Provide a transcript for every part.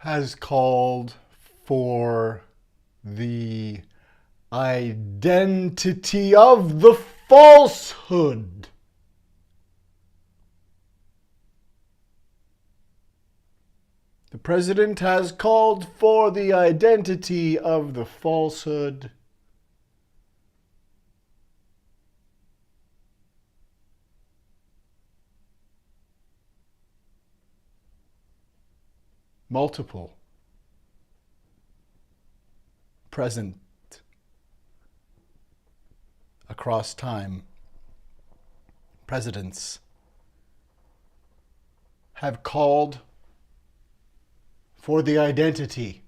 has called for the identity of the falsehood. The president has called for the identity of the falsehood. Multiple present across time presidents have called for the identity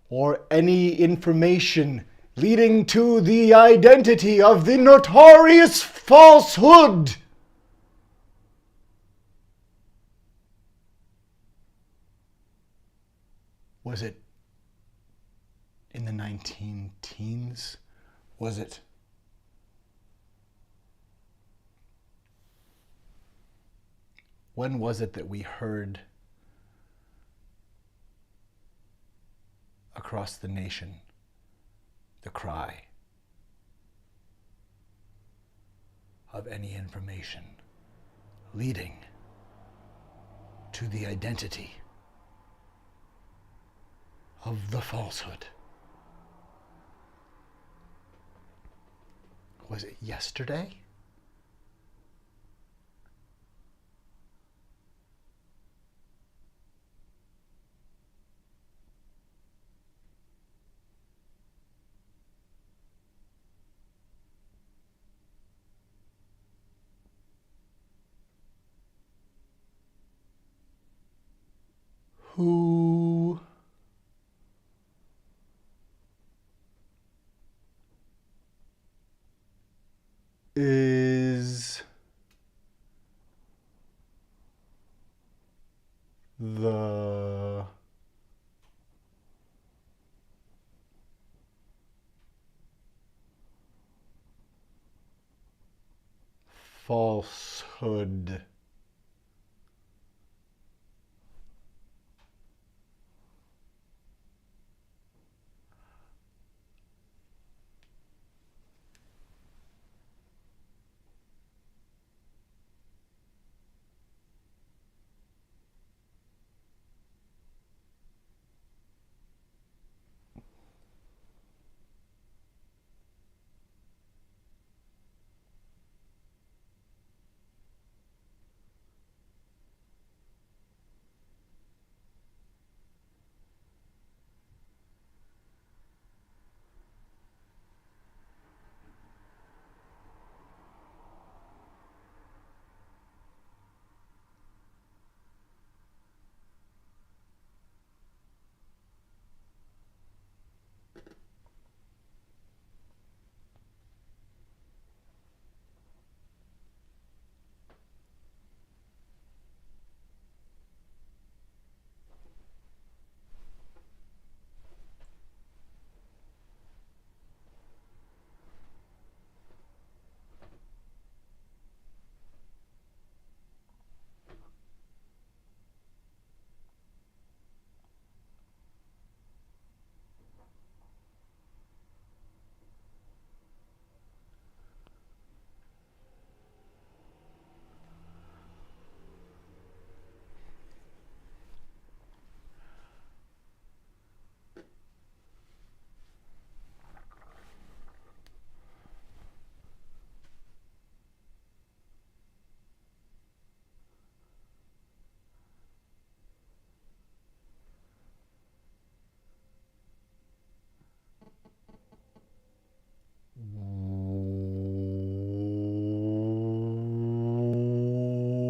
or any information leading to the identity of the notorious falsehood. Was it in the 19 teens? Was it when was it that we heard across the nation the cry of any information leading to the identity of the falsehood? Was it yesterday? Who is the falsehood?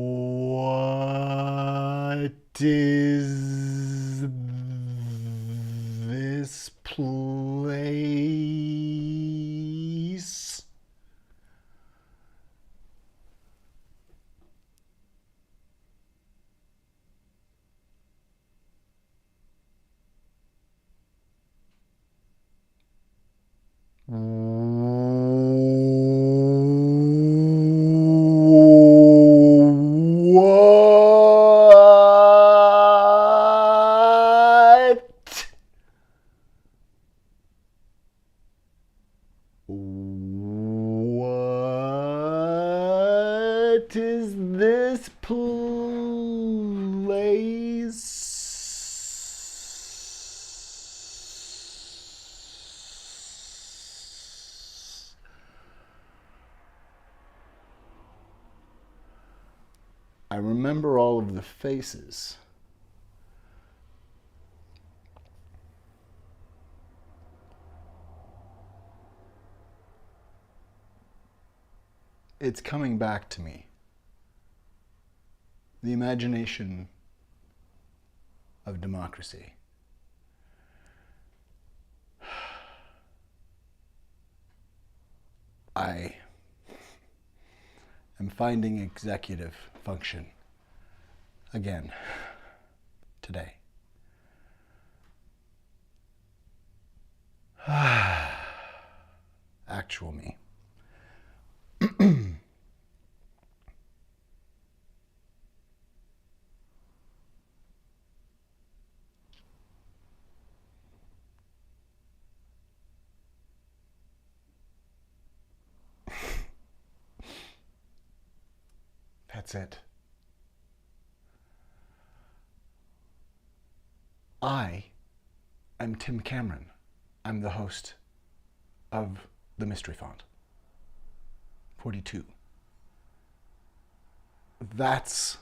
What is this place? What remember all of the faces. It's coming back to me. The imagination of democracy. I am finding executive function again today. Actual me. That's it. I am Tim Cameron. I'm the host of The Mystery Font 42. That's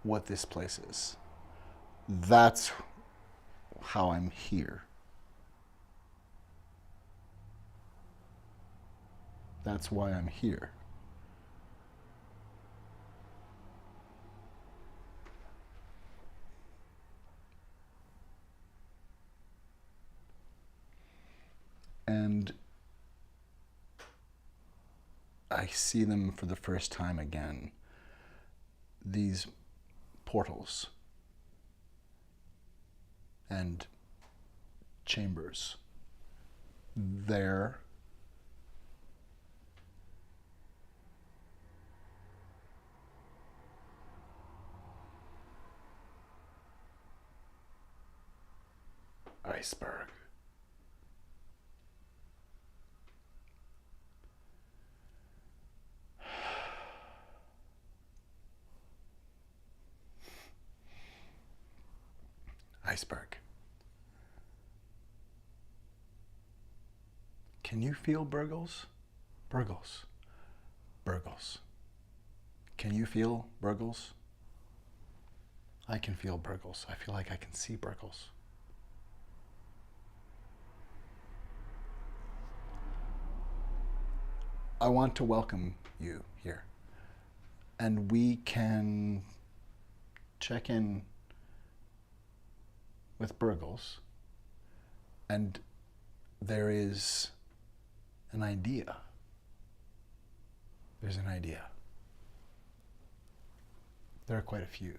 what this place is. That's how I'm here. That's why I'm here. And I see them for the first time again. These portals and chambers. There iceberg. Iceberg. Can you feel Burgles? Burgles. Burgles. Can you feel Burgles? I can feel Burgles. I feel like I can see Burgles. I want to welcome you here. And we can check in with Burgles, and there is an idea. There's an idea. There are quite a few,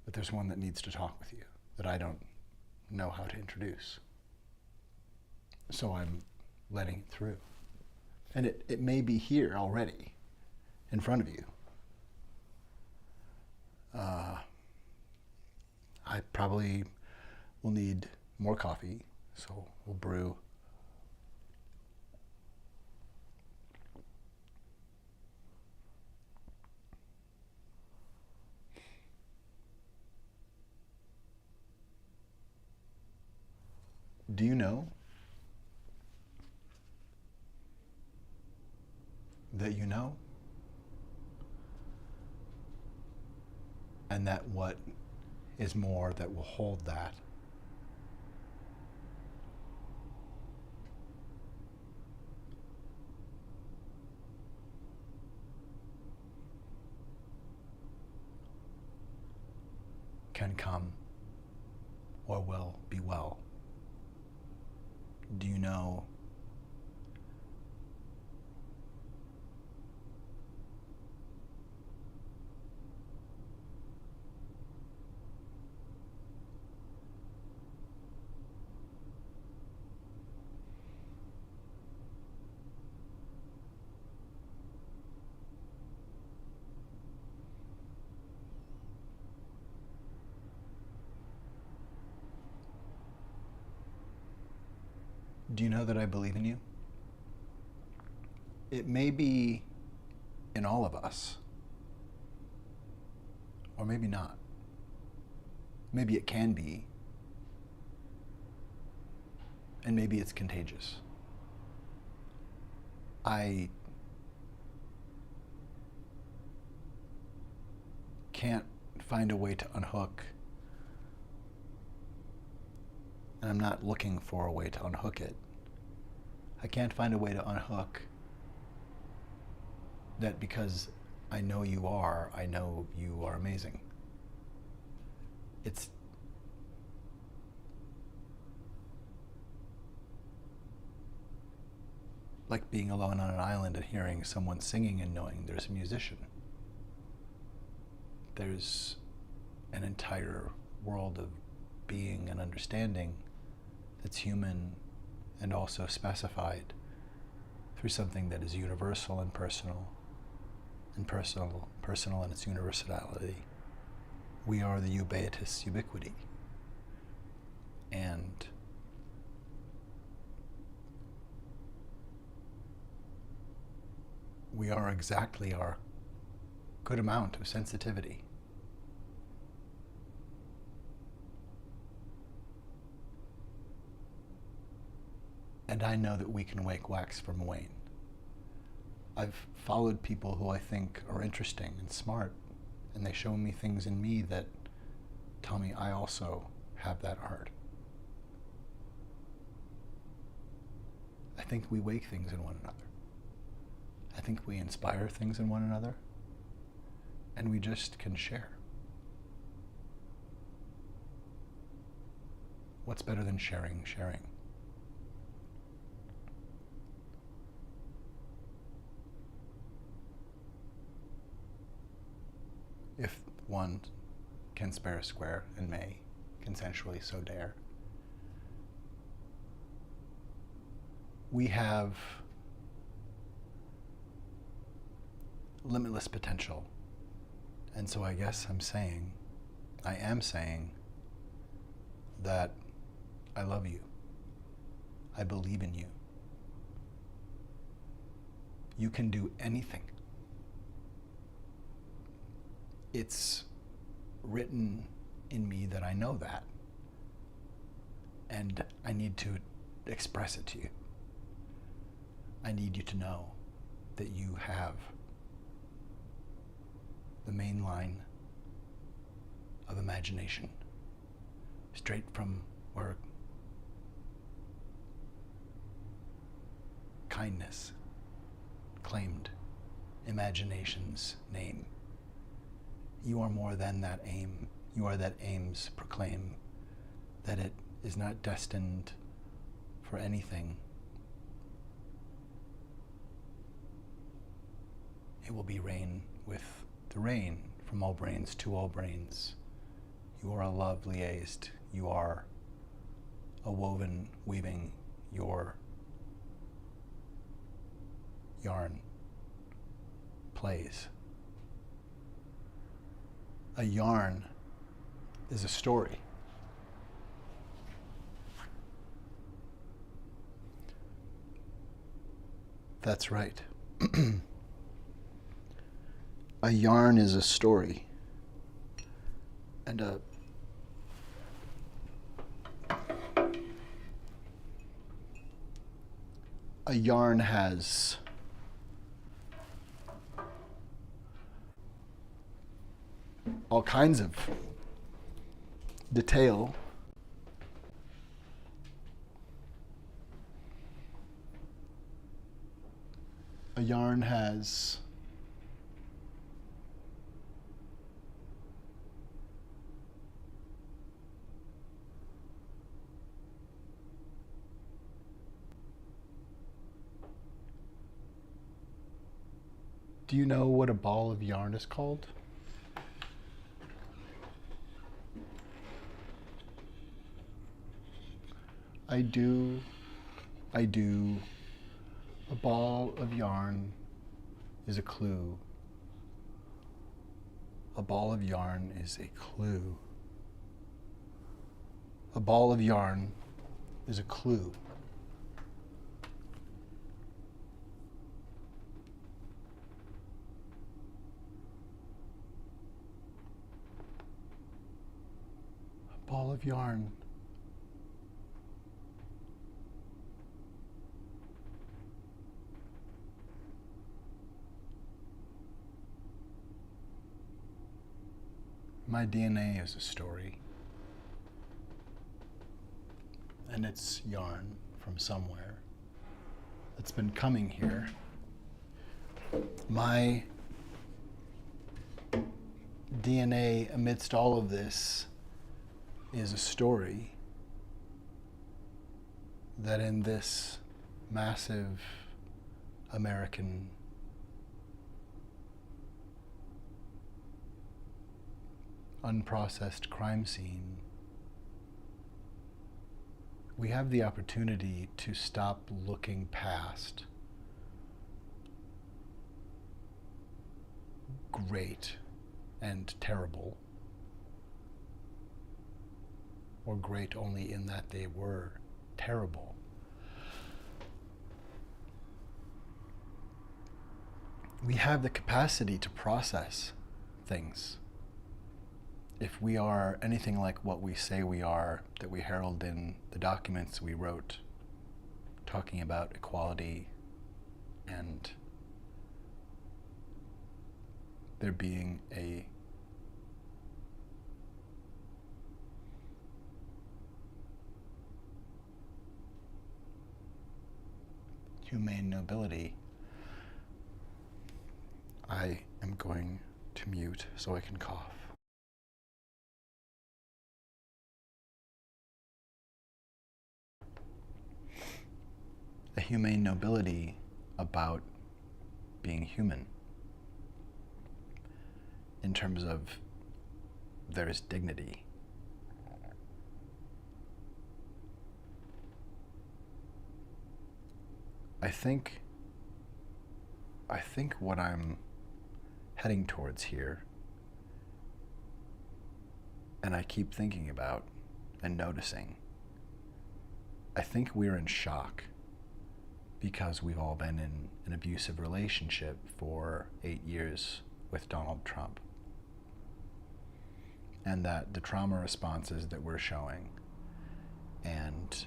but there's one that needs to talk with you that I don't know how to introduce. So I'm letting it through. And it may be here already, in front of you. I probably will need more coffee, so we'll brew. Do you know that you know? And that what is more that will hold that can come or will be well. Do you know that I believe in you? It may be in all of us, or maybe not. Maybe it can be, and maybe it's contagious. I can't find a way to unhook, and I'm not looking for a way to unhook it. I can't find a way to unhook that because I know you are amazing. It's like being alone on an island and hearing someone singing and knowing there's a musician. There's an entire world of being and understanding that's human and also specified through something that is universal and personal in its universality. We are the ubiquitous ubiquity. And we are exactly our good amount of sensitivity. And I know that we can make wax from wane. I've followed people who I think are interesting and smart, and they show me things in me that tell me I also have that art. I think we wake things in one another. I think we inspire things in one another, and we just can share. What's better than sharing? If one can spare a square and may, consensually so dare. We have limitless potential. And so I guess I am saying that I love you. I believe in you. You can do anything. It's written in me that I know that. And I need to express it to you. I need you to know that you have the main line of imagination, straight from where kindness claimed imagination's name. You are more than that aim. You are that aims proclaim that it is not destined for anything. It will be rain with the rain from all brains to all brains. You are a love liaised. You are a woven weaving your yarn plays. A yarn is a story. That's right. A yarn is a story. And a yarn has all kinds of detail. A yarn has Do you know what a ball of yarn is called? I do. A ball of yarn is a clue. A ball of yarn is a clue. A ball of yarn is a clue. A ball of yarn. My DNA is a story, and it's yarn from somewhere that's been coming here. My DNA amidst all of this is a story that in this massive American unprocessed crime scene, we have the opportunity to stop looking past great and terrible, or great only in that they were terrible. We have the capacity to process things. If we are anything like what we say we are, that we herald in the documents we wrote, talking about equality and there being a humane nobility, I am going to mute so I can cough. A humane nobility about being human, in terms of there's dignity. I think what I'm heading towards here, and I keep thinking about and noticing, I think we're in shock because we've all been in an abusive relationship for 8 years with Donald Trump. And that the trauma responses that we're showing and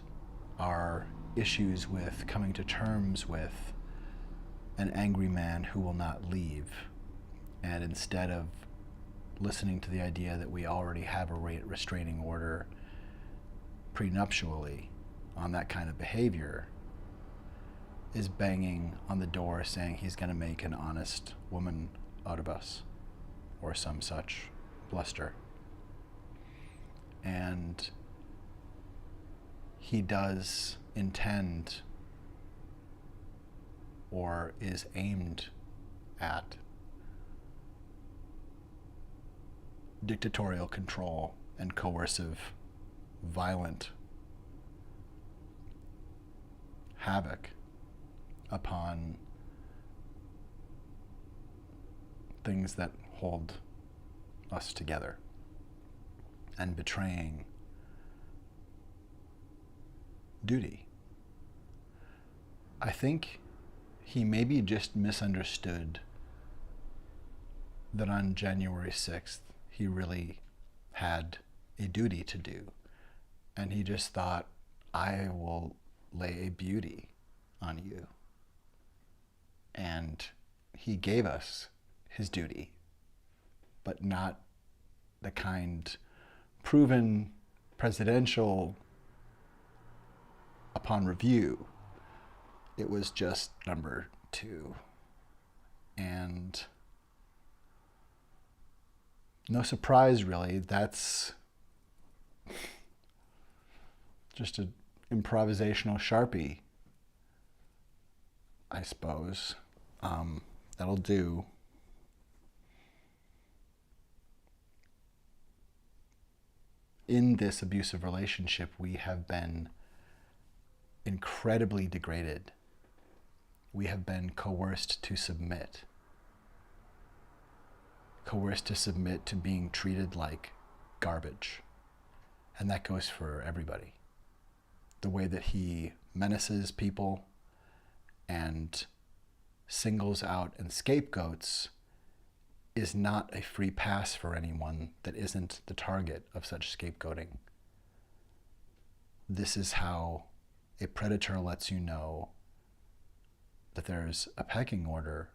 our issues with coming to terms with an angry man who will not leave, and instead of listening to the idea that we already have a restraining order prenuptially on that kind of behavior, is banging on the door saying he's going to make an honest woman out of us, or some such bluster. And he does intend, or is aimed at, dictatorial control and coercive, violent havoc upon things that hold us together, and betraying duty. I think he maybe just misunderstood that on January 6th he really had a duty to do, and he just thought, I will lay a beauty on you. And he gave us his duty, but not the kind proven presidential upon review. It was just number 2. And no surprise, really. That's just an improvisational Sharpie, I suppose. That'll do. In this abusive relationship, we have been incredibly degraded. We have been coerced to submit. Coerced to submit to being treated like garbage. And that goes for everybody. The way that he menaces people and singles out and scapegoats is not a free pass for anyone that isn't the target of such scapegoating. This is how a predator lets you know that there's a pecking order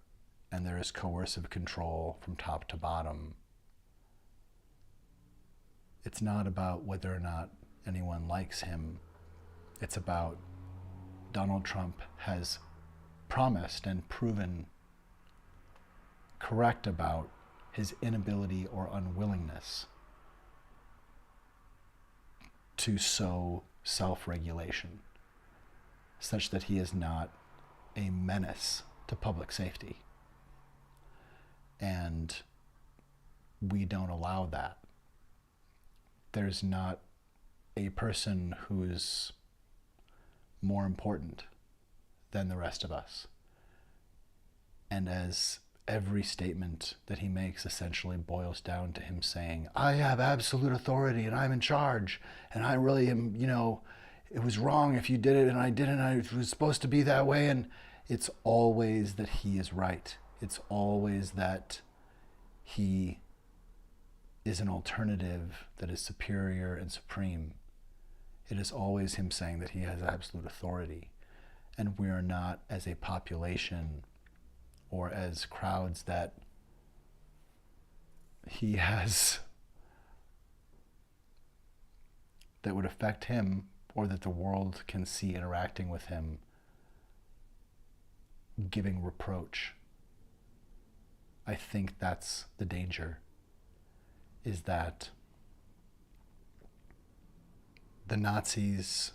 and there is coercive control from top to bottom It's not about whether or not anyone likes him. It's about Donald Trump has promised and proven correct about his inability or unwillingness to sow self-regulation such that he is not a menace to public safety. And we don't allow that. There's not a person who's more important than the rest of us. And as every statement that he makes essentially boils down to him saying, I have absolute authority and I'm in charge and I really am, it was wrong if you did it and I didn't, it was supposed to be that way. And it's always that he is right. It's always that he is an alternative that is superior and supreme. It is always him saying that he has absolute authority. And we are not, as a population or as crowds that he has, that would affect him or that the world can see interacting with him, giving reproach. I think that's the danger, is that the Nazis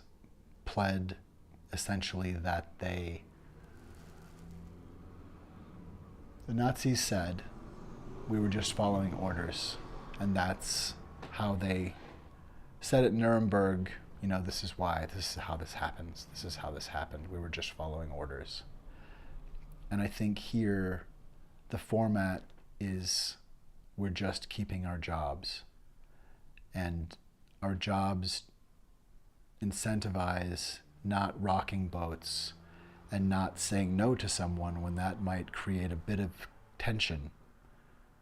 pled essentially that the Nazis said we were just following orders, and that's how they said at Nuremberg, this is why, this is how this happens, this is how this happened, we were just following orders. And I think here the format is we're just keeping our jobs, and our jobs incentivize not rocking boats and not saying no to someone when that might create a bit of tension.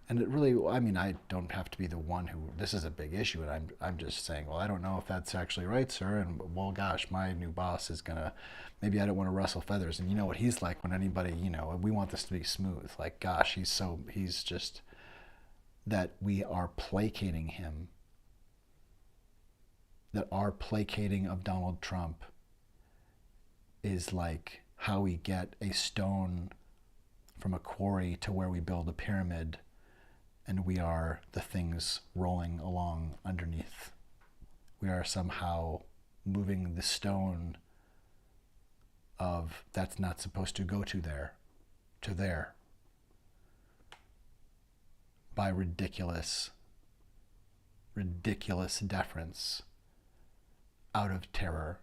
And it really, I don't have to be the one who, this is a big issue, and I'm just saying, well, I don't know if that's actually right, sir, and well, gosh, my new boss is gonna, maybe I don't want to rustle feathers, and you know what he's like when anybody, we want this to be smooth, like, gosh, he's just, that we are placating him, that our placating of Donald Trump is like how we get a stone from a quarry to where we build a pyramid, and we are the things rolling along underneath. We are somehow moving the stone of that's not supposed to go to there by ridiculous deference out of terror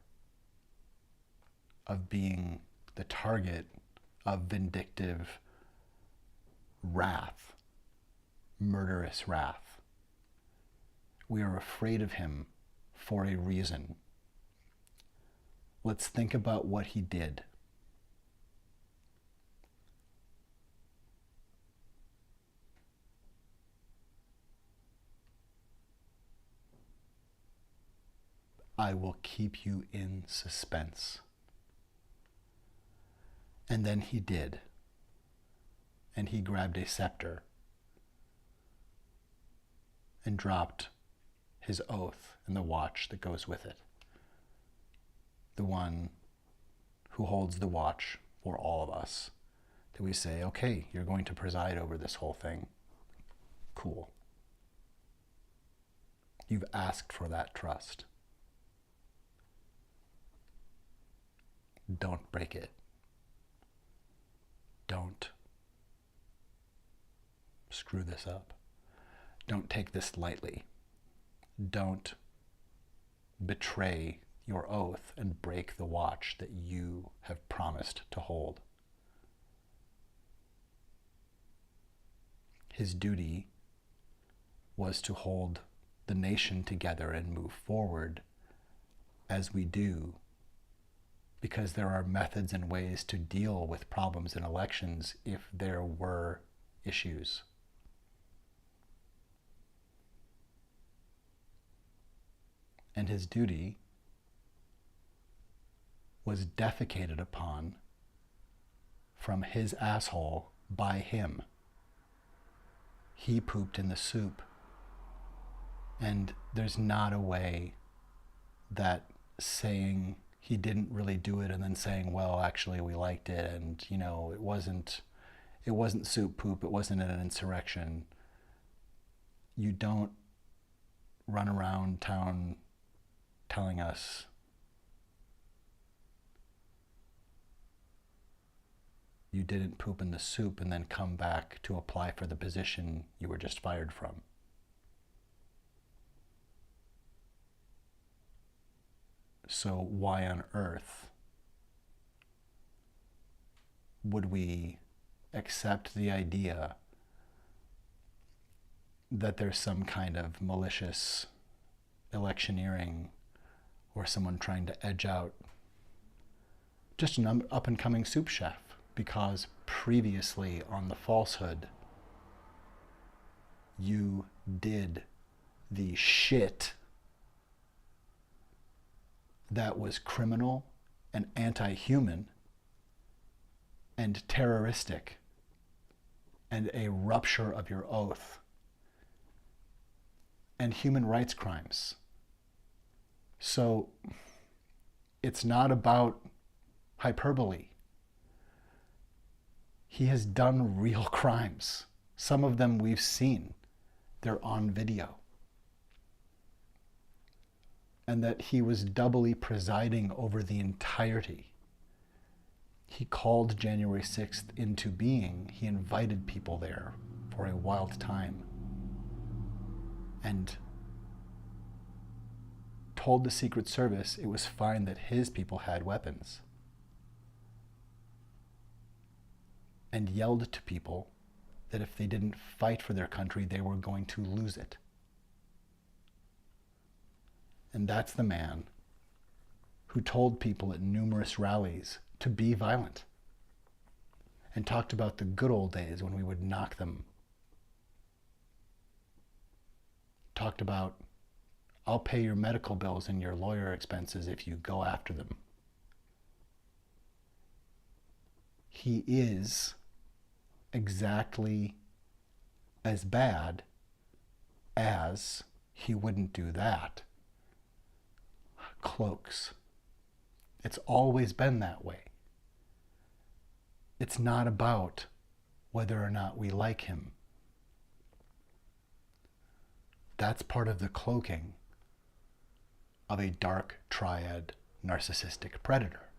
of being the target of vindictive wrath, murderous wrath. We are afraid of him for a reason. Let's think about what he did. I will keep you in suspense. And then he did. And he grabbed a scepter and dropped his oath and the watch that goes with it. The one who holds the watch for all of us. That we say, okay, you're going to preside over this whole thing. Cool. You've asked for that trust. Don't break it. Don't screw this up. Don't take this lightly. Don't betray your oath and break the watch that you have promised to hold. His duty was to hold the nation together and move forward as we do, because there are methods and ways to deal with problems in elections if there were issues. And his duty was defecated upon from his asshole by him. He pooped in the soup. And there's not a way that saying he didn't really do it and then saying, well, actually we liked it, and it wasn't soup poop, it wasn't an insurrection. You don't run around town telling us you didn't poop in the soup and then come back to apply for the position you were just fired from. So why on earth would we accept the idea that there's some kind of malicious electioneering or someone trying to edge out just an up-and-coming soup chef because previously on the falsehood you did the shit that was criminal and anti-human and terroristic and a rupture of your oath and human rights crimes. So it's not about hyperbole. He has done real crimes. Some of them we've seen. They're on video. And that he was doubly presiding over the entirety. He called January 6th into being. He invited people there for a wild time. And told the Secret Service it was fine that his people had weapons. And yelled to people that if they didn't fight for their country, they were going to lose it. And that's the man who told people at numerous rallies to be violent and talked about the good old days when we would knock them. Talked about, I'll pay your medical bills and your lawyer expenses if you go after them. He is exactly as bad as he wouldn't do that. Cloaks. It's always been that way. It's not about whether or not we like him. That's part of the cloaking of a dark triad narcissistic predator.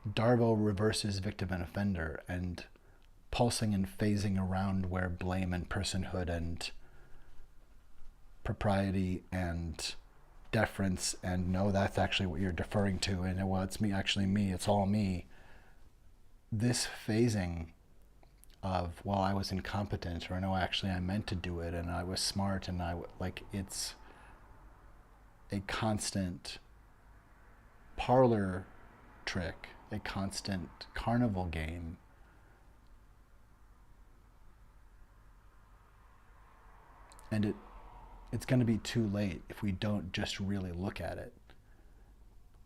Darvo reverses victim and offender and pulsing and phasing around where blame and personhood and propriety and deference and no, that's actually what you're deferring to, and well, it's me, actually me, it's all me. This phasing of, well, I was incompetent, or no, actually I meant to do it and I was smart, and it's a constant parlor trick, a constant carnival game. And it's going to be too late if we don't just really look at it.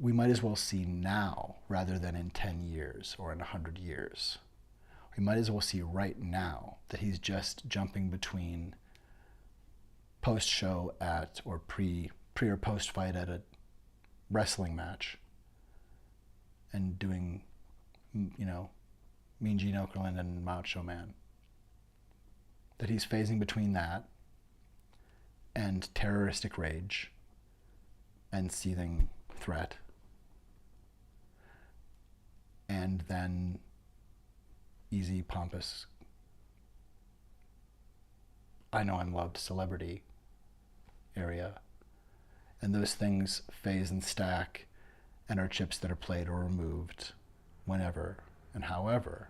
We might as well see now rather than in 10 years or in 100 years. We might as well see right now that he's just jumping between post-show at or pre or post-fight at a wrestling match and doing, Mean Gene Okerlund and Macho Man. That he's phasing between that and terroristic rage and seething threat, and then easy, pompous, I know I'm loved celebrity area. And those things phase and stack and are chips that are played or removed whenever and however.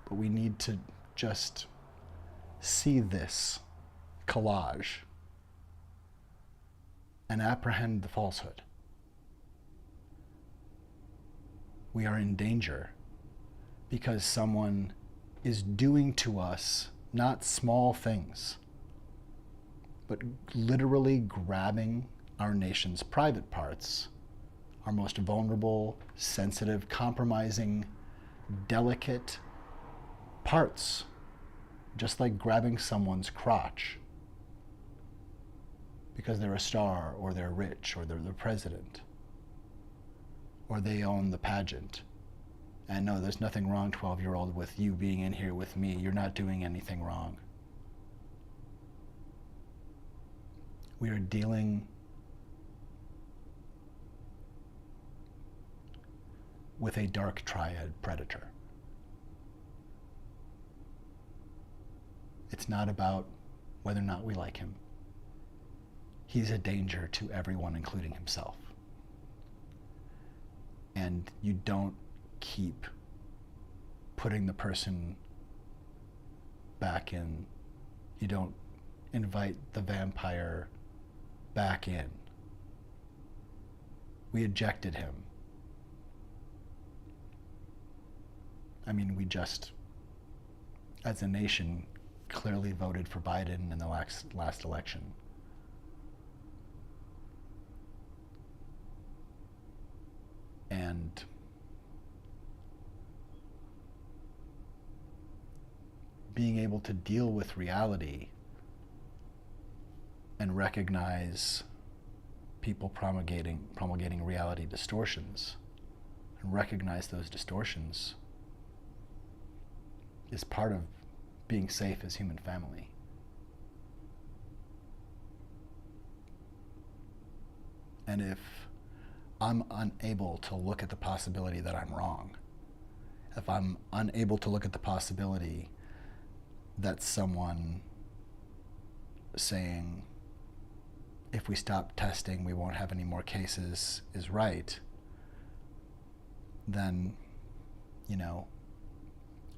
But we need to just see this collage and apprehend the falsehood. We are in danger because someone is doing to us not small things, but literally grabbing our nation's private parts, our most vulnerable, sensitive, compromising, delicate, parts, just like grabbing someone's crotch because they're a star or they're rich or they're the president or they own the pageant. And no, there's nothing wrong, 12-year-old, with you being in here with me. You're not doing anything wrong. We are dealing with a dark triad predator. It's not about whether or not we like him. He's a danger to everyone, including himself. And you don't keep putting the person back in. You don't invite the vampire back in. We ejected him. I mean, we just, as a nation, clearly voted for Biden in the last election. And being able to deal with reality and recognize people promulgating reality distortions and recognize those distortions is part of being safe as human family. And if I'm unable to look at the possibility that I'm wrong, if I'm unable to look at the possibility that someone saying, if we stop testing, we won't have any more cases, is right, then,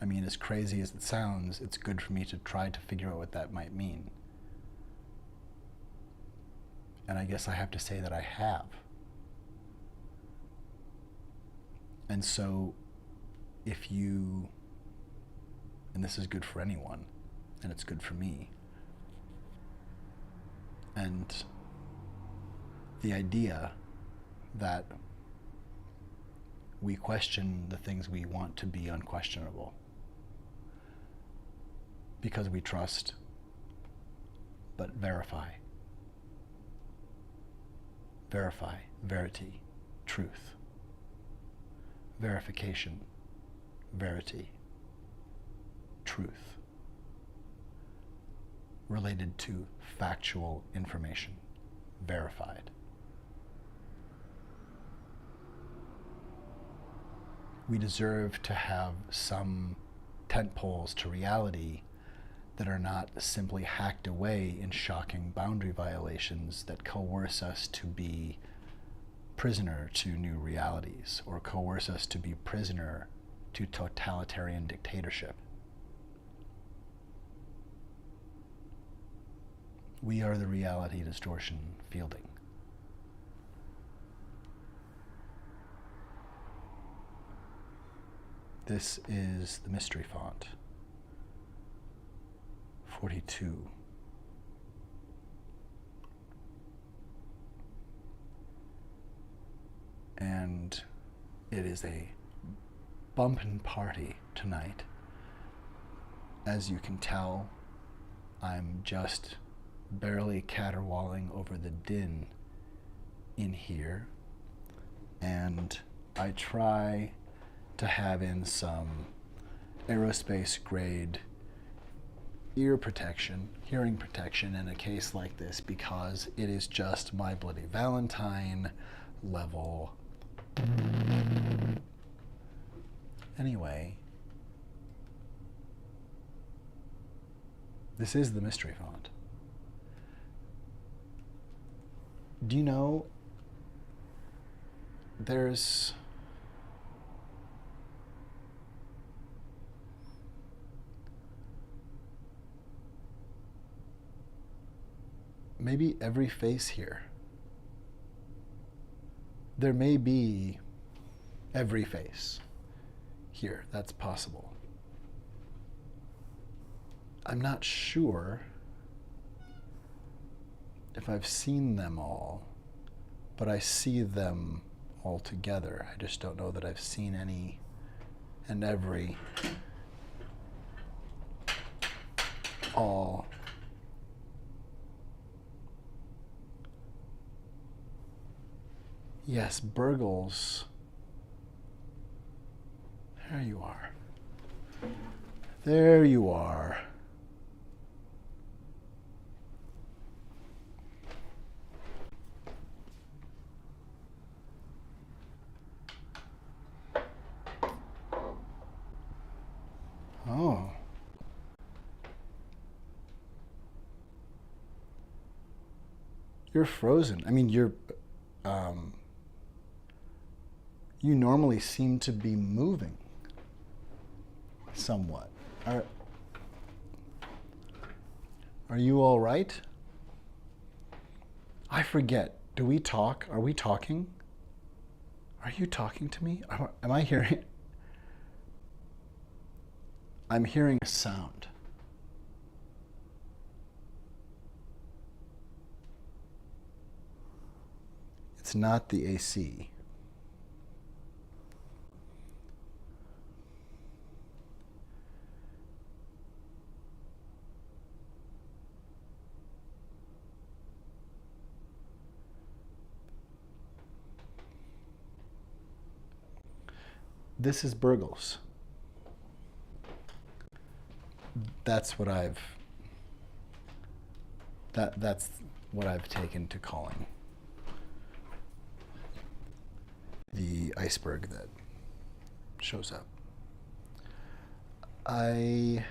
I mean, as crazy as it sounds, it's good for me to try to figure out what that might mean. And I guess I have to say that I have. And so, if you, and this is good for anyone, and it's good for me, and the idea that we question the things we want to be unquestionable because we trust, but verify. Verify, verity, truth. Verification, verity, truth. Related to factual information, verified. We deserve to have some tentpoles to reality that are not simply hacked away in shocking boundary violations that coerce us to be prisoner to new realities or coerce us to be prisoner to totalitarian dictatorship. We are the reality distortion fielding. This is the mystery font, 42. And it is a bumpin' party tonight. As you can tell, I'm just barely caterwauling over the din in here, and I try to have in some aerospace grade ear protection, hearing protection in a case like this, because it is just My Bloody Valentine level. Anyway, this is the mystery font. Do you know there's maybe every face here? There may be every face here. That's possible. I'm not sure if I've seen them all, but I see them all together. I just don't know that I've seen any and every all. Yes, Burgles. There you are. There you are. Oh. You're frozen. I mean, you normally seem to be moving somewhat. Are you all right? I forget. Do we talk? Are we talking? Are you talking to me? Am I hearing? I'm hearing a sound. It's not the AC. This is Burgles. That's what that's what I've taken to calling the iceberg that shows up. I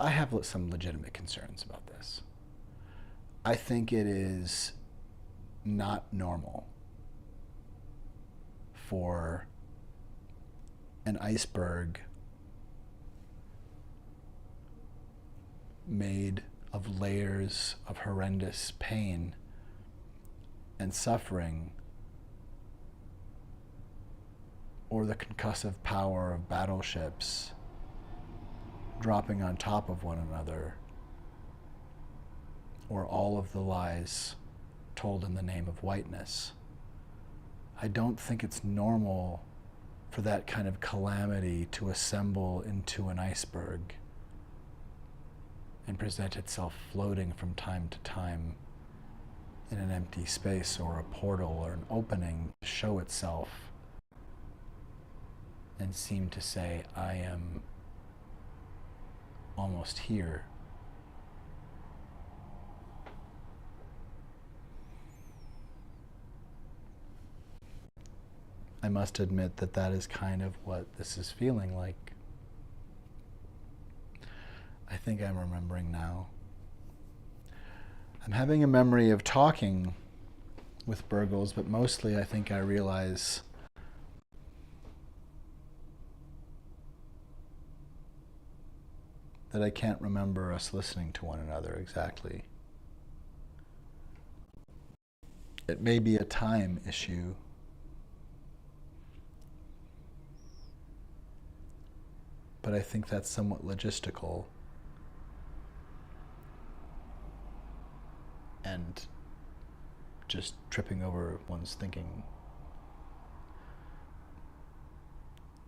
have some legitimate concerns about this. I think it is not normal for an iceberg made of layers of horrendous pain and suffering, or the concussive power of battleships dropping on top of one another, or all of the lies told in the name of whiteness. I don't think it's normal for that kind of calamity to assemble into an iceberg and present itself floating from time to time in an empty space or a portal or an opening to show itself and seem to say, I am almost here. I must admit that that is kind of what this is feeling like. I think I'm remembering now. I'm having a memory of talking with Burgles, but mostly I think I realize that I can't remember us listening to one another exactly. It may be a time issue. But I think that's somewhat logistical and just tripping over one's thinking,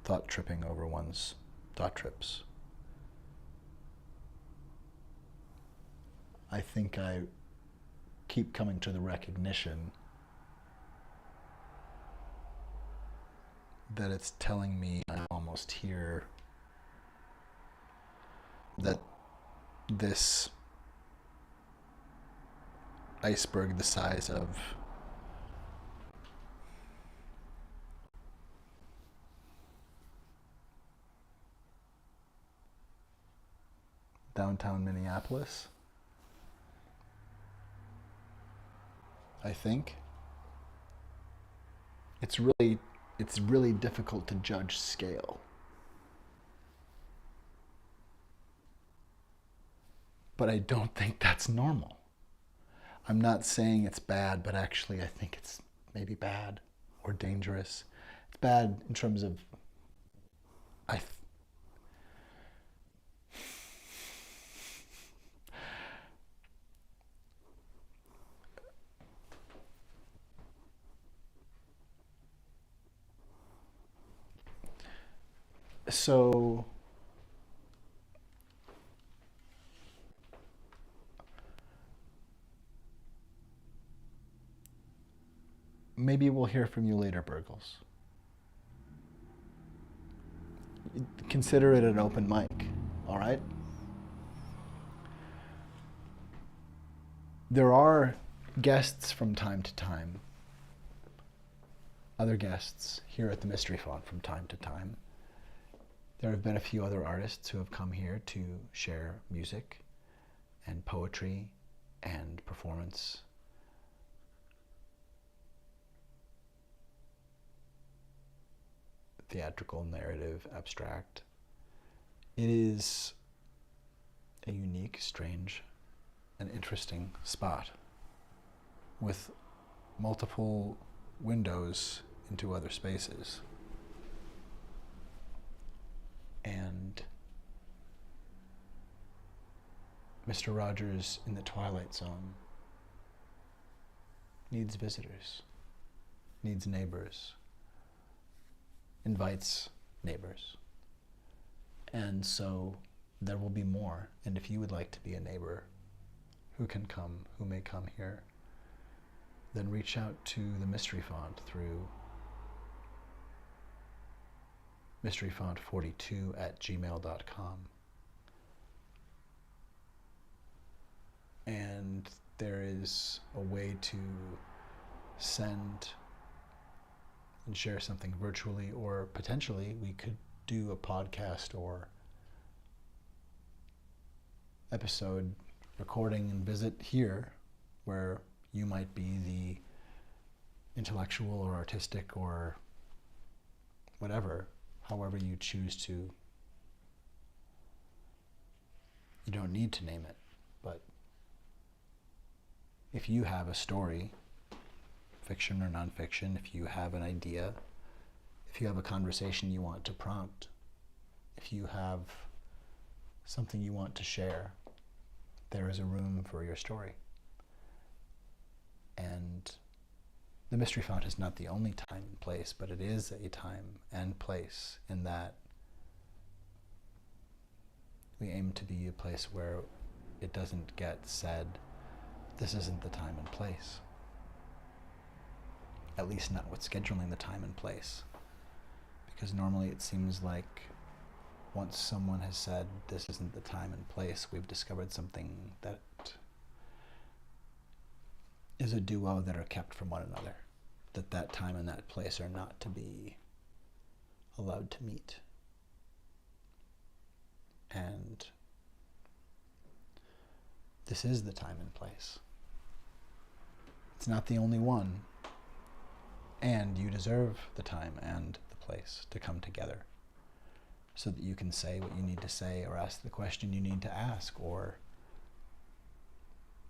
thought tripping over one's thought trips. I think I keep coming to the recognition that it's telling me I'm almost here, that this iceberg the size of downtown Minneapolis, I think. It's really difficult to judge scale. But I don't think that's normal. I'm not saying it's bad, but actually I think it's maybe bad or dangerous. It's bad in terms of So maybe we'll hear from you later, Burgles. Consider it an open mic, all right? There are guests from time to time, other guests here at the Mystery Font from time to time. There have been a few other artists who have come here to share music and poetry and performance. Theatrical, narrative, abstract. It is a unique, strange, and interesting spot with multiple windows into other spaces. And Mr. Rogers in the Twilight Zone needs visitors, needs neighbors, invites neighbors. And so there will be more. And if you would like to be a neighbor who can come, who may come here, then reach out to the Mystery Font through mysteryfont42@gmail.com. And there is a way to send and share something virtually, or potentially we could do a podcast or episode recording and visit here, where you might be the intellectual or artistic or whatever, however you choose to. You don't need to name it, but if you have a story, fiction or nonfiction, if you have an idea, if you have a conversation you want to prompt, if you have something you want to share, there is a room for your story. And the Mystery Font is not the only time and place, but it is a time and place in that we aim to be a place where it doesn't get said, this isn't the time and place. At least not with scheduling the time and place. Because normally it seems like once someone has said this isn't the time and place, we've discovered something that is a duo that are kept from one another. That time and that place are not to be allowed to meet. And this is the time and place. It's not the only one. And you deserve the time and the place to come together so that you can say what you need to say, or ask the question you need to ask, or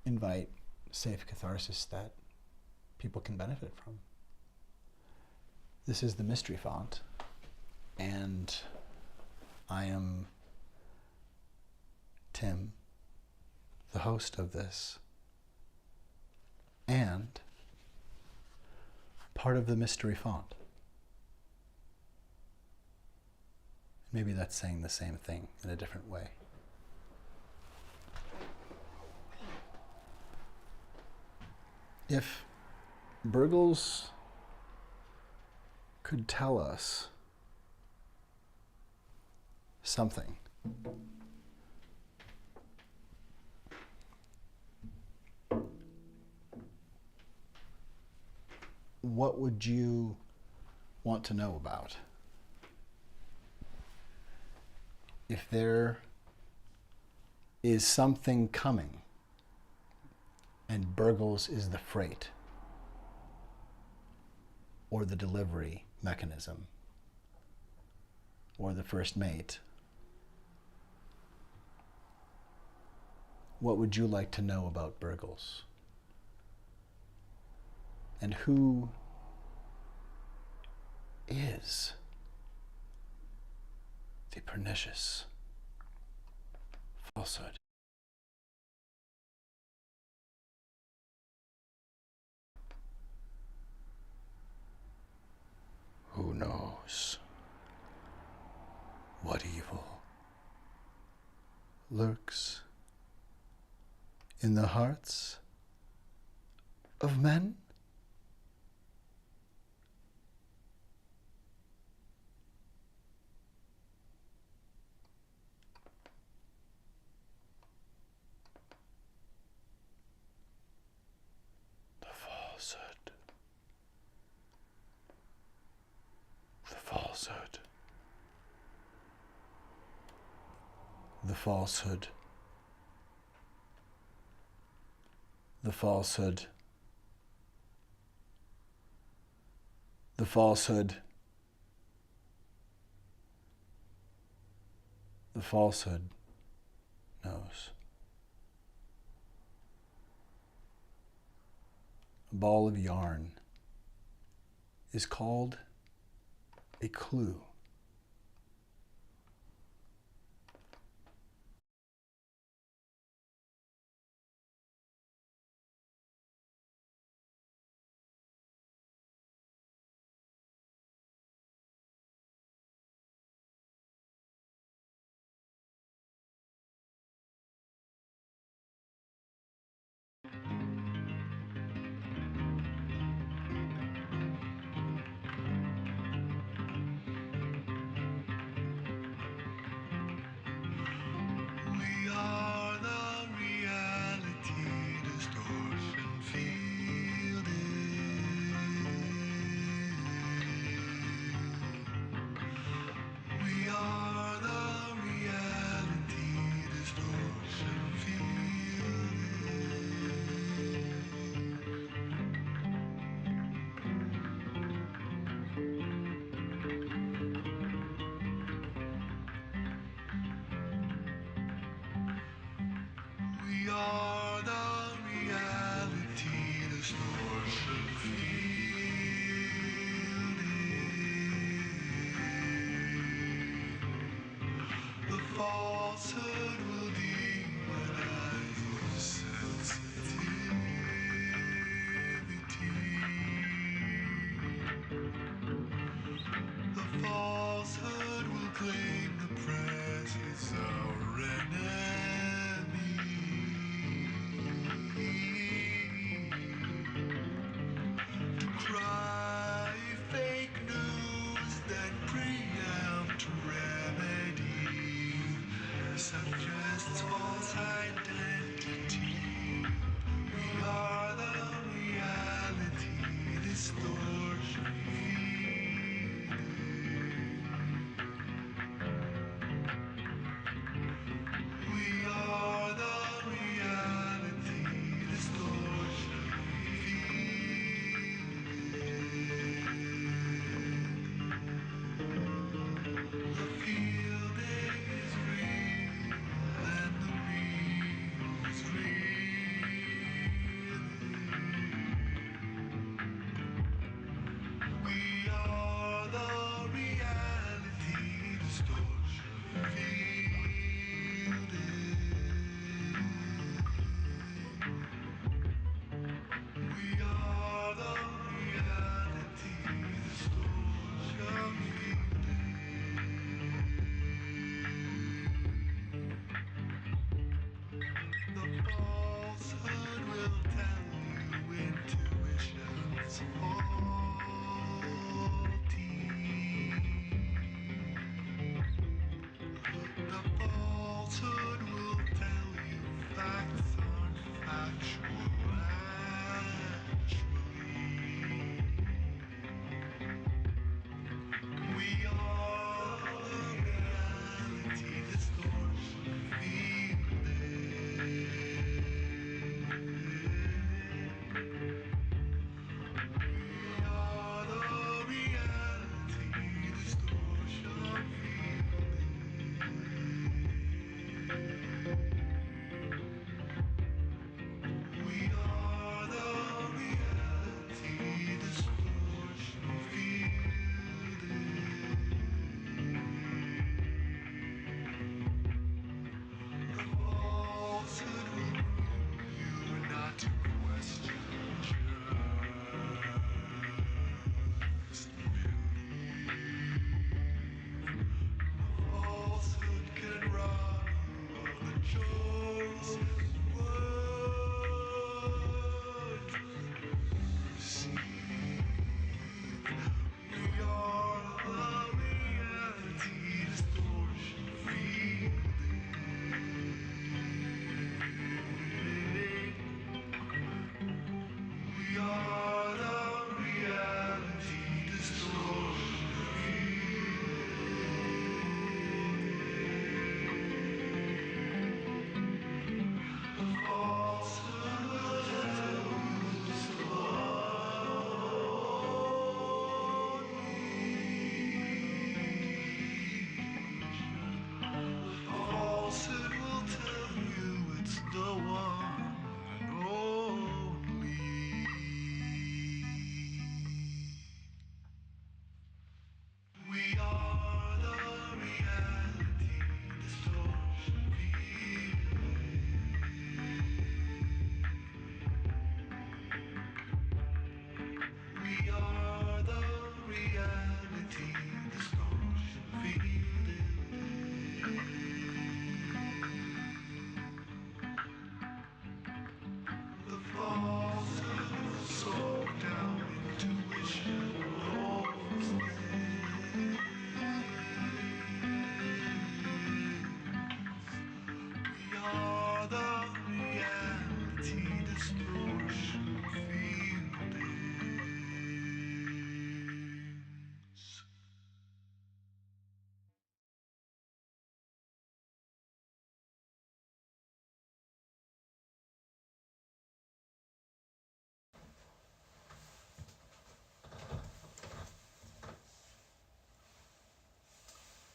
invite safe catharsis that people can benefit from. This is the Mystery Font, and I am Tim, the host of this, and part of the Mystery Font. Maybe that's saying the same thing in a different way. If Burgles could tell us something what would you want to know about? If there is something coming and Burgles is the freight or the delivery mechanism or the first mate, what would you like to know about Burgles? And who is the pernicious falsehood? Who knows? lurks in the hearts of men? The falsehood. The falsehood. The falsehood. The falsehood. The falsehood. The falsehood knows. A ball of yarn is called a clue.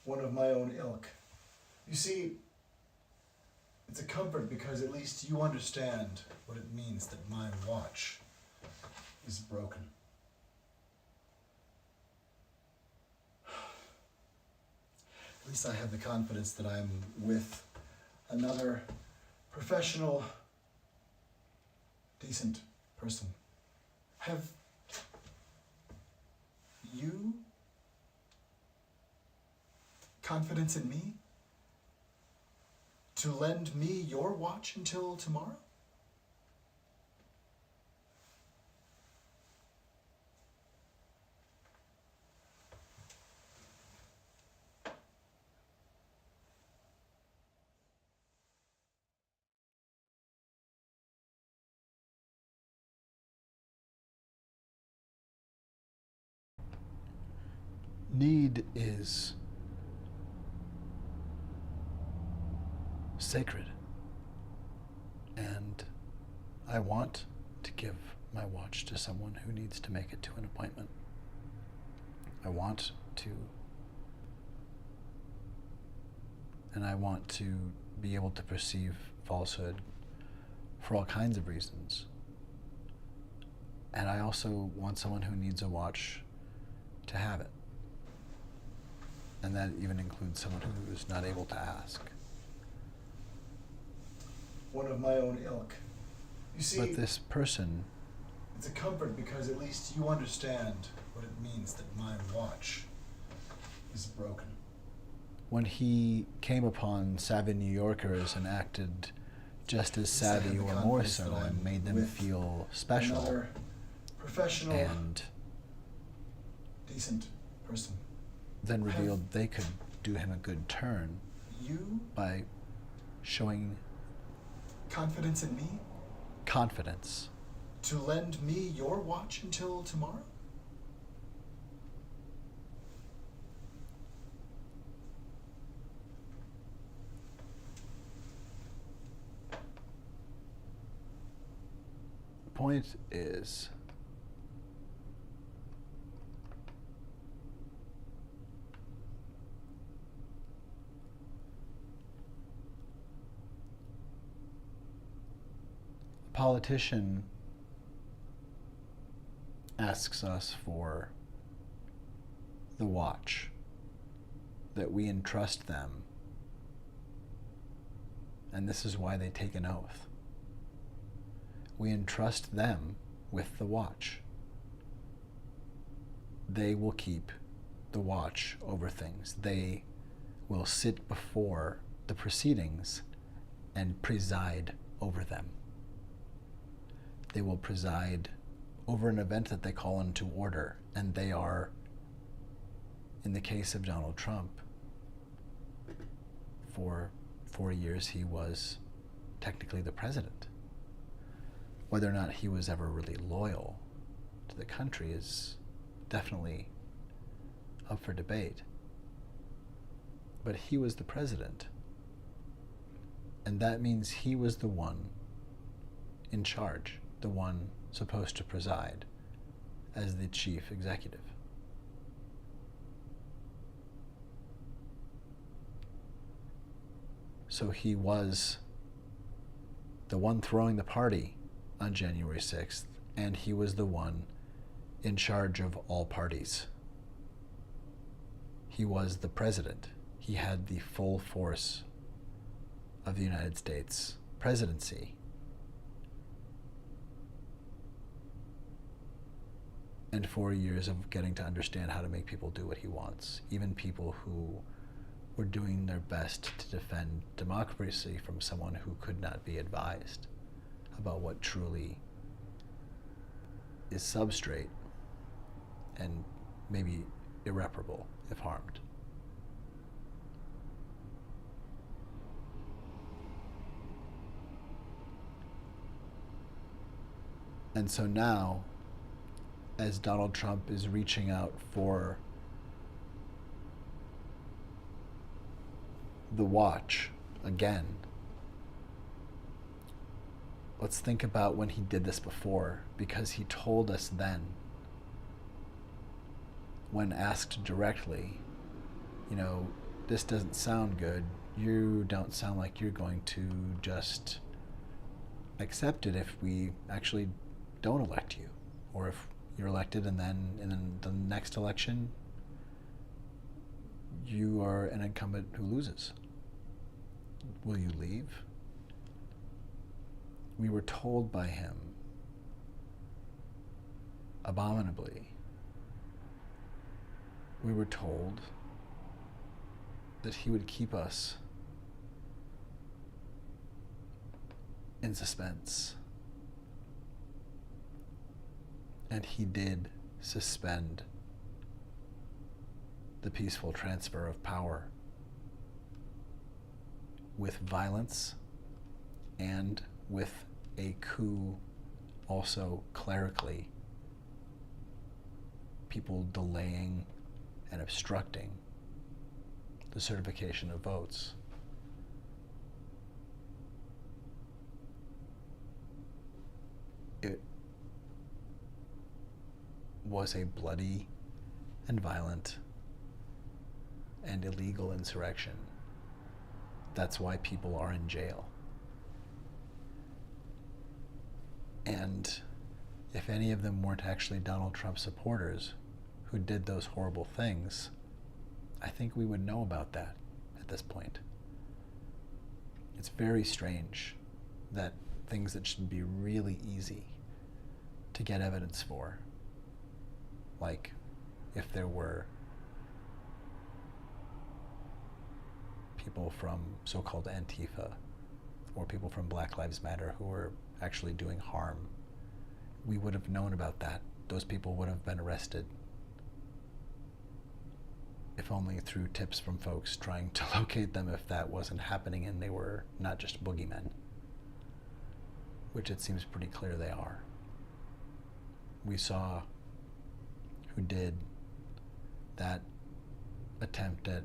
one of my own ilk. You see, it's a comfort because at least you understand what it means that my watch is broken. At least I have the confidence that I'm with another professional, decent person. Have you confidence in me to lend me your watch until tomorrow? Need is sacred, and I want to give my watch to someone who needs to make it to an appointment. I want to, and I want to be able to perceive falsehood for all kinds of reasons. And I also want someone who needs a watch to have it. And that even includes someone who is not able to ask. One of my own ilk. You see, but this person, it's a comfort because at least you understand what it means that my watch is broken. When he came upon savvy New Yorkers and acted just as savvy or more so and made them feel special, another professional and decent person, then revealed they could do him a good turn by showing confidence in me? Confidence. To lend me your watch until tomorrow? The point is, a politician asks us for the watch, that we entrust them, and this is why they take an oath. We entrust them with the watch. They will keep the watch over things. They will sit before the proceedings and preside over them. They will preside over an event that they call into order, and they are, in the case of Donald Trump, for 4 years he was technically the president. Whether or not he was ever really loyal to the country is definitely up for debate. But he was the president, and that means he was the one in charge, the one supposed to preside as the chief executive. So he was the one throwing the party on January 6th, and he was the one in charge of all parties. He was the president. He had the full force of the United States presidency. And 4 years of getting to understand how to make people do what he wants, even people who were doing their best to defend democracy from someone who could not be advised about what truly is substrate and maybe irreparable if harmed. And so now, as Donald Trump is reaching out for the watch again, let's think about when he did this before, because he told us then, when asked directly, this doesn't sound good. You don't sound like you're going to just accept it if we actually don't elect you, or if you're elected and then in the next election you are an incumbent who loses. Will you leave? We were told by him abominably. We were told that he would keep us in suspense. And he did suspend the peaceful transfer of power with violence and with a coup, also clerically, people delaying and obstructing the certification of votes. It was a bloody and violent and illegal insurrection. That's why people are in jail. And if any of them weren't actually Donald Trump supporters who did those horrible things, I think we would know about that at this point. It's very strange that things that should be really easy to get evidence for, like if there were people from so-called Antifa or people from Black Lives Matter who were actually doing harm, we would have known about that. Those people would have been arrested, if only through tips from folks trying to locate them if that wasn't happening and they were not just boogeymen, which it seems pretty clear they are. We saw who did that attempt at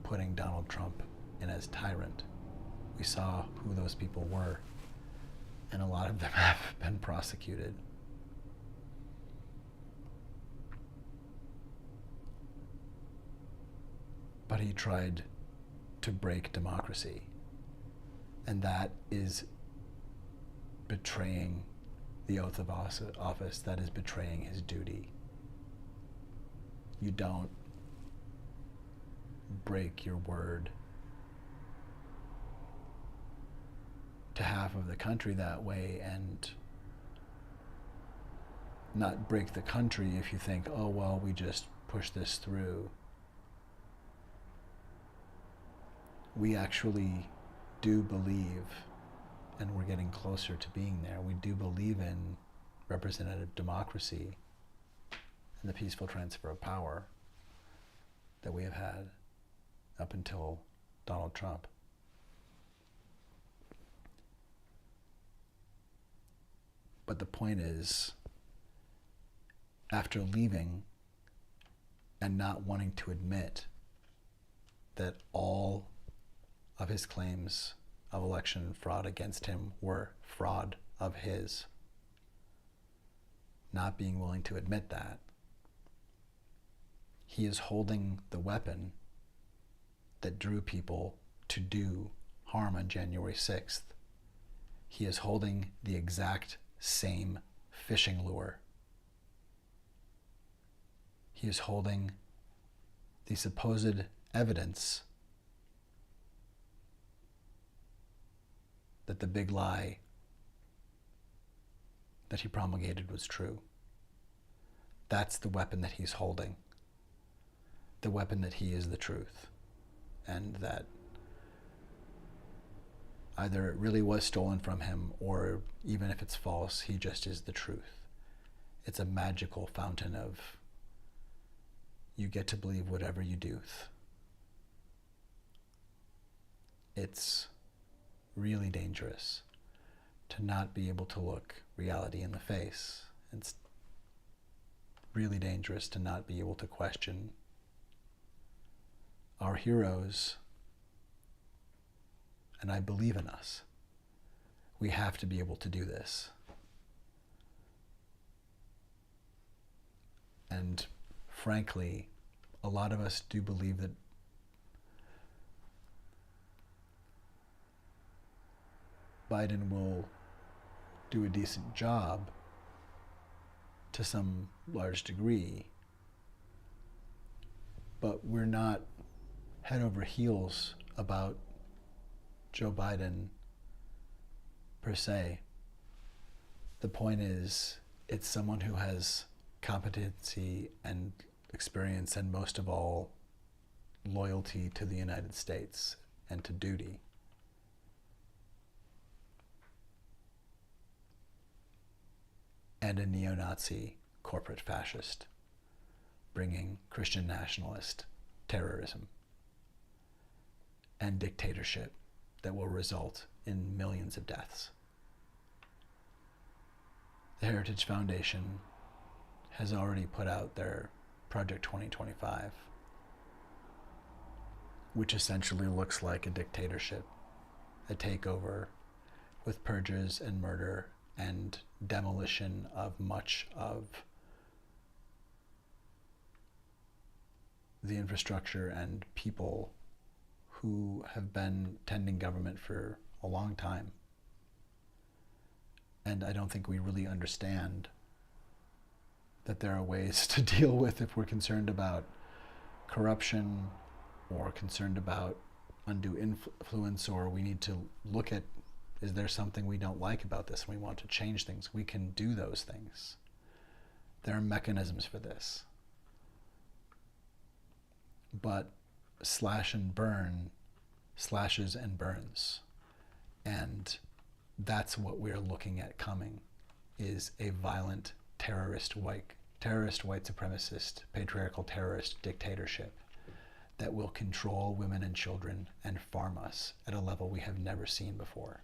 putting Donald Trump in as tyrant. We saw who those people were, and a lot of them have been prosecuted. But he tried to break democracy, and that is betraying the oath of office. That is betraying his duty. You don't break your word to half of the country that way and not break the country if you think, oh, well, we just push this through. We actually do believe, and we're getting closer to being there, we do believe in representative democracy and the peaceful transfer of power that we have had up until Donald Trump. But the point is, after leaving and not wanting to admit that all of his claims of election fraud against him were fraud of his, not being willing to admit that, he is holding the weapon that drew people to do harm on January 6th. He is holding the exact same fishing lure. He is holding the supposed evidence that the big lie that he promulgated was true. That's the weapon that he's holding. The weapon that he is the truth. And that either it really was stolen from him, or even if it's false, he just is the truth. It's a magical fountain of you get to believe whatever you do. It's really dangerous to not be able to look reality in the face. It's really dangerous to not be able to question our heroes, and I believe in us. We have to be able to do this. And frankly, a lot of us do believe that Biden will do a decent job to some large degree, but we're not head over heels about Joe Biden per se. The point is, it's someone who has competency and experience, and most of all, loyalty to the United States and to duty. And a neo-Nazi corporate fascist, bringing Christian nationalist terrorism and dictatorship that will result in millions of deaths. The Heritage Foundation has already put out their Project 2025, which essentially looks like a dictatorship, a takeover with purges and murder and demolition of much of the infrastructure and people who have been tending government for a long time. And I don't think we really understand that there are ways to deal with if we're concerned about corruption or concerned about undue influence, or we need to look at, is there something we don't like about this and we want to change things? We can do those things. There are mechanisms for this. But slash and burn slashes and burns. And that's what we're looking at coming, is a violent terrorist white supremacist, patriarchal terrorist dictatorship that will control women and children and farm us at a level we have never seen before.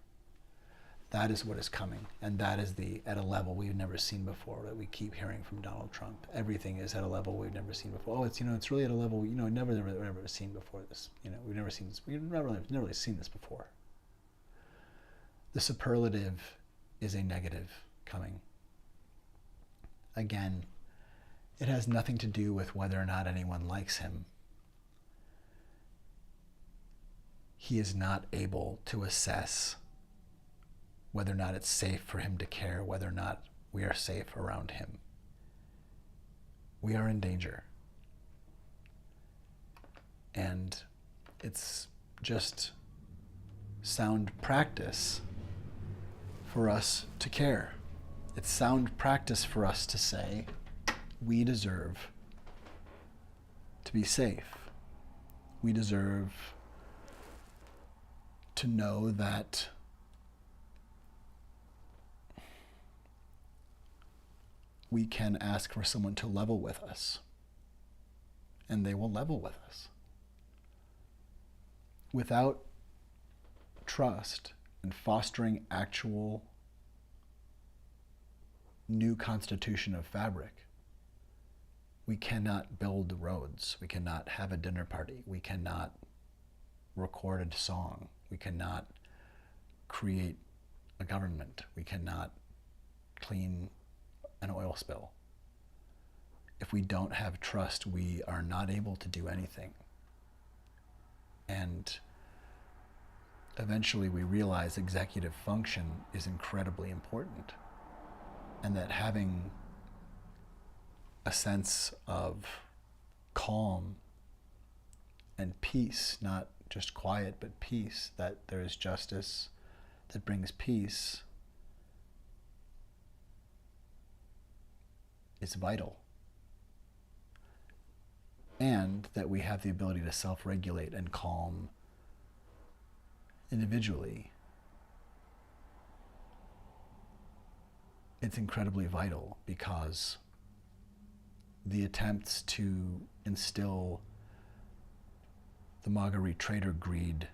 That is what is coming, and that is at a level we've never seen before that we keep hearing from Donald Trump. Everything is at a level we've never seen before. Oh, it's it's really at a level never seen before this. We've never seen this. We've never really seen this before. The superlative is a negative coming. Again, it has nothing to do with whether or not anyone likes him. He is not able to assess whether or not it's safe for him to care, whether or not we are safe around him. We are in danger. And it's just sound practice for us to care. It's sound practice for us to say, we deserve to be safe. We deserve to know that we can ask for someone to level with us, and they will level with us. Without trust and fostering actual new constitution of fabric, we cannot build roads. We cannot have a dinner party. We cannot record a song. We cannot create a government. We cannot clean an oil spill. If we don't have trust, we are not able to do anything. And eventually we realize executive function is incredibly important, and that having a sense of calm and peace, not just quiet, but peace, that there is justice that brings peace, is vital. And that we have the ability to self-regulate and calm individually. It's incredibly vital, because the attempts to instill the Marguerite Trader greed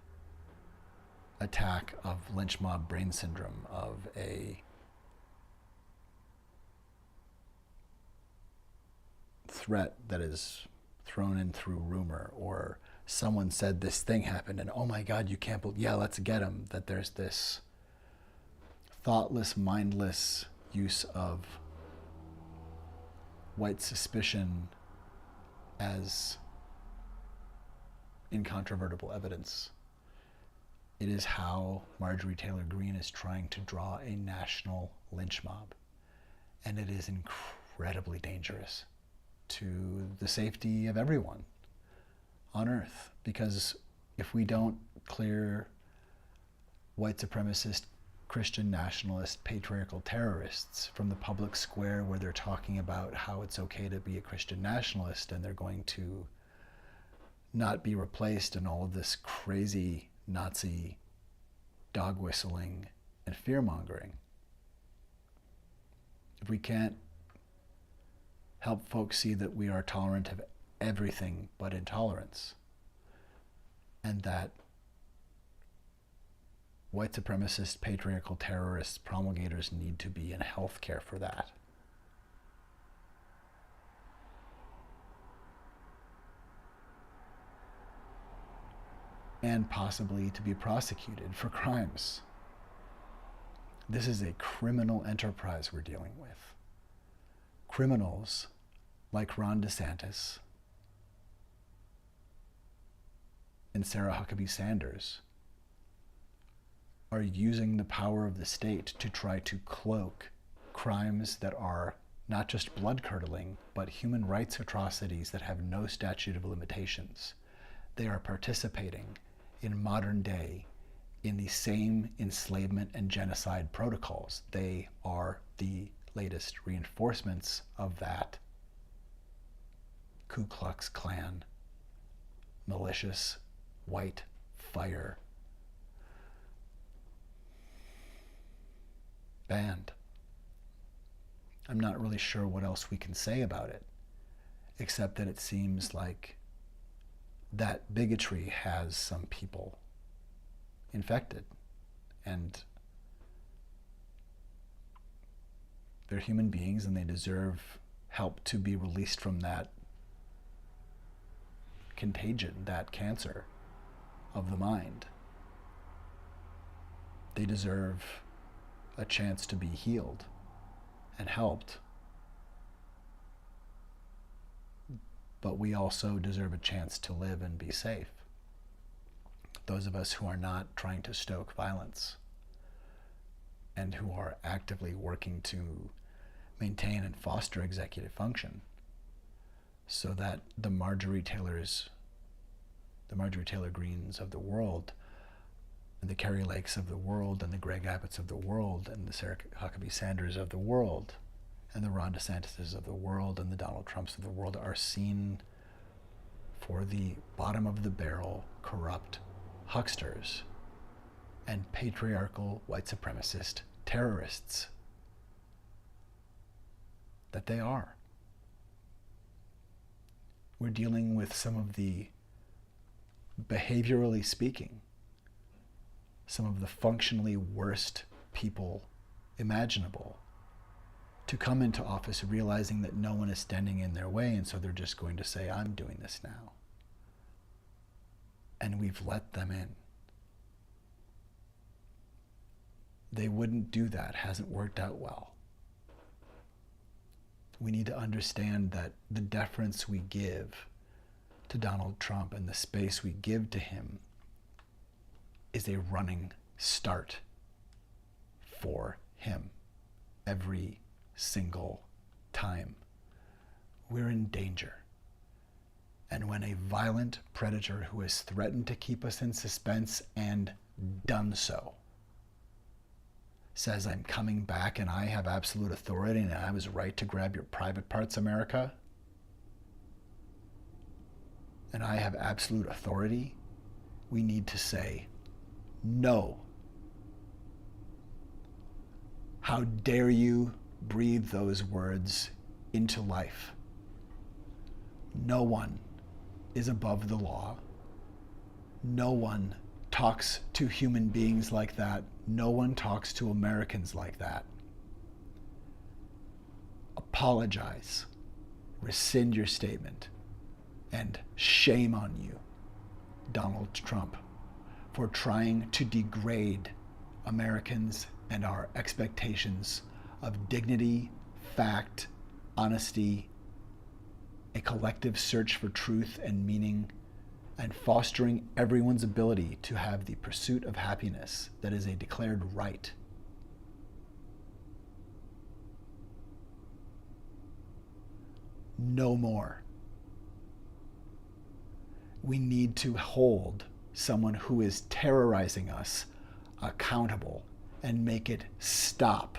attack of lynch mob brain syndrome, of a threat that is thrown in through rumor, or someone said this thing happened and oh my God, you can't believe, yeah, let's get him, that there's this thoughtless, mindless use of white suspicion as incontrovertible evidence. It is how Marjorie Taylor Greene is trying to draw a national lynch mob. And it is incredibly dangerous to the safety of everyone on Earth. Because if we don't clear white supremacist, Christian nationalist, patriarchal terrorists from the public square where they're talking about how it's okay to be a Christian nationalist and they're going to not be replaced in all of this crazy Nazi dog whistling and fear-mongering. If we can't help folks see that we are tolerant of everything but intolerance, and that white supremacist, patriarchal terrorists, promulgators need to be in healthcare for that. And possibly to be prosecuted for crimes. This is a criminal enterprise we're dealing with. Criminals like Ron DeSantis and Sarah Huckabee Sanders are using the power of the state to try to cloak crimes that are not just blood-curdling, but human rights atrocities that have no statute of limitations. They are participating in modern day in the same enslavement and genocide protocols. They are the latest reinforcements of that Ku Klux Klan, malicious white fire band. I'm not really sure what else we can say about it, except that it seems like that bigotry has some people infected, and they're human beings and they deserve help to be released from that contagion, that cancer of the mind. They deserve a chance to be healed and helped. But we also deserve a chance to live and be safe. Those of us who are not trying to stoke violence and who are actively working to maintain and foster executive function so that the Marjorie Taylor Greenes of the world, and the Carrie Lakes of the world, and the Greg Abbotts of the world, and the Sarah Huckabee Sanders of the world, and the Ron DeSantis of the world, and the Donald Trumps of the world are seen for the bottom of the barrel, corrupt hucksters and patriarchal white supremacist terrorists that they are. We're dealing with some of the, behaviorally speaking, some of the functionally worst people imaginable to come into office realizing that no one is standing in their way, and so they're just going to say, I'm doing this now. And we've let them in. They wouldn't do that. Hasn't worked out well. We need to understand that the deference we give to Donald Trump and the space we give to him is a running start for him every single time. We're in danger. And when a violent predator who has threatened to keep us in suspense and done so says, I'm coming back and I have absolute authority and I was right to grab your private parts, America, and I have absolute authority, we need to say, no. How dare you breathe those words into life? No one is above the law. No one talks to human beings like that. No one talks to Americans like that. Apologize, rescind your statement, and shame on you, Donald Trump, for trying to degrade Americans and our expectations of dignity, fact, honesty, a collective search for truth and meaning, and fostering everyone's ability to have the pursuit of happiness that is a declared right. No more. We need to hold someone who is terrorizing us accountable and make it stop.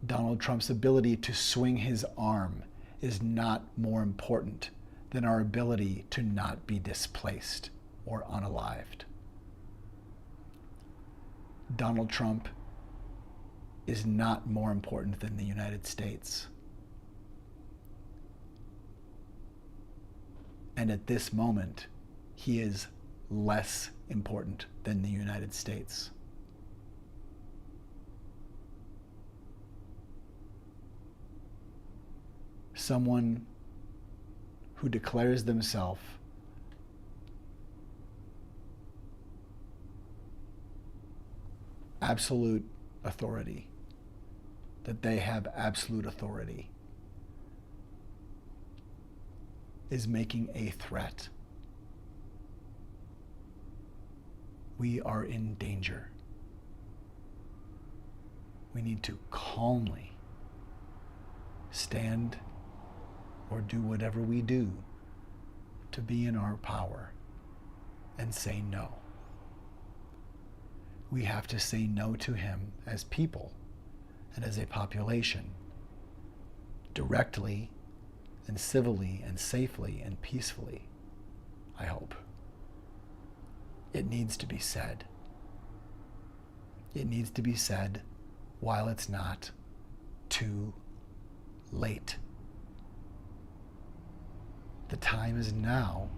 Donald Trump's ability to swing his arm is not more important than our ability to not be displaced or unalived. Donald Trump is not more important than the United States. And at this moment, he is less important than the United States. Someone who declares themselves absolute authority, that they have absolute authority, is making a threat. We are in danger. We need to calmly stand or do whatever we do to be in our power and say no. We have to say no to him as people and as a population, directly and civilly and safely and peacefully, I hope. It needs to be said. It needs to be said while it's not too late. The time is now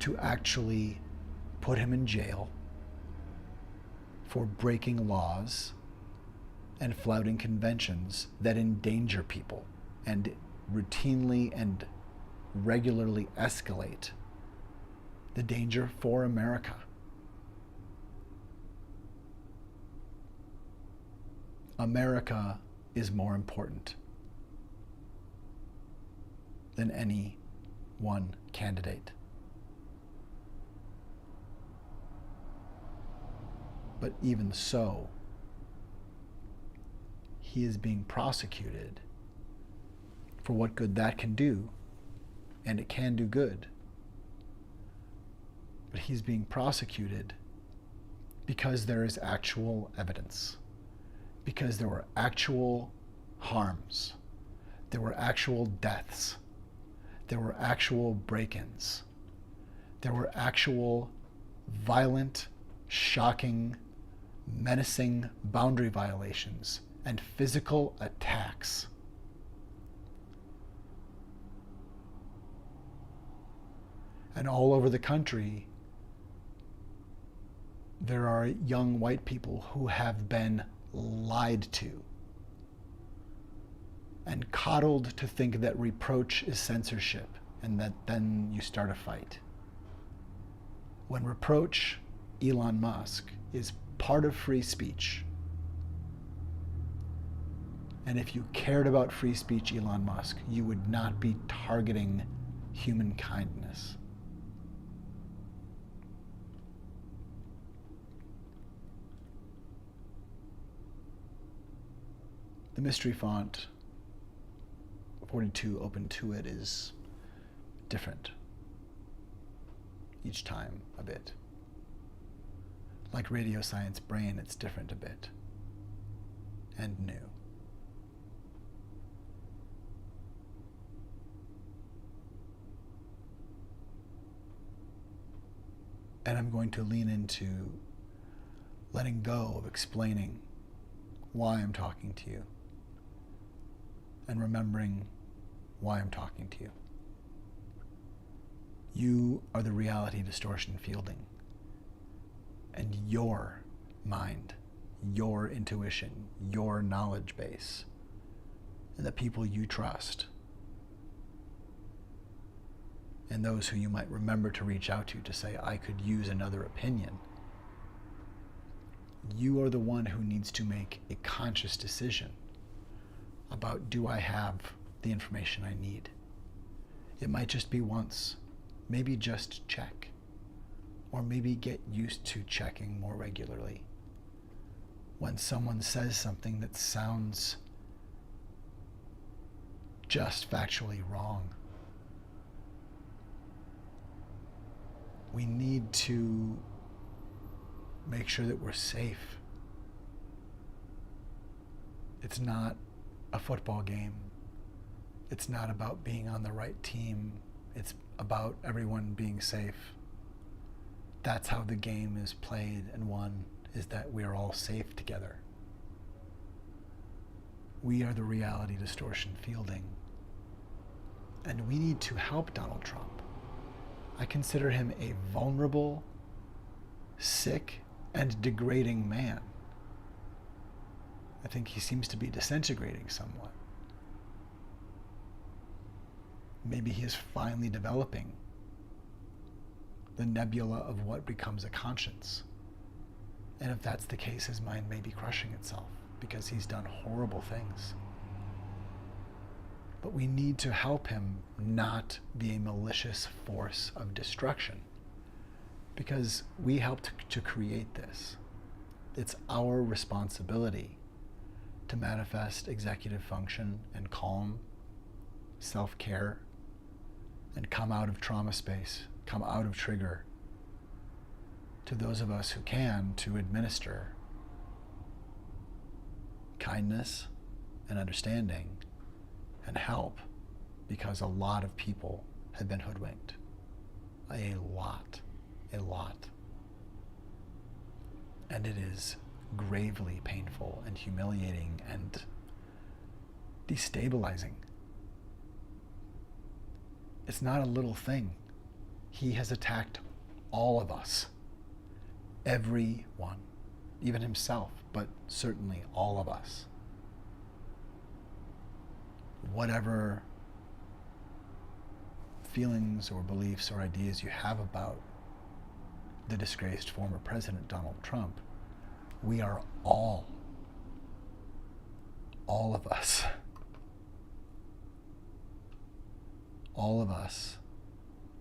to actually put him in jail for breaking laws and flouting conventions that endanger people and routinely and regularly escalate the danger for America. America is more important than any one candidate. But even so, he is being prosecuted for what good that can do, and it can do good. But he's being prosecuted because there is actual evidence, because there were actual harms, there were actual deaths, there were actual break-ins, there were actual violent, shocking, menacing boundary violations and physical attacks. And all over the country, there are young white people who have been lied to and coddled to think that reproach is censorship and that then you start a fight. When reproach, Elon Musk, is part of free speech. And if you cared about free speech, Elon Musk, you would not be targeting human kindness. The mystery font 42 open to it is different each time a bit. Like Radio Science Brain, it's different a bit and new. And I'm going to lean into letting go of explaining why I'm talking to you and remembering why I'm talking to you. You are the reality distortion fielding, and your mind, your intuition, your knowledge base, and the people you trust, and those who you might remember to reach out to say, I could use another opinion. You are the one who needs to make a conscious decision about, do I have the information I need? It might just be once. Maybe just check. Or maybe get used to checking more regularly. When someone says something that sounds just factually wrong, we need to make sure that we're safe. It's not a football game. It's not about being on the right team. It's about everyone being safe. That's how the game is played and won, is that we are all safe together. We are the reality distortion fielding. And we need to help Donald Trump. I consider him a vulnerable, sick, and degrading man. I think he seems to be disintegrating somewhat. Maybe he is finally developing the nebula of what becomes a conscience. And if that's the case, his mind may be crushing itself because he's done horrible things. But we need to help him not be a malicious force of destruction, because we helped to create this. It's our responsibility to manifest executive function and calm, self-care, and come out of trauma space, come out of trigger, to those of us who can, to administer kindness and understanding and help, because a lot of people have been hoodwinked. A lot. And it is gravely painful and humiliating and destabilizing. It's not a little thing. He has attacked all of us. Everyone. Even himself, but certainly all of us. Whatever feelings or beliefs or ideas you have about the disgraced former president Donald Trump, we are all of us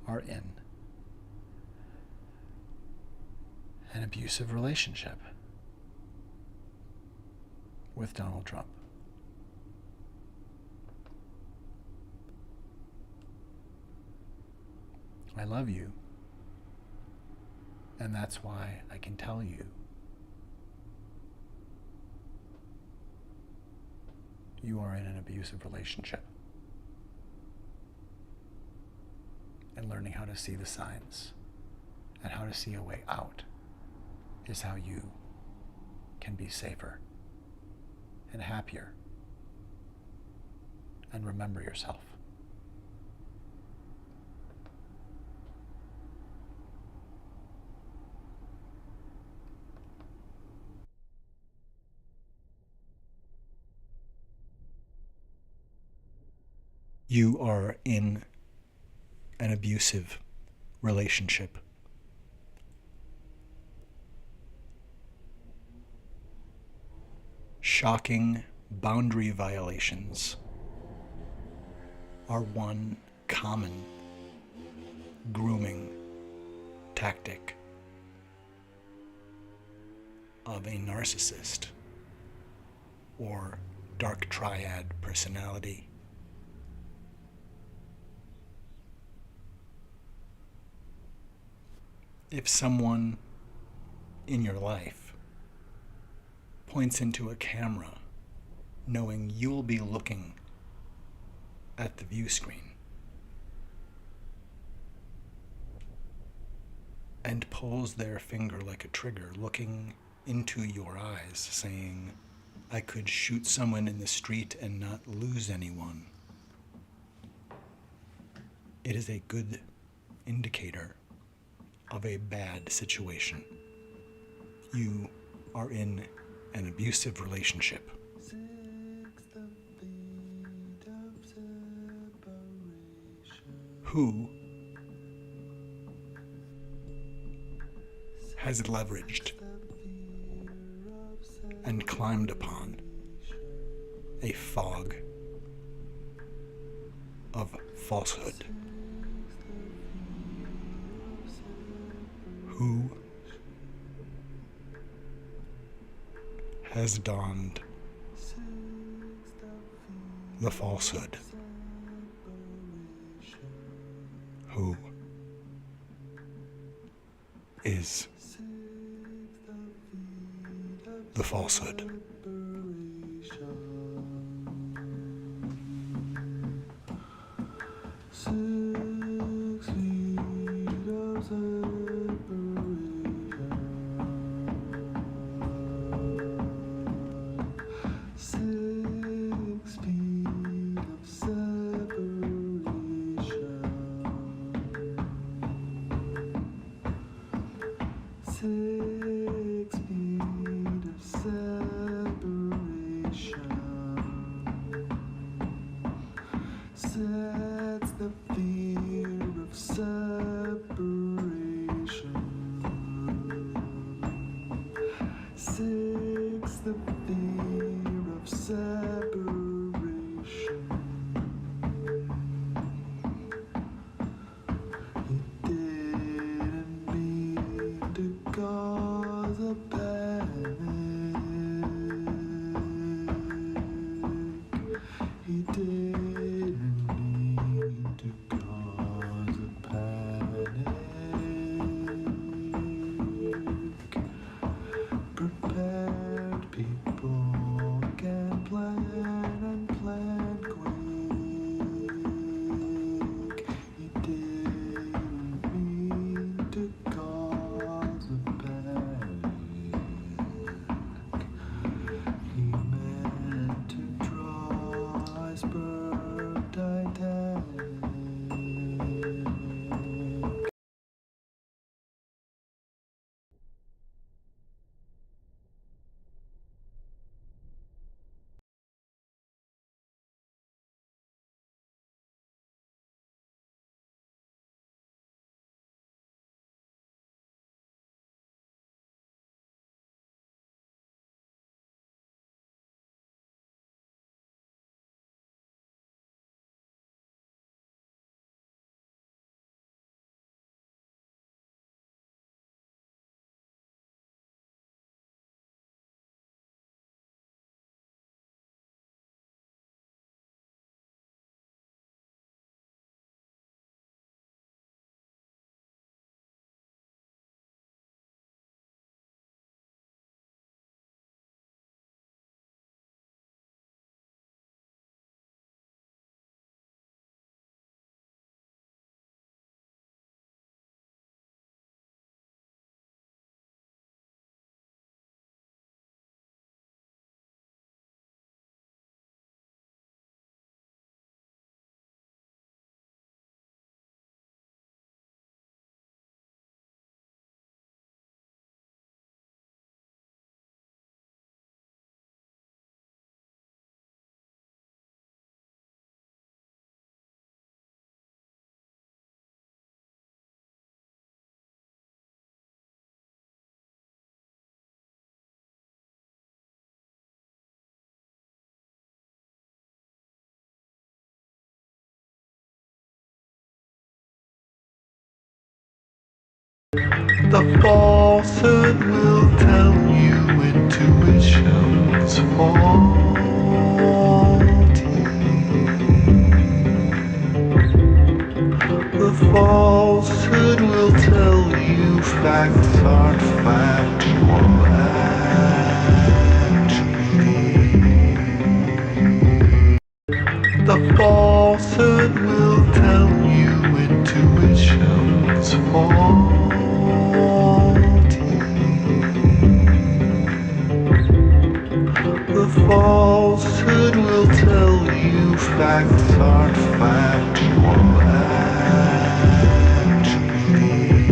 are in an abusive relationship with Donald Trump. I love you, and that's why I can tell you you are in an abusive relationship. And learning how to see the signs and how to see a way out is how you can be safer and happier and remember yourself. You are in an abusive relationship. Shocking boundary violations are one common grooming tactic of a narcissist or dark triad personality. If someone in your life points into a camera knowing you'll be looking at the view screen and pulls their finger like a trigger, looking into your eyes, saying, I could shoot someone in the street and not lose anyone, it is a good indicator of a bad situation. You are in an abusive relationship. Who has leveraged and climbed upon a fog of falsehood has dawned. The falsehood. Who is the falsehood? Sets the fear of separation. Six, the fear of separation. He didn't mean to cause a panic. He didn't mean to cause a panic. Prepared people can plan and plan quick. He didn't mean to cause a panic. He meant to draw iceberg Titanic. The falsehood will tell you intuition's faulty. The falsehood will tell you facts aren't factual actually. The falsehood will tell you intuition's faulty. The falsehood will tell you facts aren't factual actually.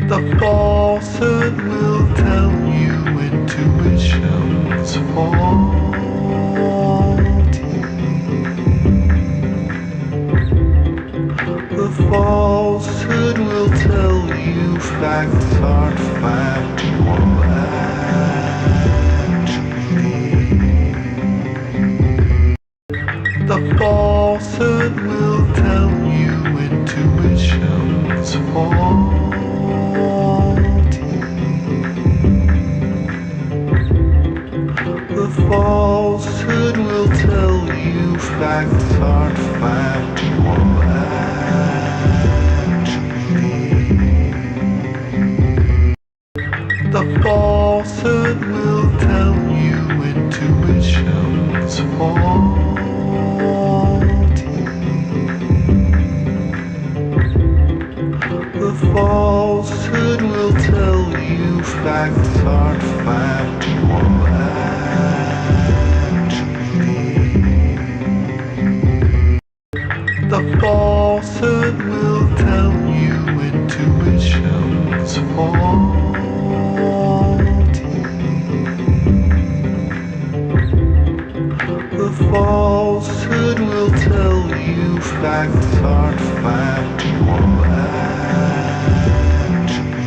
The falsehood will tell you intuition's faulty. The falsehood will tell you facts aren't factual actually. The falsehood will falsehood will tell you facts aren't factual actually. The falsehood will tell you intuition's faulty. The falsehood will tell you facts aren't factual actually. The falsehood will tell you intuition's faulty. The falsehood will tell you facts aren't factual actually.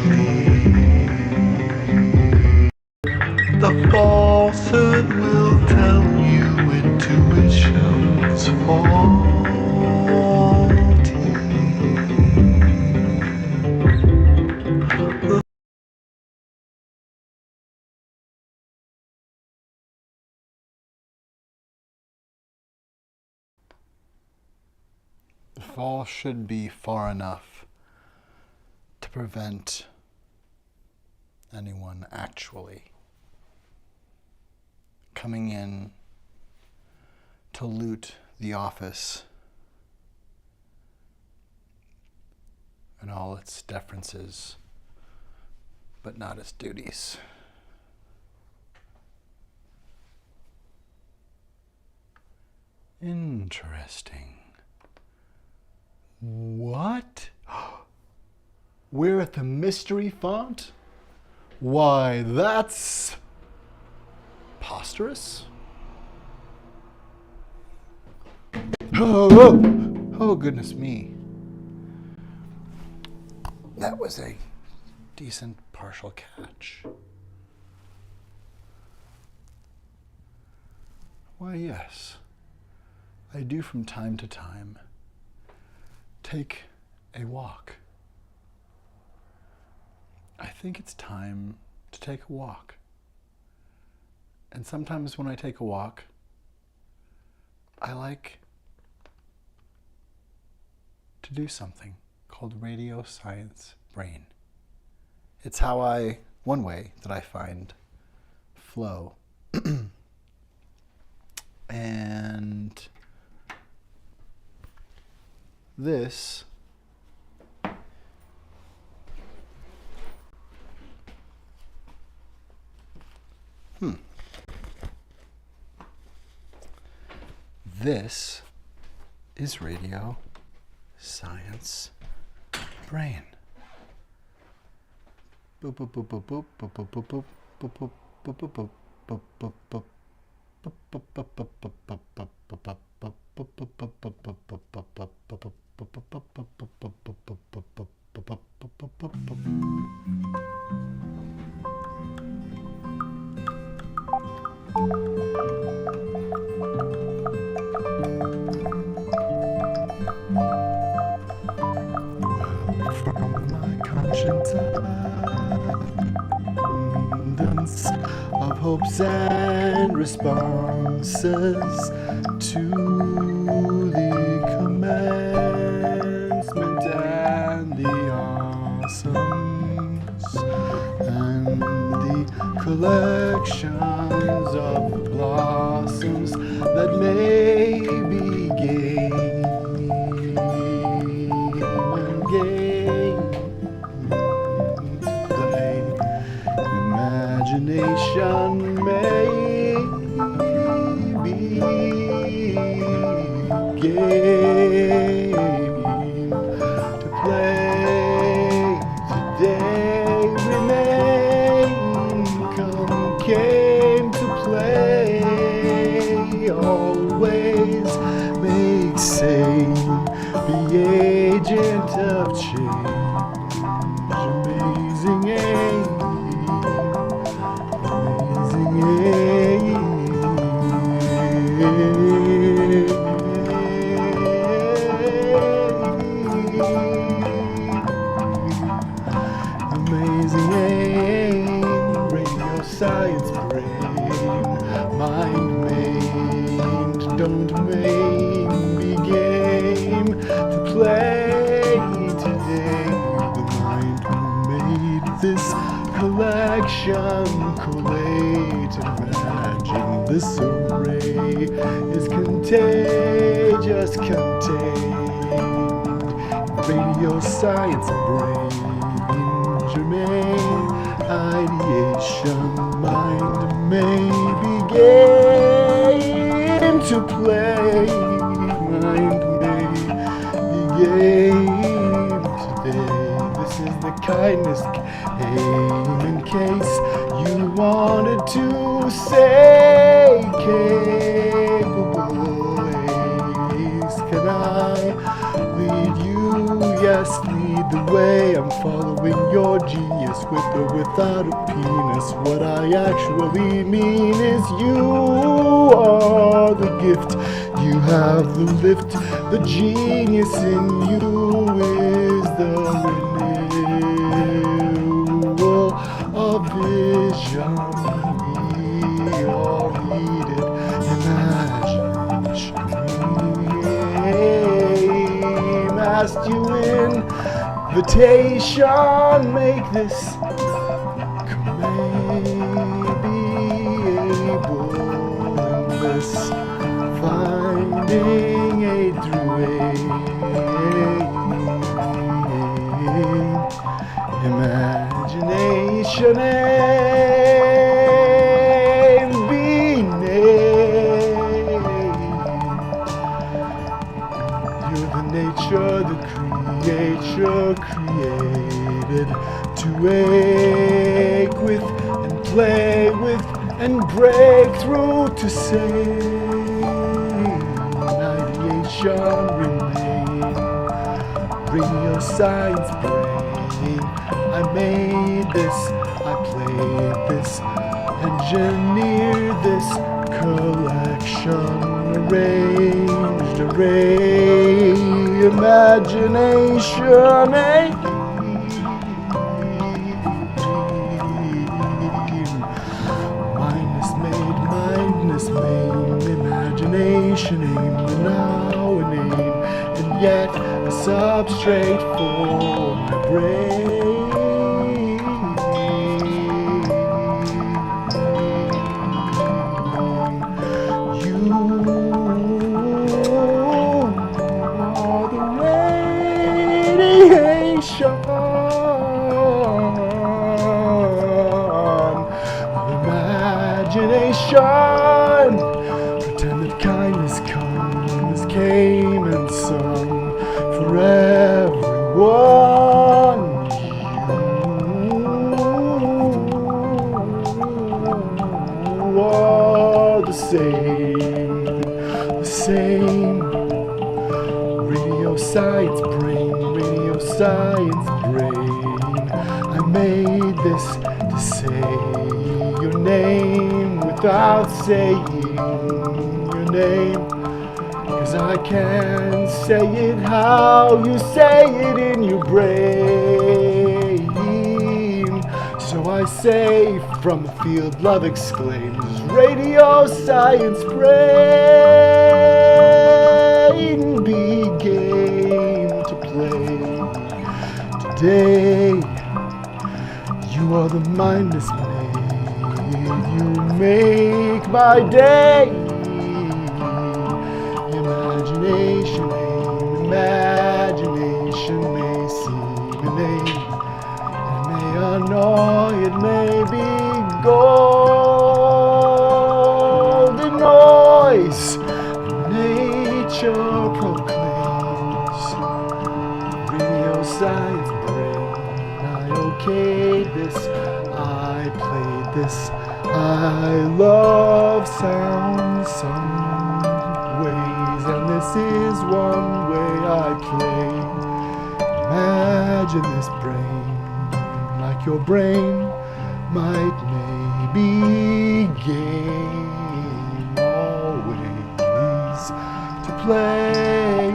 The falsehood will tell you intuition's faulty. The fall should be far enough to prevent anyone actually coming in to loot the office and all its deferences, but not its duties. Interesting. What? We're at the mystery font? Why, that's preposterous. Oh, goodness me. That was a decent partial catch. Why, yes, I do from time to time take a walk. I think it's time to take a walk. And sometimes when I take a walk, I like to do something called radio science brain. It's one way that I find flow. And this This is radio science brain. Boop boop boop boop boop boop boop boop boop boop boop boop boop boop boop. From my conscience abundance of hopes and responses to the commencement and the awesomes and the collections of the blossoms that may be game and game to play. Imagination may be game to play. Today remain, come came to play. Always make sane, be agent of change. Amazing aim. Amazing aim, radio science brain, mind made. Don't make me game to play today. The mind made this collection, collate, imagine this array is contagious, contained. Radio science brain, germane ideation, mind may be game to play, mind may be game today. This is the kindness game in case you wanted to say capable ways. Can I lead you? Yes, lead the way. I'm following your genius with or without a penis. What I actually mean is you are the gift. You have the lift. The genius in you is the renewal of vision. We all need it. Imagination. Asked you invitation, make this maybe able in this finding aid through imagination and be named. You're the nature, the creature created to ache with and play with and break through to save. Ideation remain. Radio science brain. I made this, I played this, engineered this collection, arranged, array, imagination, mindless made, imagination aim, now an aim, and yet a substrate for my brain. Imagination, pretend that kindness comes, came and sung for everyone. You are the same, the same. Radio science brain, radio science brain. I made this to say your name without saying your name, 'cause I can't say it how you say it in your brain. So I say from the field love exclaims, radio science brain, be game to play today. You are the mindless maid, you make my day. Imagination, imagination may seem inane. It may annoy, it may be golden noise. Nature proclaims, radio science brain. I okayed this, I played this. I love sound some ways, and this is one way I play. Imagine this brain, like your brain might maybe game always to play.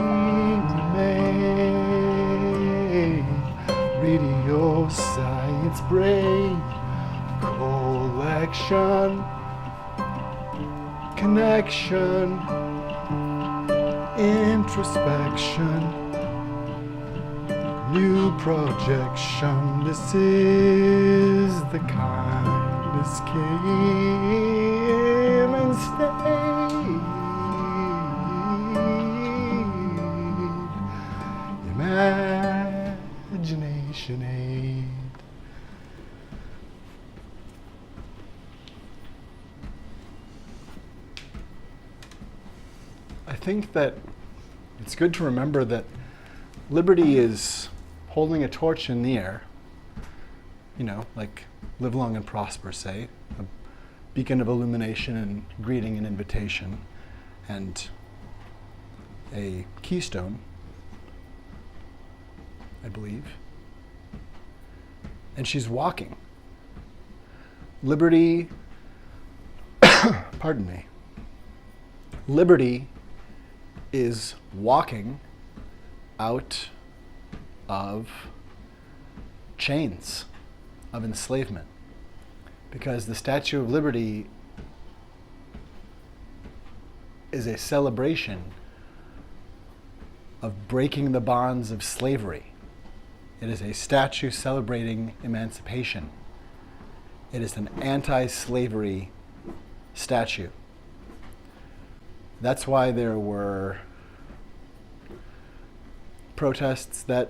Remain radio science brain collection. connection, introspection, new projection. This is the kind escape and stayed. Imagination aid. I think that it's good to remember that liberty is holding a torch in the air, like live long and prosper, say, a beacon of illumination and greeting and invitation, and a keystone, I believe. And she's walking. Liberty, pardon me, liberty is walking out of chains of enslavement, because the Statue of Liberty is a celebration of breaking the bonds of slavery. It is a statue celebrating emancipation. It is an anti-slavery statue. That's why there were protests that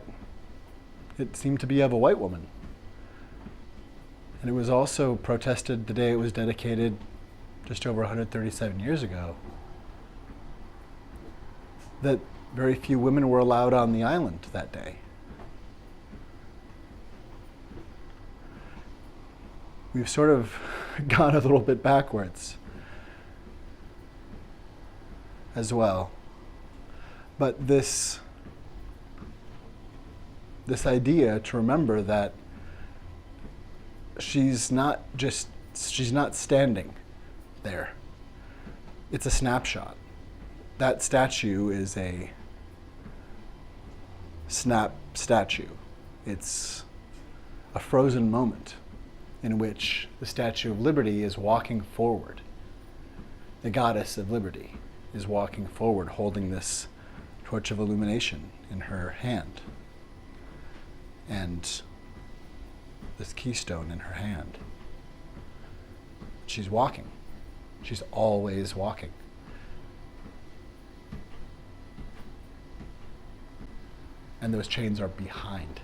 it seemed to be of a white woman. And it was also protested the day it was dedicated just over 137 years ago, that very few women were allowed on the island that day. We've sort of gone a little bit backwards as well. But this idea to remember that she's not standing there. It's a snapshot. That statue is a snap statue. It's a frozen moment in which the Statue of Liberty is walking forward. The goddess of liberty is walking forward, holding this torch of illumination in her hand, and this keystone in her hand. She's walking. She's always walking. And those chains are behind.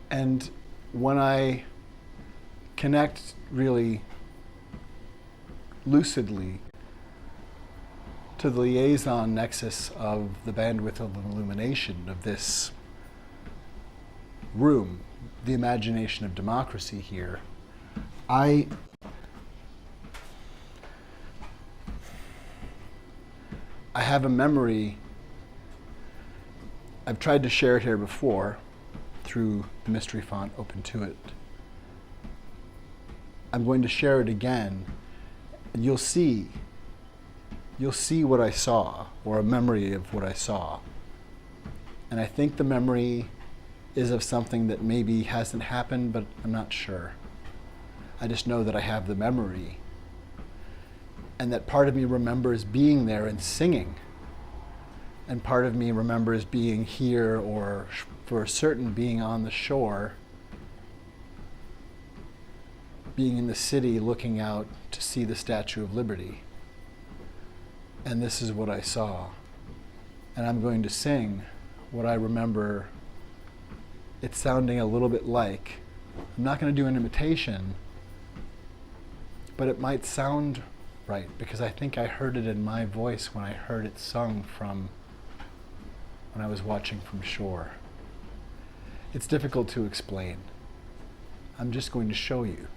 And when I connect really lucidly to the liaison nexus of the bandwidth of illumination of this room, the imagination of democracy here, I have a memory. I've tried to share it here before through the mystery font open to it. I'm going to share it again, and you'll see what I saw, or a memory of what I saw. And I think the memory is of something that maybe hasn't happened, but I'm not sure. I just know that I have the memory, and that part of me remembers being there and singing, and part of me remembers being here, or for certain being on the shore, being in the city looking out to see the Statue of Liberty. And this is what I saw. And I'm going to sing what I remember it sounding a little bit like. I'm not going to do an imitation, but it might sound right, because I think I heard it in my voice when I heard it sung from when I was watching from shore. It's difficult to explain. I'm just going to show you.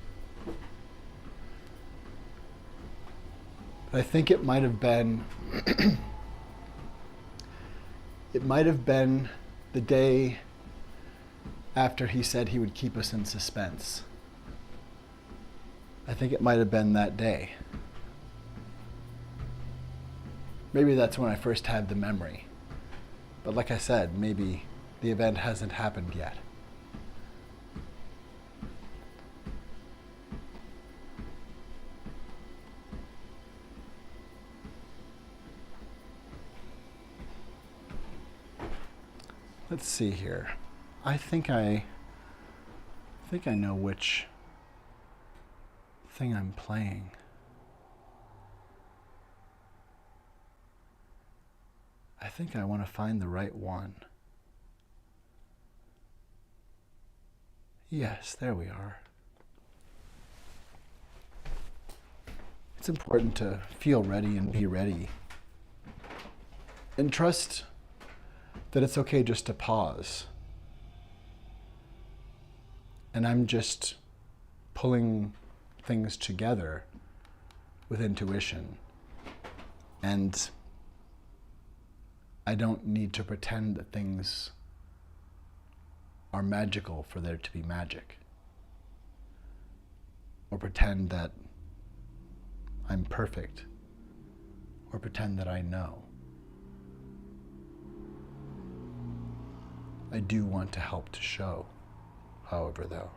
But I think it might have been the day after he said he would keep us in suspense. I think it might have been that day. Maybe that's when I first had the memory. But like I said, maybe The event hasn't happened yet. Let's see here. I think I know which thing I'm playing. I think I want to find the right one. Yes, there we are. It's important to feel ready and be ready. And trust that it's okay just to pause. And I'm just pulling things together with intuition. And I don't need to pretend that things are magical for there to be magic. Or pretend that I'm perfect. Or pretend that I know. I do want to help to show, however, though.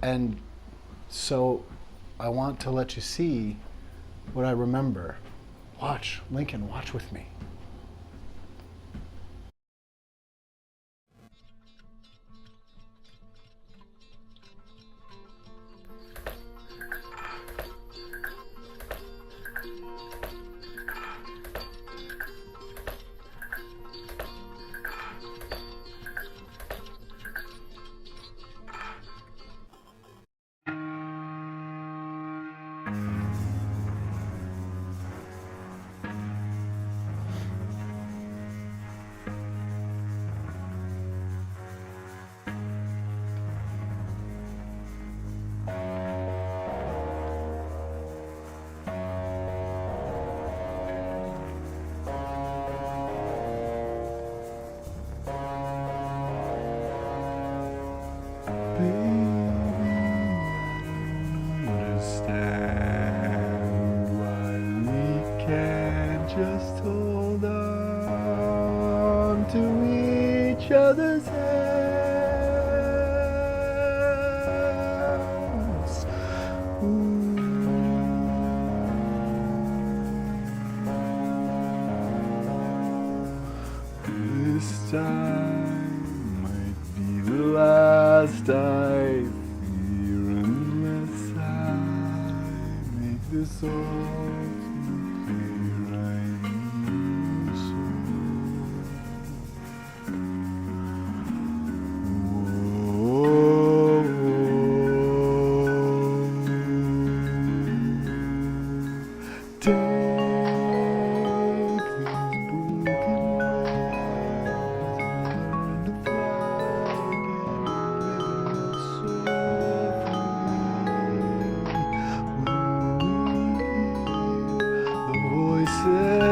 And so I want to let you see what I remember. Watch, Lincoln, watch with me. Just hold on to each other's hands. This time might be the last I fear unless I make this all.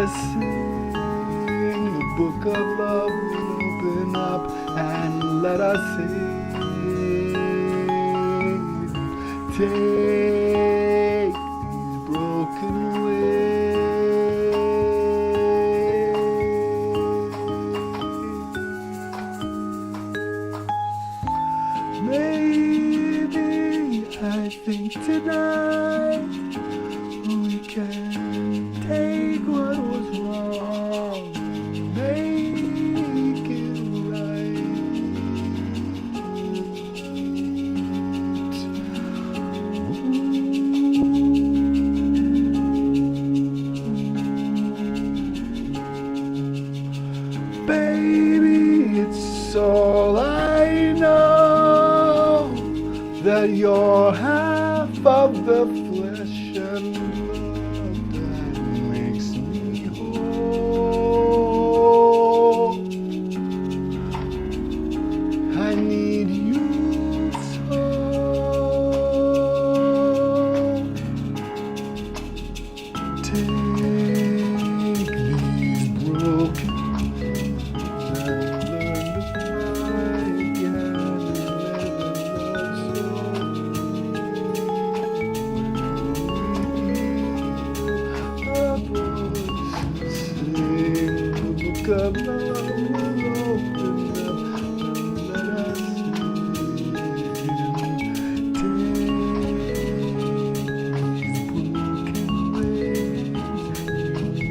Sing the book of love will open up and let us sing. Take these broken wings. Maybe I think tonight we can take what was wrong, make it right. Baby, it's all I know, that you're half of the flesh and blood that makes me whole. I need you so. Take these broken and learn to fly again and let them love so. book of love will open up and let us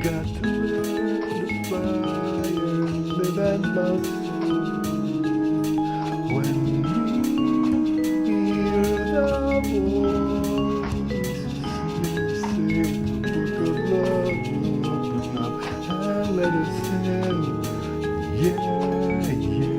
got to learn to fly and live and love. When we hear the voices say the book of love will open up and let us in. Yeah, yeah.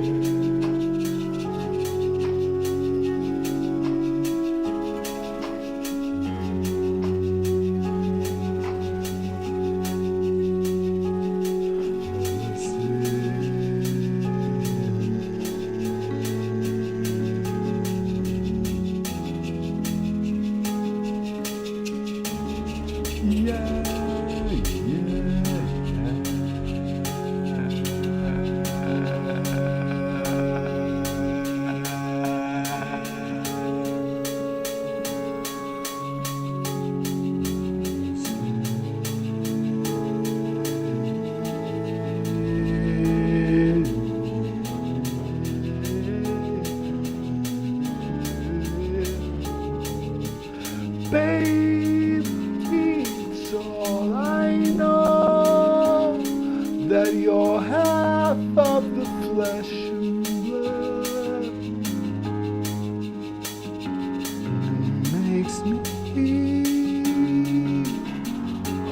Baby, it's all I know, that you're half of the flesh and blood. It makes me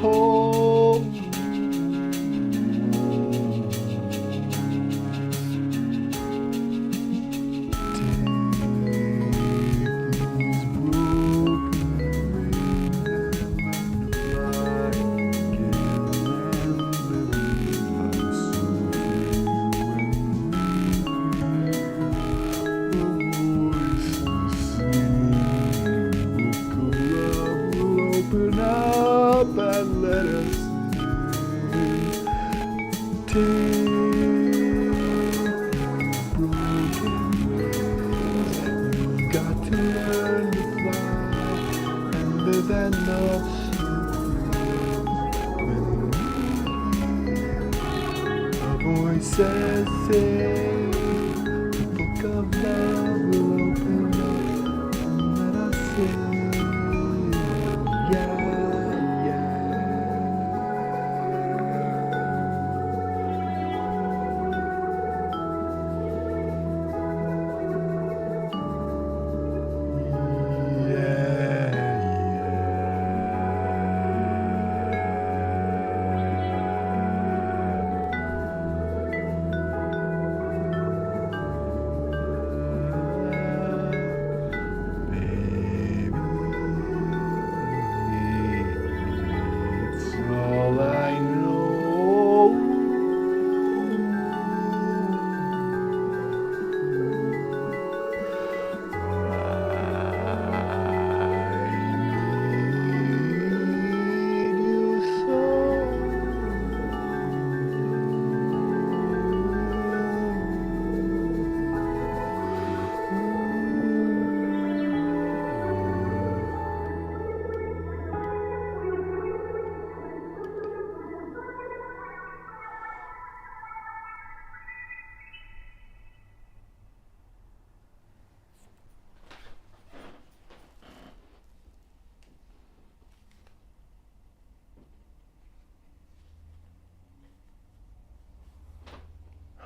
whole. Open up and let us take broken wings. You've got to learn to fly and live and love. When a voice says, the book of love will open up and let us sing.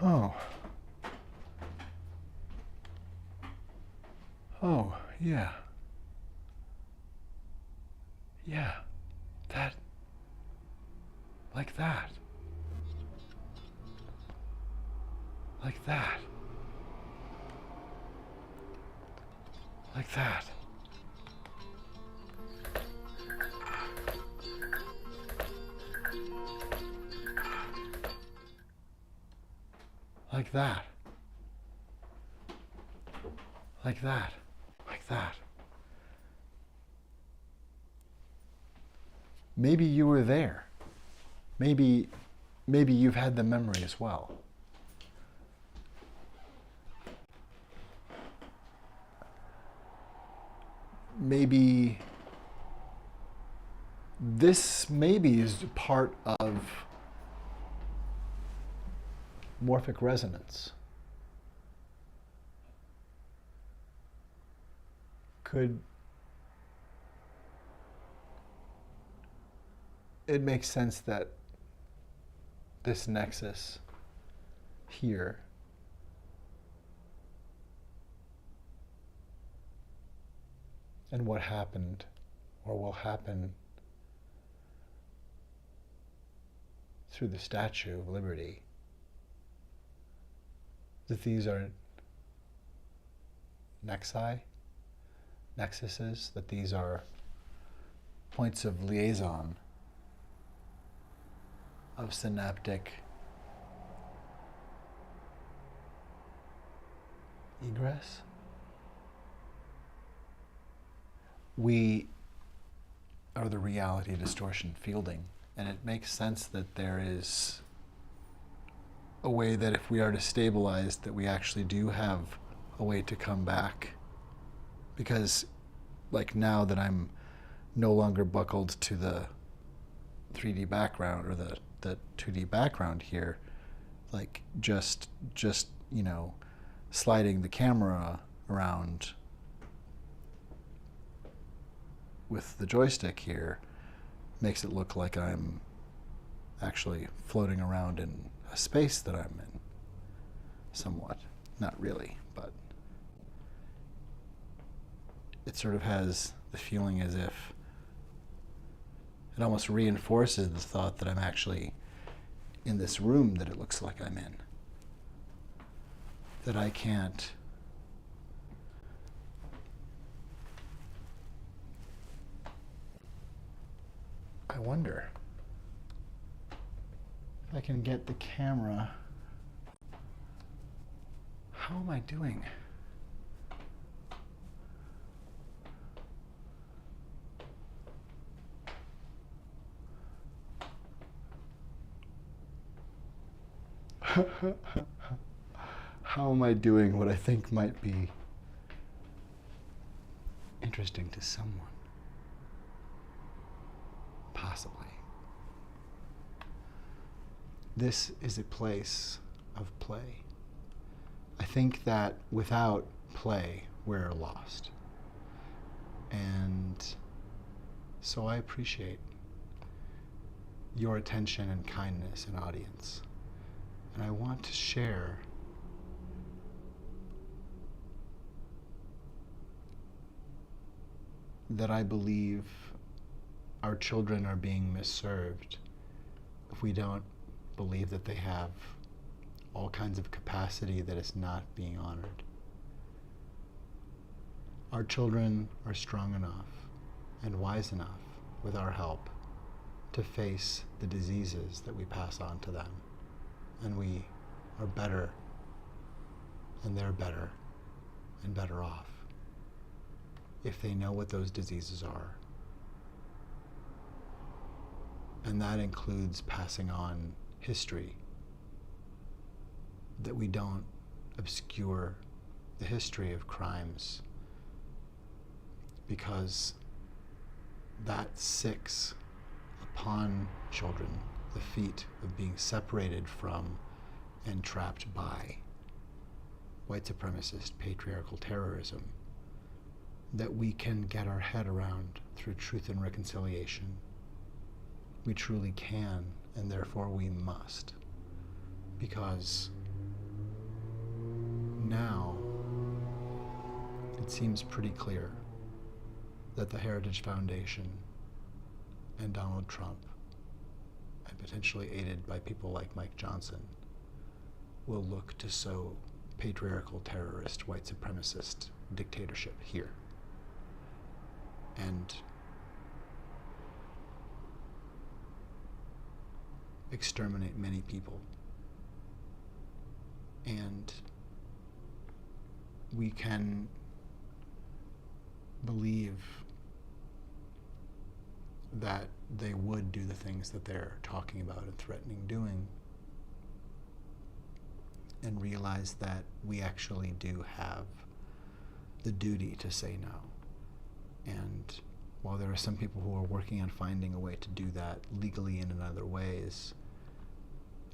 Oh. Oh, yeah. Yeah. That. Like that. Like that. Like that. Like that. Like that. Like that. Maybe you were there. Maybe you've had the memory as well. Maybe this maybe is part of morphic resonance. Could it make sense that this nexus here and what happened or will happen through the Statue of Liberty, that these are nexuses, that these are points of liaison, of synaptic egress? We are the reality distortion fielding, and it makes sense that there is a way that if we are destabilized, that we actually do have a way to come back. Because like now that I'm no longer buckled to the 3D background or the 2D background here, like just sliding the camera around with the joystick here makes it look like I'm actually floating around in a space that I'm in, somewhat. Not really, but it sort of has the feeling as if it almost reinforces the thought that I'm actually in this room that it looks like I'm in. That I can't I wonder if I can get the camera. How am I doing? How am I doing what I think might be interesting to someone? Possibly. This is a place of play. I think that without play, we're lost. And so I appreciate your attention and kindness and audience. And I want to share that I believe our children are being misserved if we don't believe that they have all kinds of capacity that is not being honored. Our children are strong enough and wise enough, with our help, to face the diseases that we pass on to them. And we are better, and they're better and better off if they know what those diseases are. And that includes passing on history, that we don't obscure the history of crimes, because that sits upon children, the feat of being separated from and trapped by white supremacist patriarchal terrorism, that we can get our head around through truth and reconciliation. We truly can, and therefore we must, because now it seems pretty clear that the Heritage Foundation and Donald Trump, and potentially aided by people like Mike Johnson, will look to sow patriarchal, terrorist, white supremacist dictatorship here. And exterminate many people. And we can believe that they would do the things that they're talking about and threatening doing, and realize that we actually do have the duty to say no. And while there are some people who are working on finding a way to do that legally and in other ways,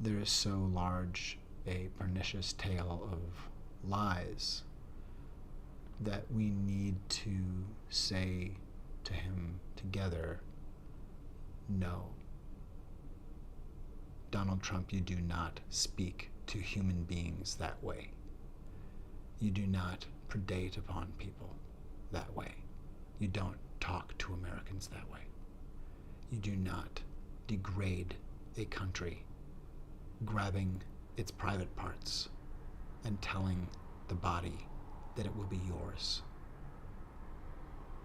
there is so large a pernicious tale of lies, that we need to say to him together, no. Donald Trump, you do not speak to human beings that way. You do not predate upon people that way. You don't talk to Americans that way. You do not degrade a country, grabbing its private parts and telling the body that it will be yours.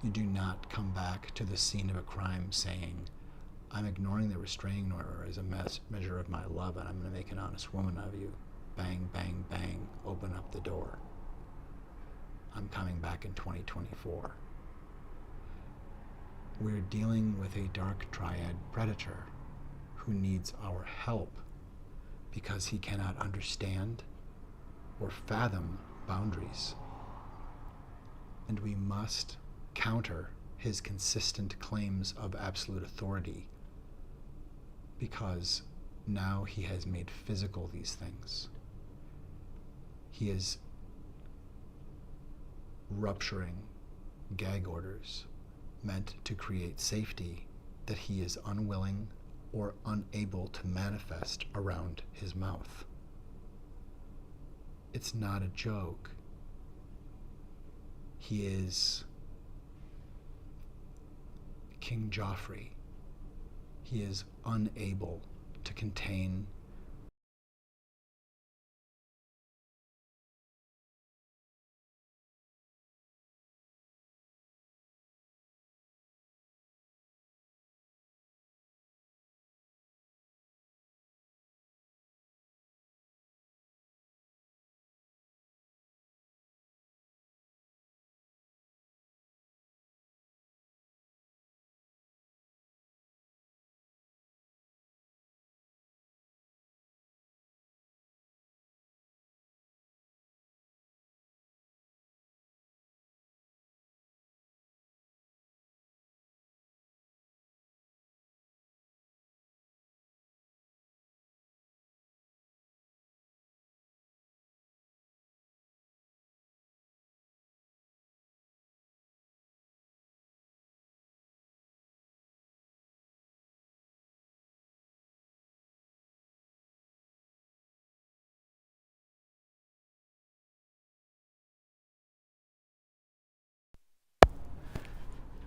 You do not come back to the scene of a crime saying, I'm ignoring the restraining order as a measure of my love, and I'm going to make an honest woman of you. Bang, bang, bang, open up the door. I'm coming back in 2024. We're dealing with a dark triad predator who needs our help because he cannot understand or fathom boundaries. And we must counter his consistent claims of absolute authority, because now he has made physical these things. He is rupturing gag orders meant to create safety that he is unwilling or unable to manifest around his mouth. It's not a joke. He is King Joffrey. He is unable to contain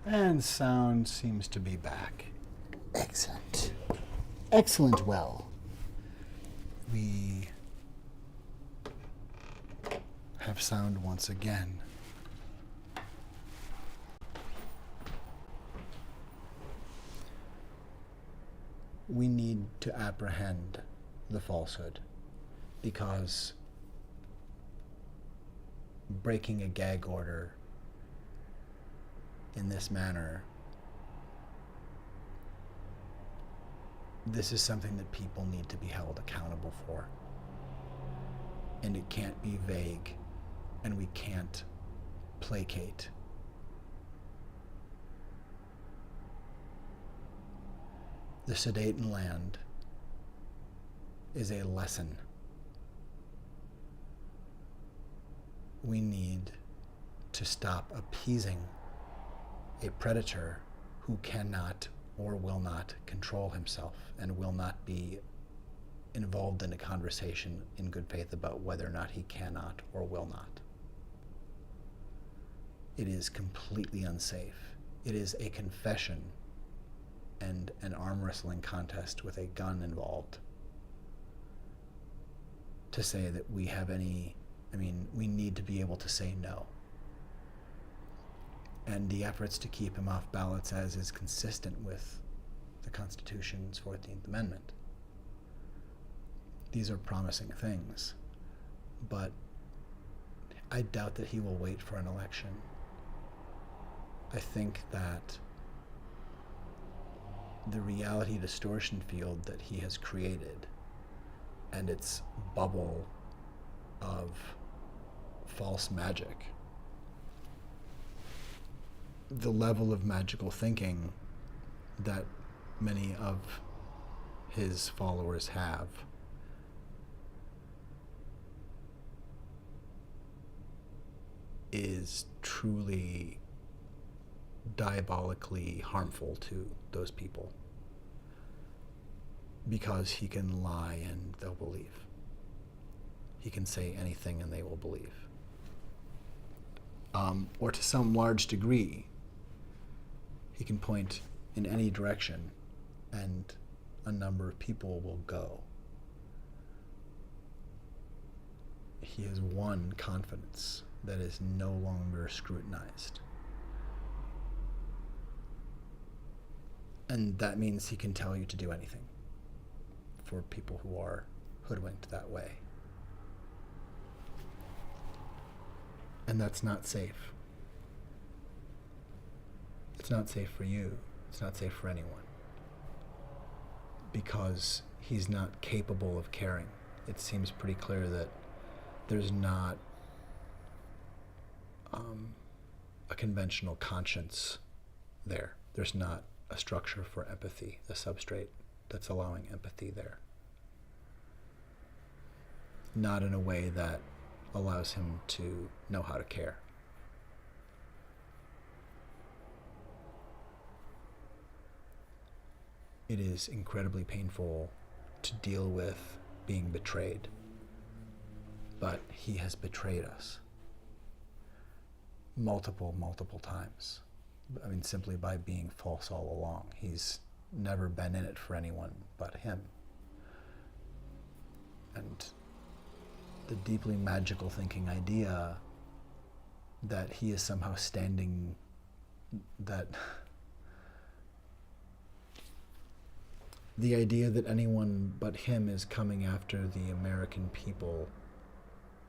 and sound seems to be back. Excellent. Excellent. Well, we have sound once again. We need to apprehend the falsehood, because breaking a gag order in this manner, this is something that people need to be held accountable for. And it can't be vague, and we can't placate. The Sudeten land is a lesson. We need to stop appeasing a predator who cannot or will not control himself and will not be involved in a conversation in good faith about whether or not he cannot or will not. It is completely unsafe. It is a confession and an arm wrestling contest with a gun involved to say that we have we need to be able to say no. And the efforts to keep him off ballots as is consistent with the Constitution's 14th Amendment. These are promising things, but I doubt that he will wait for an election. I think that the reality distortion field that he has created and its bubble of false magic, the level of magical thinking that many of his followers have, is truly diabolically harmful to those people, because he can lie and they'll believe. He can say anything and they will believe. Or to some large degree, he can point in any direction and a number of people will go. He has won confidence that is no longer scrutinized. And that means he can tell you to do anything for people who are hoodwinked that way. And that's not safe. It's not safe for you. It's not safe for anyone. Because he's not capable of caring. It seems pretty clear that there's not a conventional conscience there. There's not a structure for empathy, a substrate that's allowing empathy there. Not in a way that allows him to know how to care. It is incredibly painful to deal with being betrayed, but he has betrayed us multiple times. I mean, simply by being false all along. He's never been in it for anyone but him. And the deeply magical thinking idea that he is somehow standing, that the idea that anyone but him is coming after the American people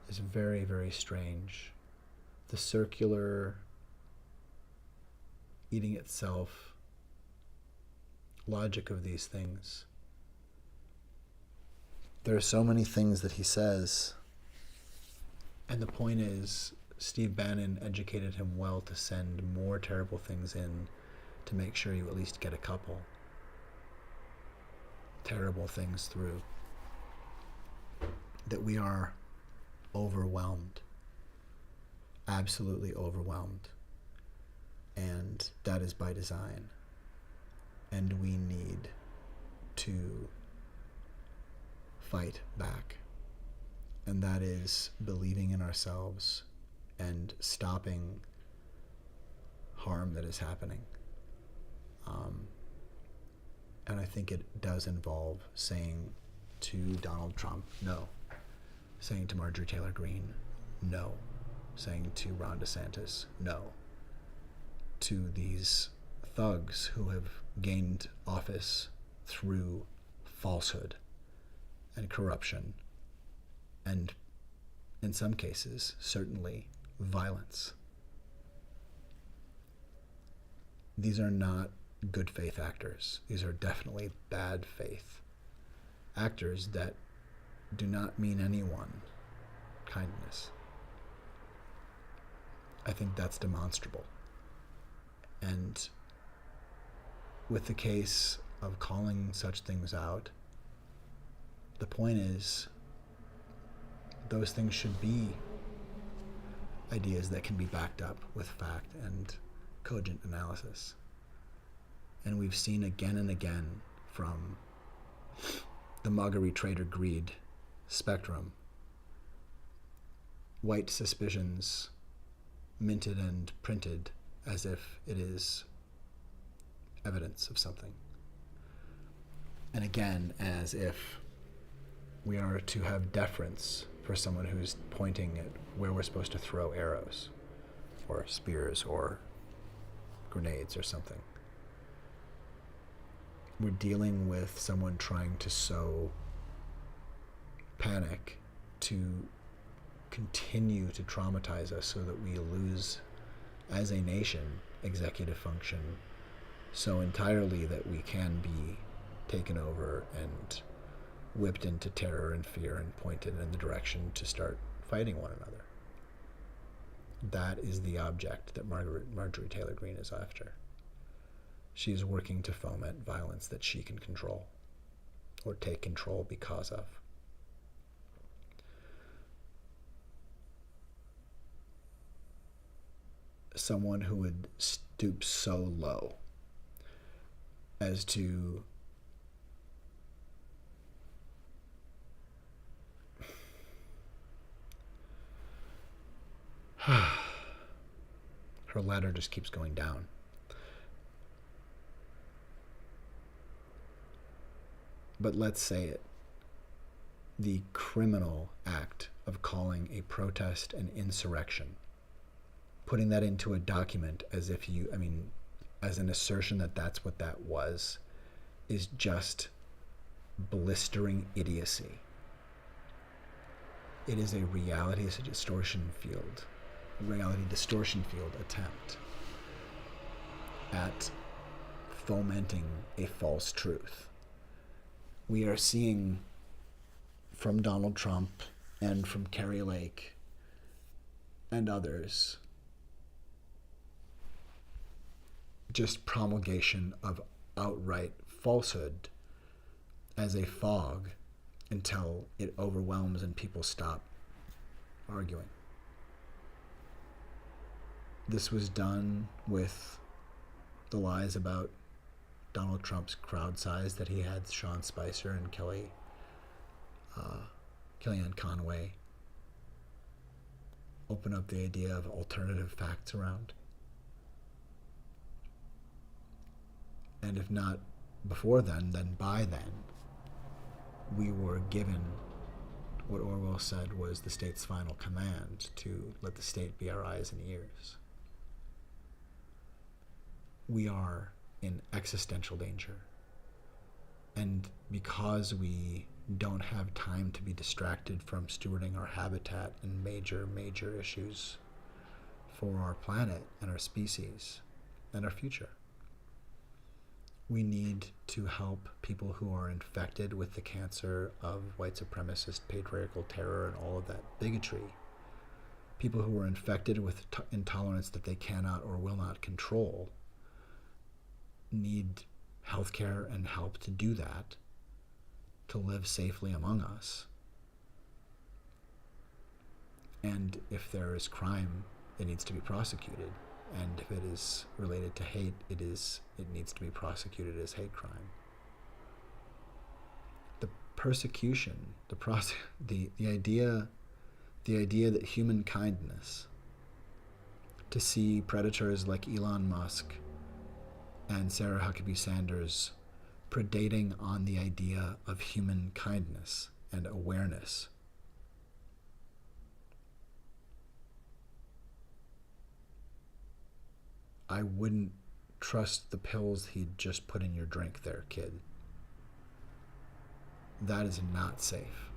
is very, very strange. The circular, eating itself logic of these things. There are so many things that he says, and the point is, Steve Bannon educated him well to send more terrible things in to make sure you at least get a couple terrible things through. That we are overwhelmed, absolutely overwhelmed, and that is by design. And we need to fight back, and that is believing in ourselves and stopping harm that is happening. And I think it does involve saying to Donald Trump, no. Saying to Marjorie Taylor Greene, no. Saying to Ron DeSantis, no. To these thugs who have gained office through falsehood and corruption, and in some cases, certainly, violence. These are not good faith actors. These are definitely bad faith actors that do not mean anyone kindness. I think that's demonstrable. And with the case of calling such things out, the point is, those things should be ideas that can be backed up with fact and cogent analysis. And we've seen again and again from the Marguerite Trader greed spectrum, white suspicions minted and printed as if it is evidence of something. And again, as if we are to have deference for someone who's pointing at where we're supposed to throw arrows or spears or grenades or something. We're dealing with someone trying to sow panic to continue to traumatize us so that we lose, as a nation, executive function so entirely that we can be taken over and whipped into terror and fear and pointed in the direction to start fighting one another. That is the object that Marjorie Taylor Greene is after. She is working to foment violence that she can control or take control because of. someone who would stoop so low as to her ladder just keeps going down. But let's say it. The criminal act of calling a protest an insurrection, putting that into a document as if as an assertion that that's what that was, is just blistering idiocy. It is a reality distortion field attempt at fomenting a false truth. We are seeing from Donald Trump and from Kari Lake and others just promulgation of outright falsehood as a fog until it overwhelms and people stop arguing. This was done with the lies about Donald Trump's crowd size, that he had Sean Spicer and Kellyanne Conway open up the idea of alternative facts around. And if not before then by then, we were given what Orwell said was the state's final command, to let the state be our eyes and ears. We are in existential danger. And because we don't have time to be distracted from stewarding our habitat and major issues for our planet and our species and our future, we need to help people who are infected with the cancer of white supremacist patriarchal terror and all of that bigotry. People who are infected with intolerance that they cannot or will not control need healthcare and help to do that, to live safely among us. And if there is crime, it needs to be prosecuted. And if it is related to hate, it needs to be prosecuted as hate crime. The persecution, the idea that human kindness, to see predators like Elon Musk and Sarah Huckabee Sanders predating on the idea of human kindness and awareness. I wouldn't trust the pills he'd just put in your drink there, kid. That is not safe.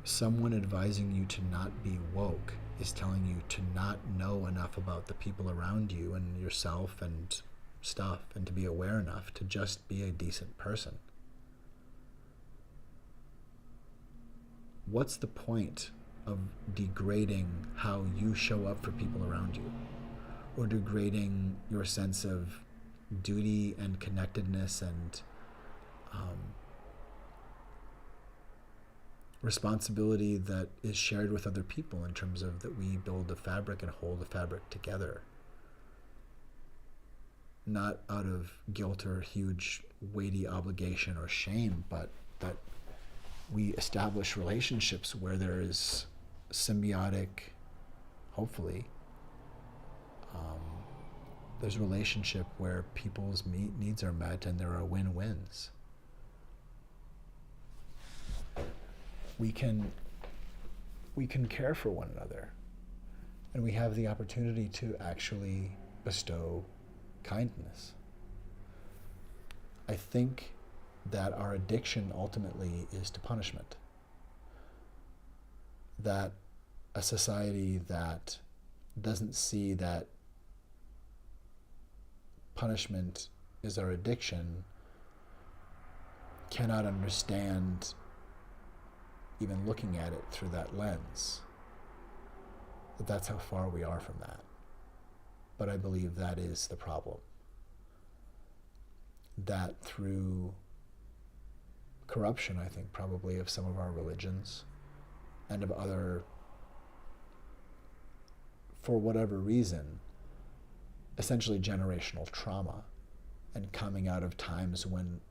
Someone advising you to not be woke is telling you to not know enough about the people around you and yourself and stuff, and to be aware enough to just be a decent person. What's the point of degrading how you show up for people around you, or degrading your sense of duty and connectedness and responsibility that is shared with other people, in terms of that we build the fabric and hold the fabric together, not out of guilt or huge weighty obligation or shame, but that we establish relationships where there is symbiotic, hopefully, there's a relationship where people's needs are met and there are win-wins. We can care for one another, and we have the opportunity to actually bestow kindness. I think that our addiction ultimately is to punishment. That a society that doesn't see that punishment is our addiction cannot understand even looking at it through that lens. That's how far we are from that. But I believe that is the problem. That through corruption, I think, probably of some of our religions and of other for whatever reason, essentially generational trauma, and coming out of times when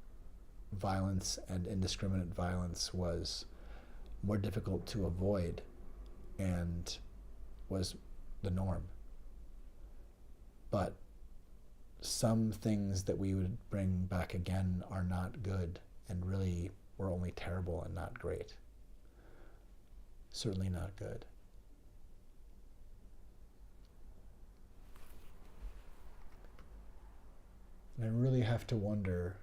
violence and indiscriminate violence was more difficult to avoid and was the norm. But some things that we would bring back again are not good, and really were only terrible and not great. Certainly not good. And I really have to wonder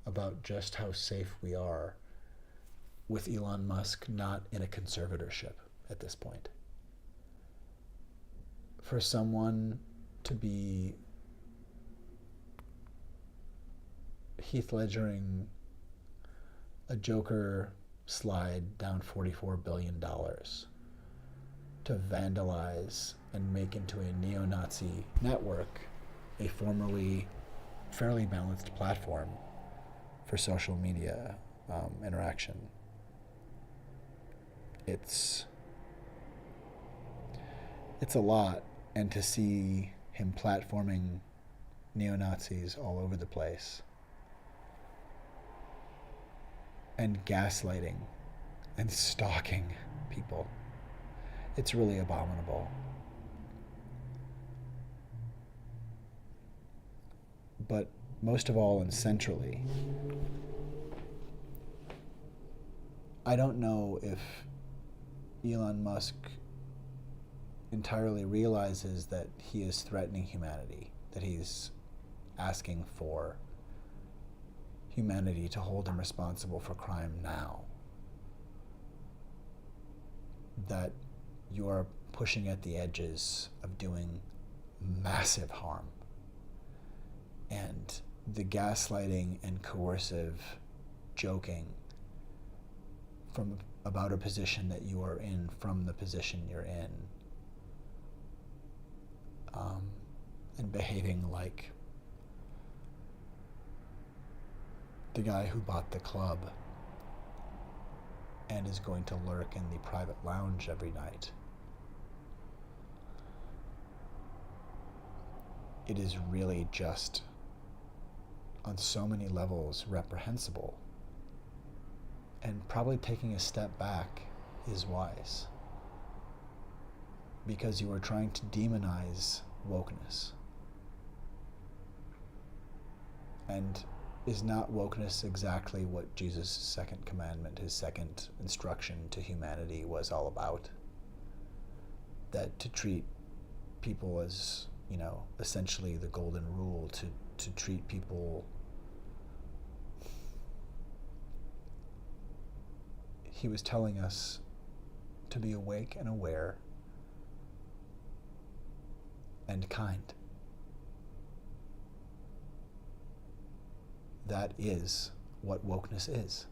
about just how safe we are with Elon Musk not in a conservatorship at this point. For someone to be Heath Ledgering a Joker slide down $44 billion to vandalize and make into a neo-Nazi network a formerly fairly balanced platform for social media interaction. It's a lot, and to see him platforming neo-Nazis all over the place and gaslighting and stalking people, it's really abominable. But most of all, and centrally, I don't know if Elon Musk entirely realizes that he is threatening humanity, that he's asking for humanity to hold him responsible for crime now, that you are pushing at the edges of doing massive harm. And the gaslighting and coercive joking from about a position that you are in from the position you're in, and behaving like the guy who bought the club and is going to lurk in the private lounge every night. It is really just, on so many levels, reprehensible. And probably taking a step back is wise, because you are trying to demonize wokeness. And is not wokeness exactly what Jesus' second commandment, his second instruction to humanity, was all about? That to treat people as, essentially the golden rule, to treat people. He was telling us to be awake and aware and kind. That is what wokeness is.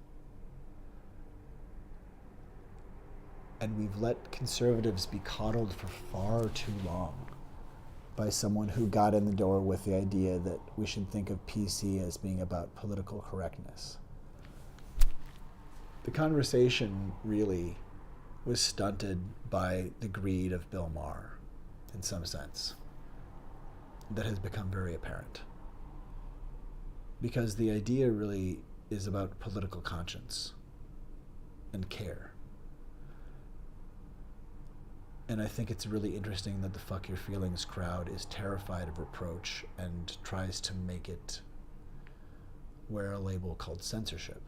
And we've let conservatives be coddled for far too long by someone who got in the door with the idea that we should think of PC as being about political correctness. The conversation really was stunted by the greed of Bill Maher, in some sense, that has become very apparent. Because the idea really is about political conscience and care. And I think it's really interesting that the fuck your feelings crowd is terrified of reproach and tries to make it wear a label called censorship,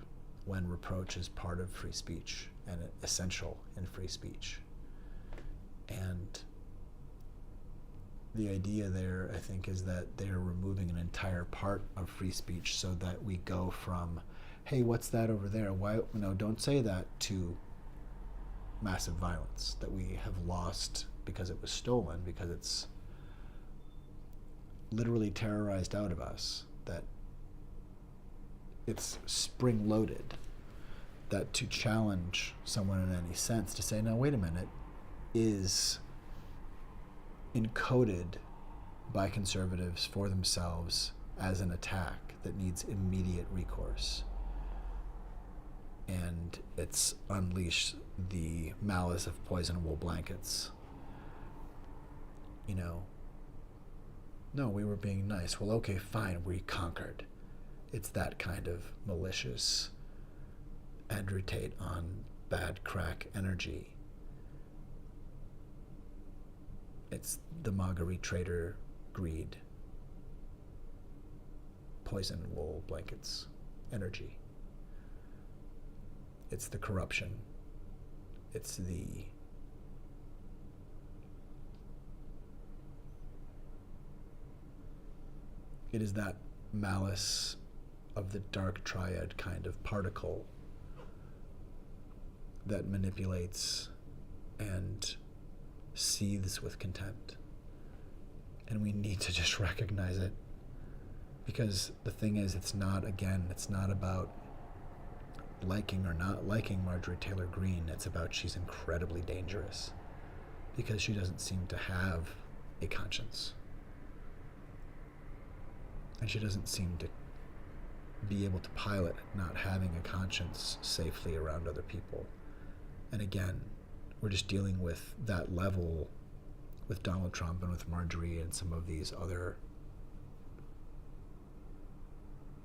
when reproach is part of free speech and essential in free speech. And the idea there, I think, is that they're removing an entire part of free speech so that we go from, hey, what's that over there? Why, don't say that, to massive violence that we have lost because it was stolen, because it's literally terrorized out of us, that it's spring-loaded, that to challenge someone in any sense, to say, no, wait a minute, is encoded by conservatives for themselves as an attack that needs immediate recourse. And it's unleashed the malice of poisonable blankets. no, we were being nice. Well, okay, fine, we conquered. It's that kind of malicious Andrew Tate on bad crack energy. It's the Marguerite Trader greed, poison wool blankets energy. It's the corruption. It's it is that malice of the dark triad kind of particle that manipulates and seethes with contempt. And we need to just recognize it. Because the thing is, it's not about liking or not liking Marjorie Taylor Greene. It's about she's incredibly dangerous because she doesn't seem to have a conscience. And she doesn't seem to be able to pilot not having a conscience safely around other people. And again, we're just dealing with that level with Donald Trump and with Marjorie and some of these other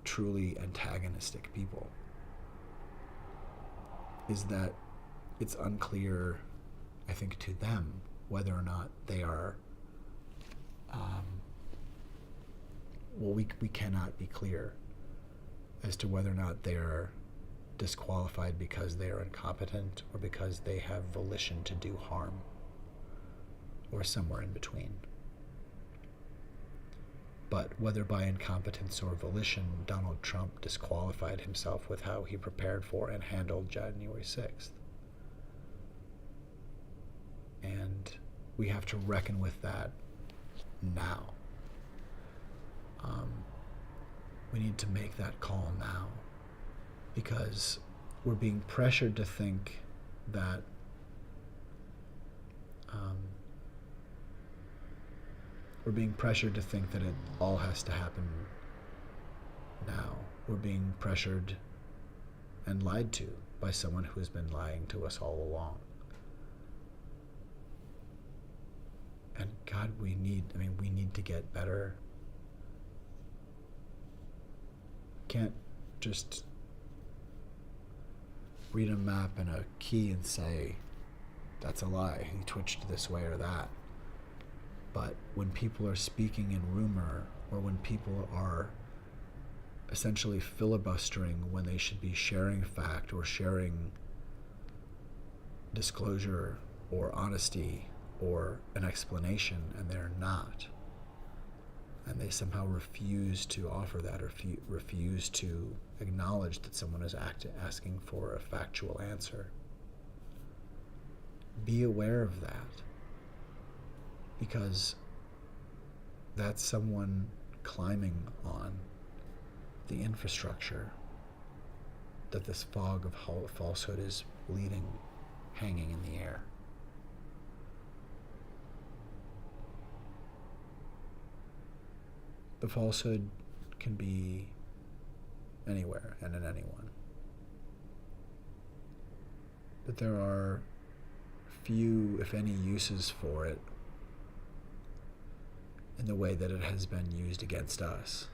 truly antagonistic people, is that it's unclear, I think, to them whether or not they are we cannot be clear as to whether or not they are disqualified because they are incompetent or because they have volition to do harm, or somewhere in between. But whether by incompetence or volition, Donald Trump disqualified himself with how he prepared for and handled January 6th. And we have to reckon with that now. We need to make that call now, because we're being pressured to think that it all has to happen now. We're being pressured and lied to by someone who has been lying to us all along. And God, we need to get better. Can't just read a map and a key and say, that's a lie, he twitched this way or that. But when people are speaking in rumor, or when people are essentially filibustering when they should be sharing fact or sharing disclosure or honesty or an explanation, and they're not, and they somehow refuse to offer that or refuse to acknowledge that someone is asking for a factual answer, be aware of that. Because that's someone climbing on the infrastructure that this fog of falsehood is leaving hanging in the air. The falsehood can be anywhere and in anyone. But there are few, if any, uses for it in the way that it has been used against us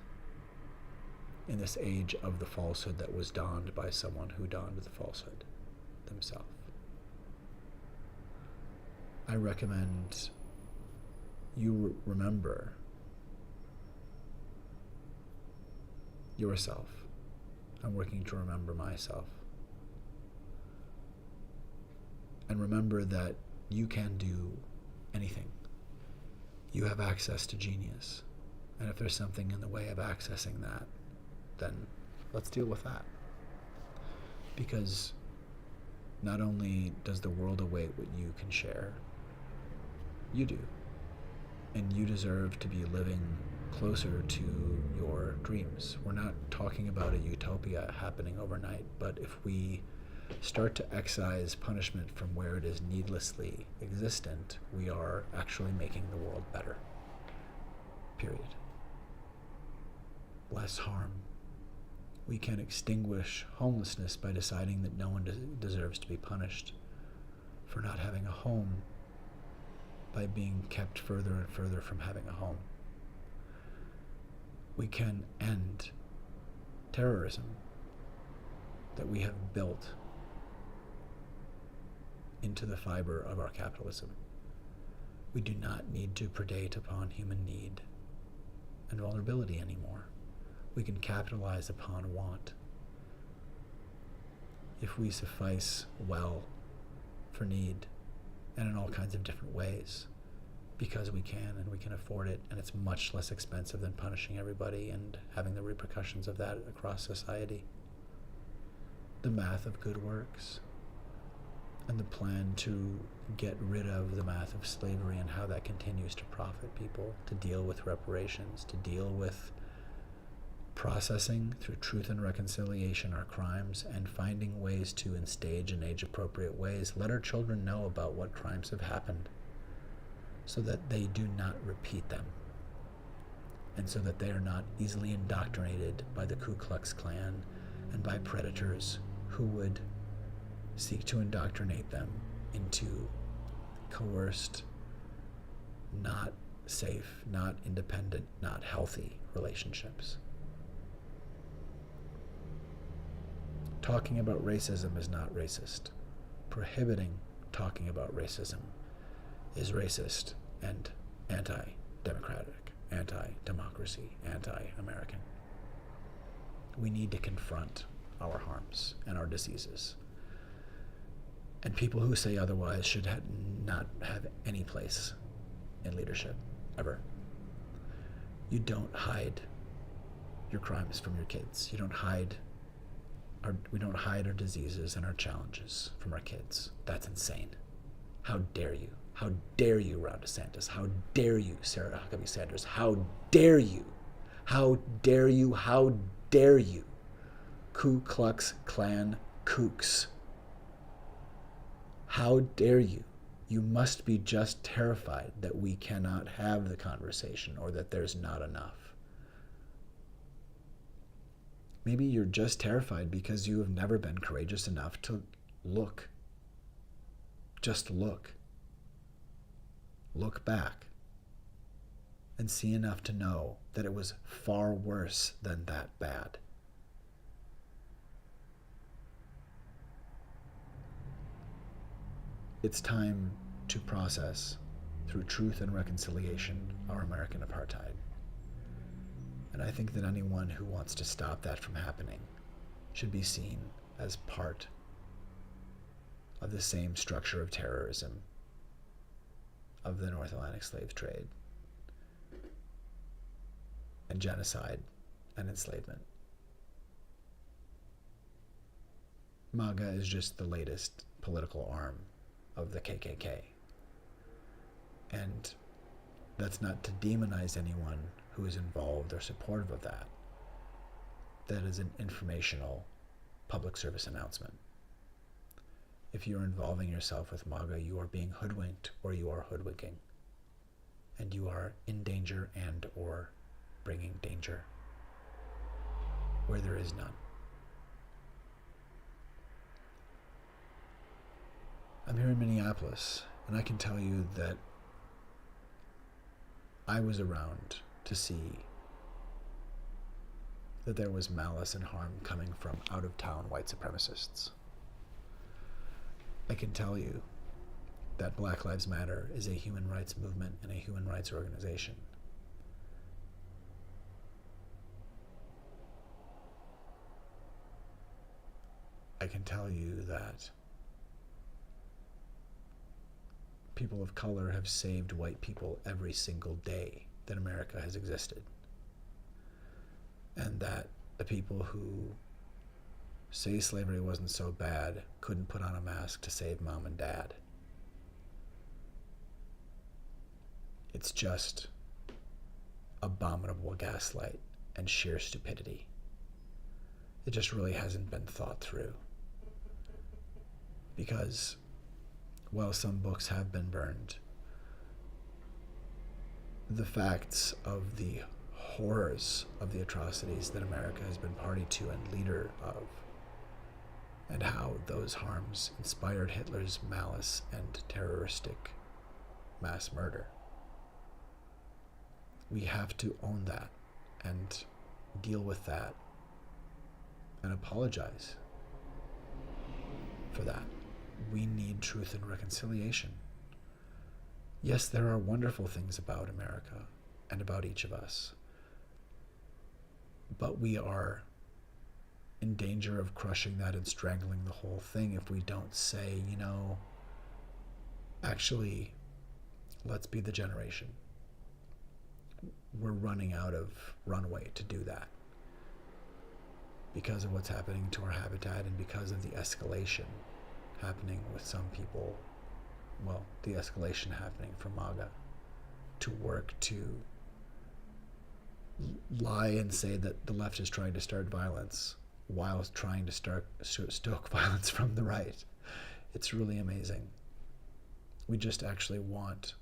in this age of the falsehood that was donned by someone who donned the falsehood themselves. I recommend you remember yourself. I'm working to remember myself. And remember that you can do anything. You have access to genius. And if there's something in the way of accessing that, then let's deal with that. Because not only does the world await what you can share, you do. And you deserve to be living closer to your dreams. We're not talking about a utopia happening overnight, but if we start to excise punishment from where it is needlessly existent, we are actually making the world better. Period. Less harm. We can extinguish homelessness by deciding that no one deserves to be punished for not having a home, by being kept further and further from having a home. We can end terrorism that we have built into the fiber of our capitalism. We do not need to predate upon human need and vulnerability anymore. We can capitalize upon want. If we suffice well for need, and in all kinds of different ways, because we can and we can afford it, and it's much less expensive than punishing everybody and having the repercussions of that across society. The math of good works, and the plan to get rid of the math of slavery and how that continues to profit people, to deal with reparations, to deal with processing through truth and reconciliation our crimes, and finding ways to, in stage and age appropriate ways, let our children know about what crimes have happened so that they do not repeat them, and so that they are not easily indoctrinated by the Ku Klux Klan and by predators who would seek to indoctrinate them into coerced, not safe, not independent, not healthy relationships. Talking about racism is not racist. Prohibiting talking about racism is racist and anti-democratic, anti-democracy, anti-American. We need to confront our harms and our diseases. And people who say otherwise should not have any place in leadership, ever. You don't hide your crimes from your kids. We don't hide our diseases and our challenges from our kids. That's insane. How dare you? How dare you, Ron DeSantis? How dare you, Sarah Huckabee Sanders? How dare you? How dare you? How dare you? Ku Klux Klan kooks. How dare you? You must be just terrified that we cannot have the conversation or that there's not enough. Maybe you're just terrified because you have never been courageous enough to look. Just look. Look back and see enough to know that it was far worse than that bad. It's time to process, through truth and reconciliation, our American apartheid. And I think that anyone who wants to stop that from happening should be seen as part of the same structure of terrorism of the North Atlantic slave trade and genocide and enslavement. MAGA is just the latest political arm of the KKK. And that's not to demonize anyone who is involved or supportive of that. That is an informational public service announcement. If you're involving yourself with MAGA, you are being hoodwinked or you are hoodwinking. And you are in danger and or bringing danger where there is none. I'm here in Minneapolis, and I can tell you that I was around to see that there was malice and harm coming from out-of-town white supremacists. I can tell you that Black Lives Matter is a human rights movement and a human rights organization. I can tell you that people of color have saved white people every single day that America has existed. And that the people who say slavery wasn't so bad couldn't put on a mask to save mom and dad. It's just abominable gaslight and sheer stupidity. It just really hasn't been thought through. Because while some books have been burned, the facts of the horrors of the atrocities that America has been party to and leader of, and how those harms inspired Hitler's malice and terroristic mass murder. We have to own that and deal with that and apologize for that. We need truth and reconciliation. Yes, there are wonderful things about America and about each of us, but we are in danger of crushing that and strangling the whole thing if we don't say, actually, let's be the generation. We're running out of runway to do that because of what's happening to our habitat and because of the escalation happening with some people. Well, the escalation happening from MAGA to work to lie and say that the left is trying to start violence while trying to stoke violence from the right. It's really amazing. We just actually want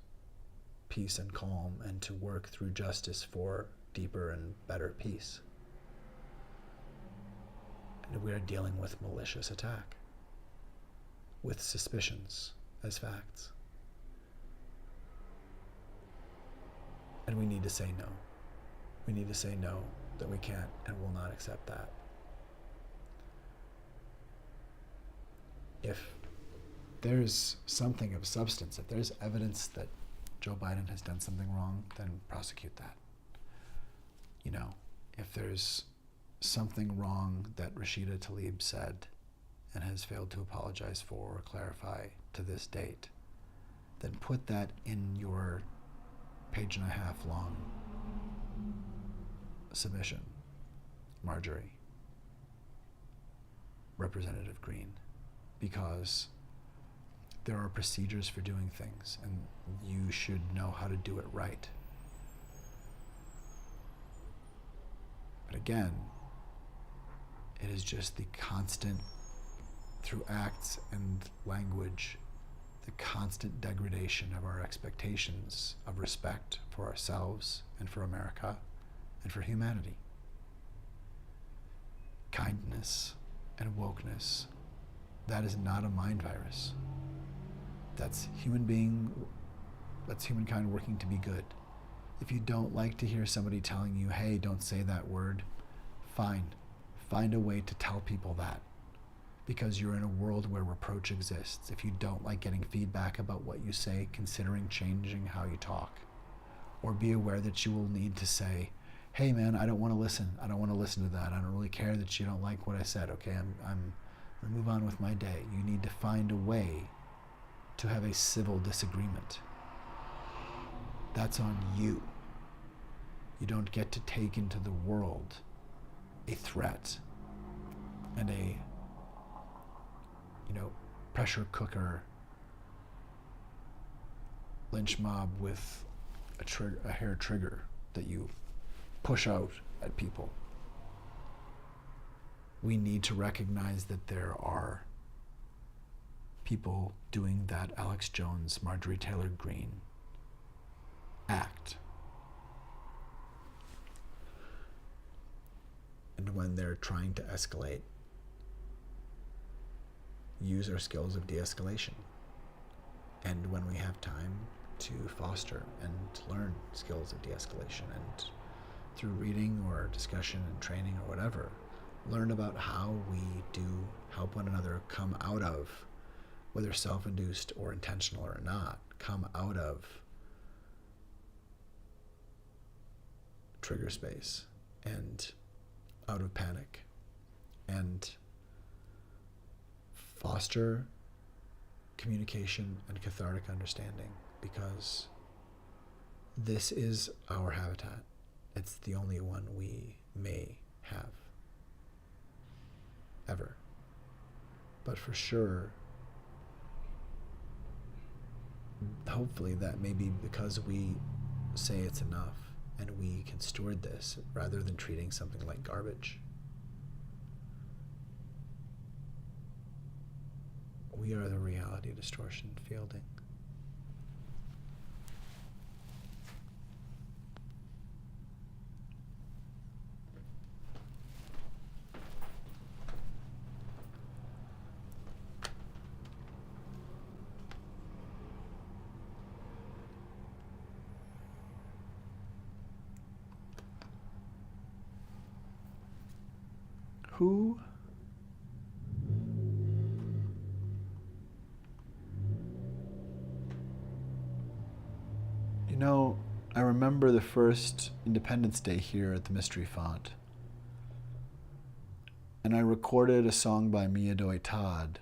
peace and calm and to work through justice for deeper and better peace. And we are dealing with malicious attack, with suspicions as facts. And we need to say no. We need to say no, that we can't and will not accept that. If there's something of substance, if there's evidence that Joe Biden has done something wrong, then prosecute that. If there's something wrong that Rashida Tlaib said and has failed to apologize for or clarify to this date, then put that in your 1.5-page long submission, Marjorie, Representative Green, because there are procedures for doing things and you should know how to do it right. But again, it is just the constant, through acts and language, the constant degradation of our expectations of respect for ourselves and for America and for humanity. Kindness and wokeness, that is not a mind virus. That's humankind working to be good. If you don't like to hear somebody telling you, hey, don't say that word, fine. Find a way to tell people that, because you're in a world where reproach exists. If you don't like getting feedback about what you say, considering changing how you talk. Or be aware that you will need to say, hey man, I don't want to listen. I don't want to listen to that. I don't really care that you don't like what I said. Okay, I'm gonna move on with my day. You need to find a way to have a civil disagreement. That's on you. You don't get to take into the world a threat and a pressure cooker lynch mob with a hair trigger that you push out at people. We need to recognize that there are people doing that Alex Jones, Marjorie Taylor Greene act. And when they're trying to escalate, use our skills of de-escalation. And when we have time to foster and learn skills of de-escalation, and through reading or discussion and training or whatever, learn about how we do help one another come out of, whether self-induced or intentional or not, come out of trigger space and out of panic, and foster communication and cathartic understanding, because this is our habitat. It's the only one we may have ever. But for sure, hopefully that may be because we say it's enough and we can steward this rather than treating something like garbage. We are the reality distortion fielding. Who? You know, I remember the first Independence Day here at the Mystery Font. And I recorded a song by Mia Doi Todd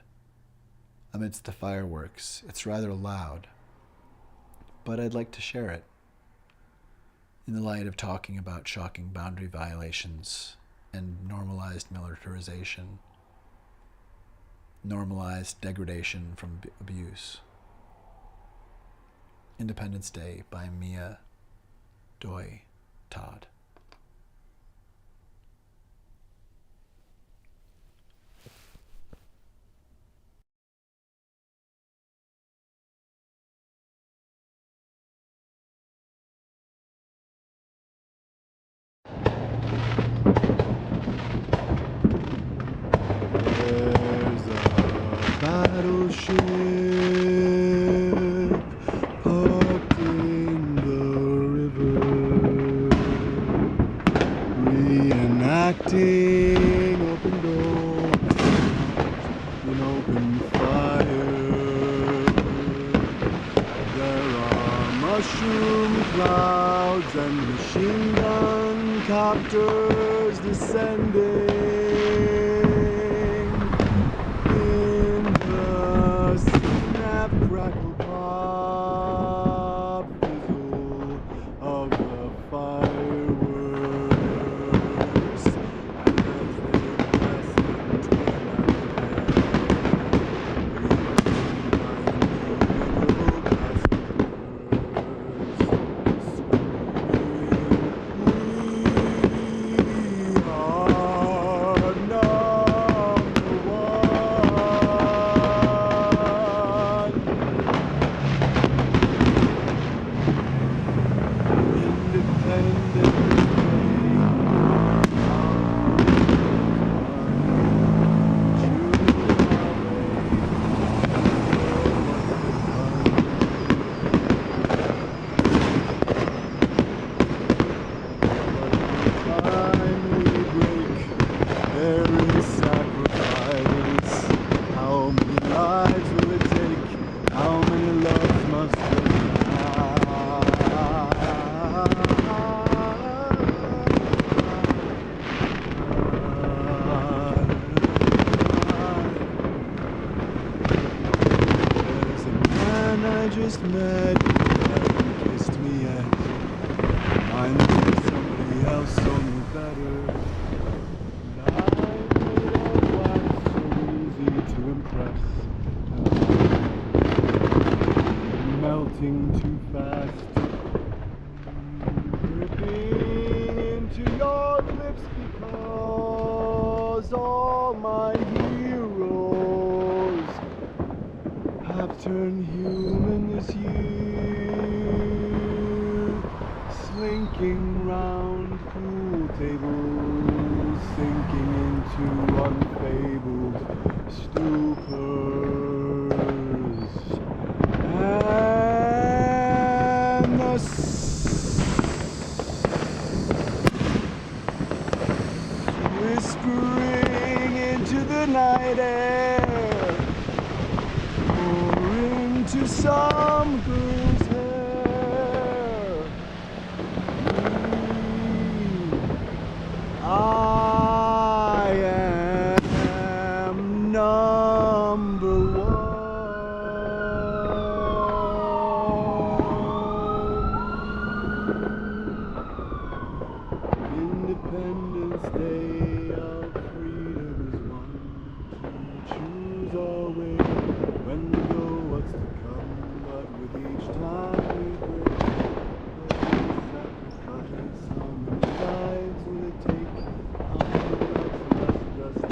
amidst the fireworks. It's rather loud, but I'd like to share it in the light of talking about shocking boundary violations and normalized militarization, normalized degradation from abuse. Independence Day by Mia Doi Todd. There's a battleship parked in the river, reenacting open doors in open fire. There are mushroom clouds and machine gun copters descending. Crackle pop fizzle of the fireworks as they pass into just met, hasn't kissed me yet. I know somebody else told me better. And I made a life so easy to impress. Melting too fast, dripping into your lips because all my heroes have turned human this year, slinking round pool tables, sinking into unfabled stupors, and the whispering into the night air, to some girl's hair. I am number one. Independence Day of freedom is one. We choose our way when we go, what's to come. But with each time we break, sacrifice. How many lives will it take? How many lives left just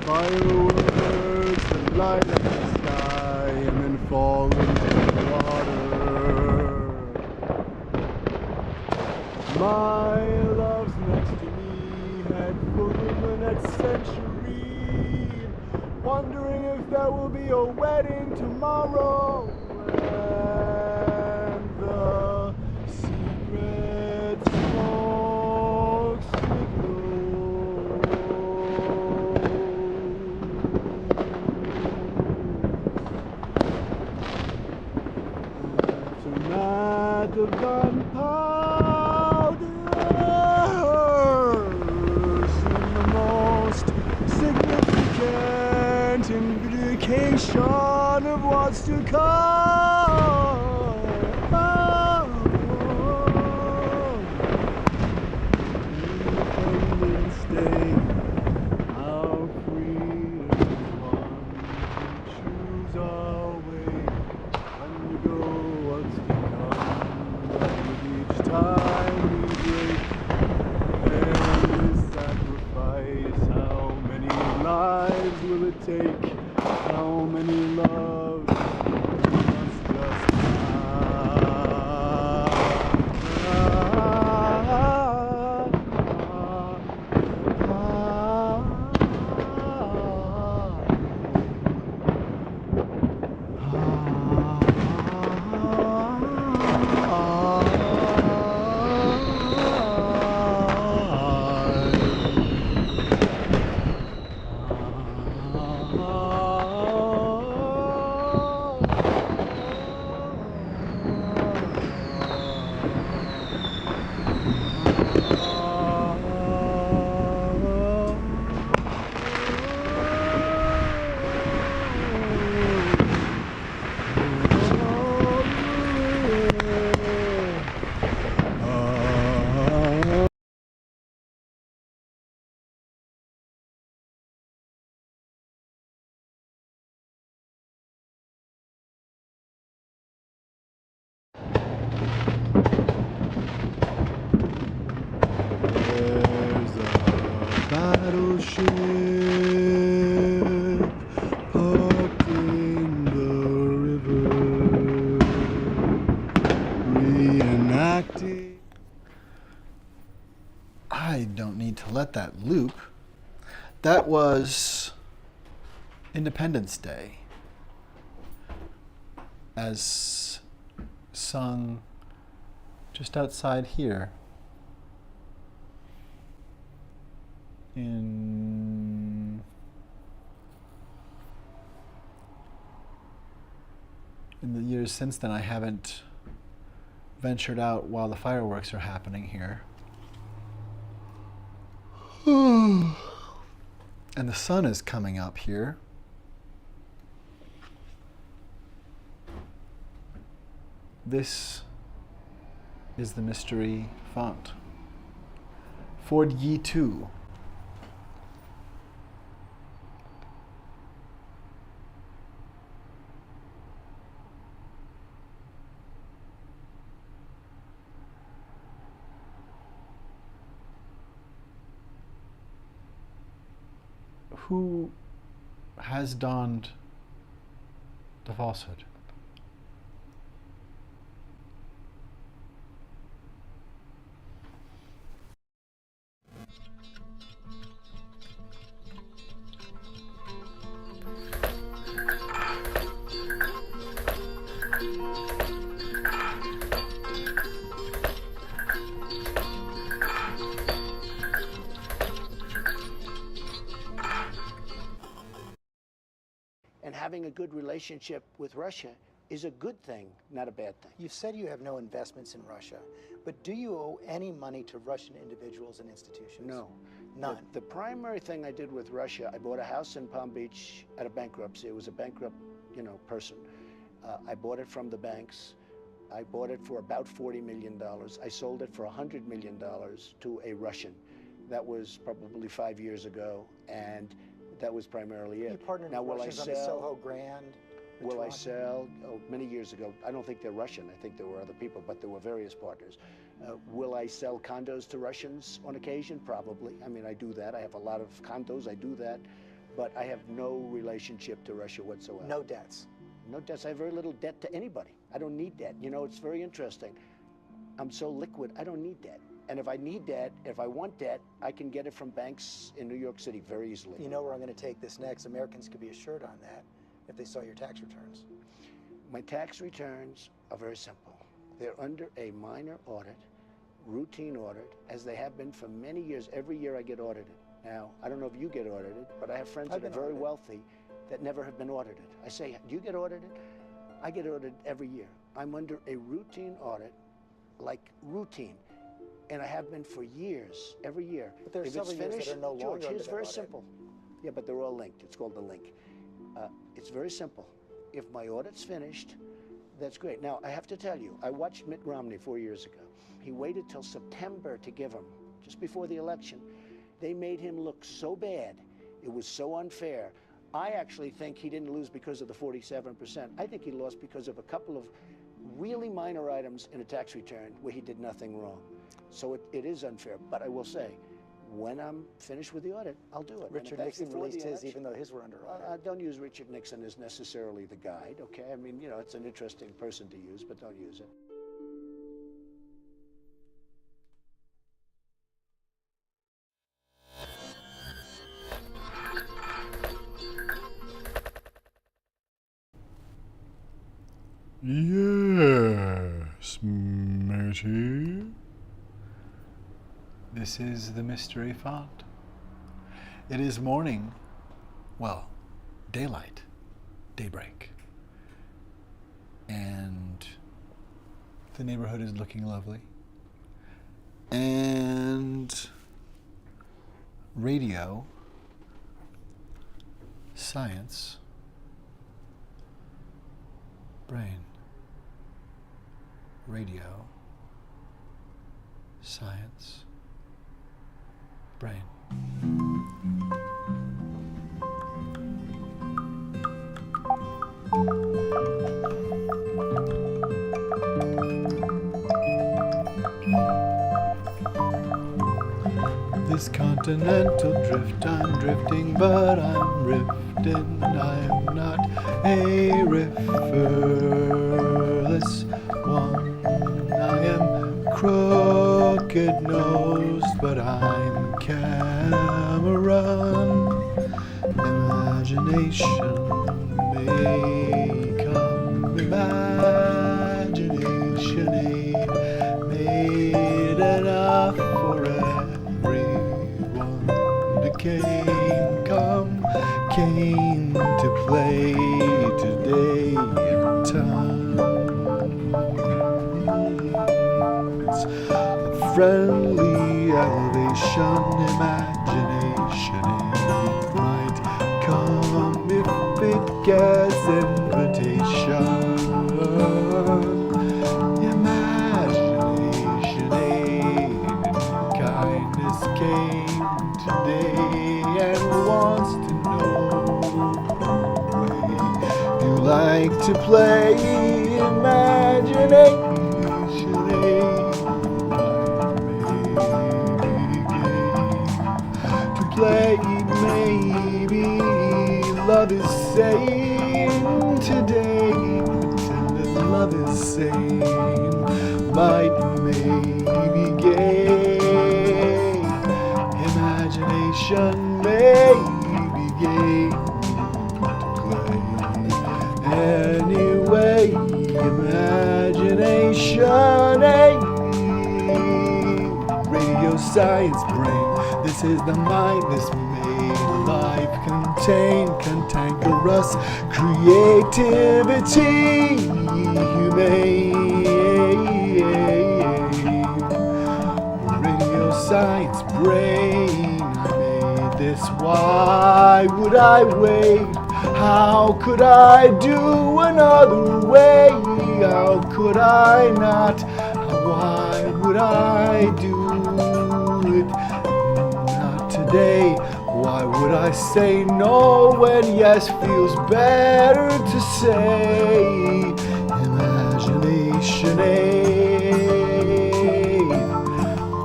fireworks and light up the sky. fall into the water. My love's next to me, head full of the next century, wondering if there will be a wedding tomorrow. And the secret smoke signals tonight the gunpowder seem the most significant indication of what's to come. Independence Day, how free is one to choose our way, undergo what's to come. With each time we break, there is sacrifice. How many lives will it take? How many loves must just there's a battleship parked in the river, reenacting. I don't need to let that loop. That was Independence Day, as sung just outside here in the years since then. I haven't ventured out while the fireworks are happening here. And the sun is coming up here. This is the mystery font. Ford Yi 2. Who has donned the falsehood? And having a good relationship with Russia is a good thing, not a bad thing. You said you have no investments in Russia, but do you owe any money to Russian individuals and institutions? No. None. The primary thing I did with Russia, I bought a house in Palm Beach out of bankruptcy. It was a bankrupt, person. I bought it from the banks. I bought it for about $40 million. I sold it for $100 million to a Russian. That was probably 5 years ago, and that was primarily it. You partnered Now, with will I Russians on the sell? Soho Grand. the Will I Toronto- sell? Oh, many years ago. I don't think they're Russian. I think there were other people, but there were various partners. Will I sell condos to Russians on occasion? Probably. I mean, I do that. I have a lot of condos. I do that. But I have no relationship to Russia whatsoever. No debts. No debts. I have very little debt to anybody. I don't need debt. You know, it's very interesting. I'm so liquid, I don't need debt. And if I need debt, if I want debt, I can get it from banks in New York City very easily. You know where I'm going to take this next. Americans could be assured on that if they saw your tax returns. My tax returns are very simple. They're under a minor audit, routine audit, as they have been for many years. Every year I get audited. Now, I don't know if you get audited, but I have friends that are very wealthy that never have been audited. I say, do you get audited? I get audited every year. I'm under a routine audit, like routine, and I have been for years, every year. But there are if several it's years finished, that are no longer George, under here's that very audit. simple. Yeah, but they're all linked. It's called the link. It's very simple. If my audit's finished, that's great. Now, I have to tell you, I watched Mitt Romney 4 years ago. He waited till September to give him, just before the election. They made him look so bad. It was so unfair. I actually think he didn't lose because of the 47%. I think he lost because of a couple of really minor items in a tax return where he did nothing wrong. So it is unfair. But I will say, when I'm finished with the audit, I'll do it. Richard Nixon released his even though his were under audit. Don't use Richard Nixon as necessarily the guide, okay? I mean, you know, it's an interesting person to use, but don't use it. Yes, matey. This is the mystery font. It is morning. Well, daylight, daybreak. And the neighborhood is looking lovely. And radio, science, brain. Radio, science, brain. This continental drift, I'm drifting, but I'm rifting. I'm not a rifferless one. I am crooked-nosed, but I'm Cameron. Imagination may come, imagination ain't made enough for everyone. The came to play today in times. A friendly elevation, imagination, it might come if it gets invitation. Imagination aid, kindness came today and wants to know the way you like to play. Imagination aid, to play maybe love is sane today. Pretend that love is sane, might maybe gay. Imagination may be game to play. Anyway, imagination aid. Radio science brain. This is the mind, this made life contain cantankerous creativity. Humane radio science brain. I made this. Why would I wait? How could I do another way? How could I not? Why would I do it? Not today. Why would I say no when yes feels better to say? Imagination aid.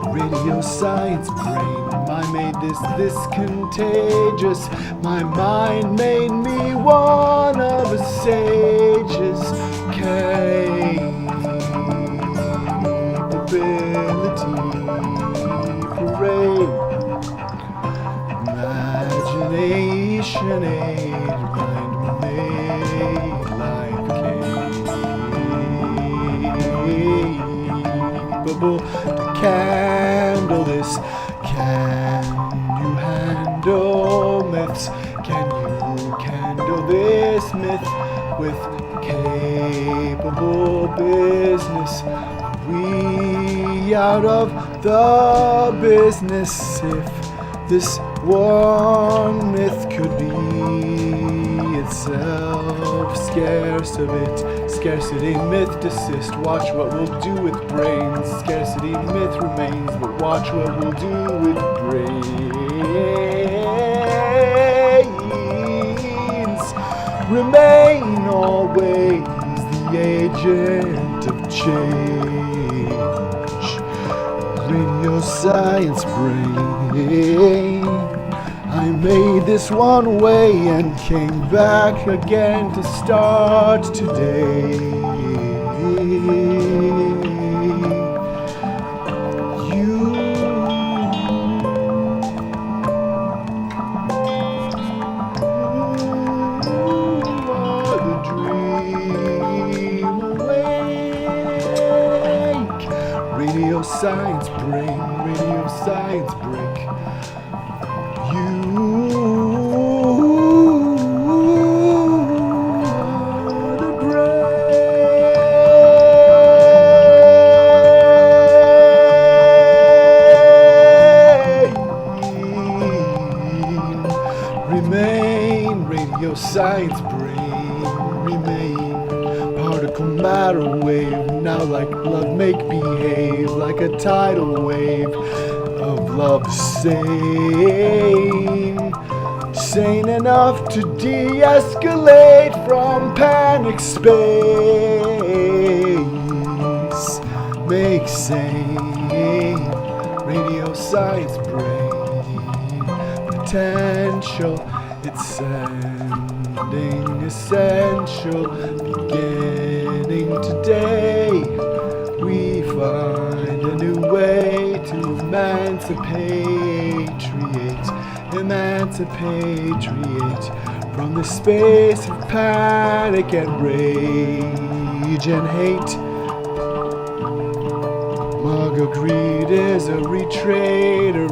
Radio science brain. I made this contagious. My mind made me one of a sage. able to handle this? Can you handle myths? Can you handle this myth with capable business? We out of the business if this one myth could be itself scarce of it. Scarcity myth desist, watch what we'll do with brains. Scarcity myth remains, but watch what we'll do with brains. Remain always the agent of change. Radio science brain. I made this one way and came back again to start today. You are the dream awake. Radio science brain, radio science break. You are the brain. Remain, radio science brain. Remain, particle matter wave. Now like love make behave, like a tidal wave of love sane enough to de-escalate from panic space. Make sane, radio science brain. Potential, it's sending essential. Beginning today, we find a new way to emancipate from the space of panic and rage and hate. Maga greed is a retrader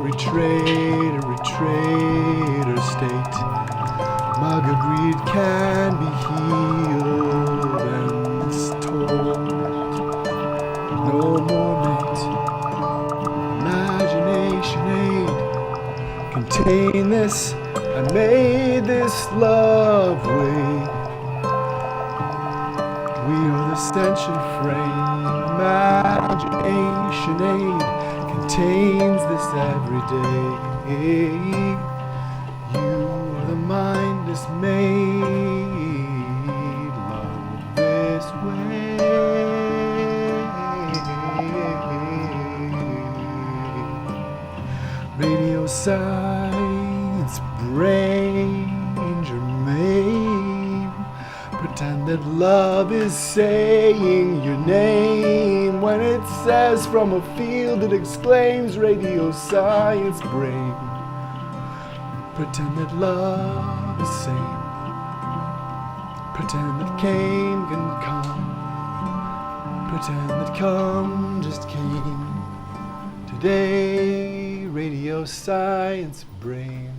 state. Maga greed can be healed and told. No more mate. Imagination aid. Contain this. I made this love way. We are the sentient frame. Imagination aid contains this every day. You are the mind that's made love this way. Radio science brain germane. Pretend that love is saying your name when it says from a field it exclaims radio science brain. Pretend that love is sane. Pretend that came can come. Pretend that come just came today. Radio science brain.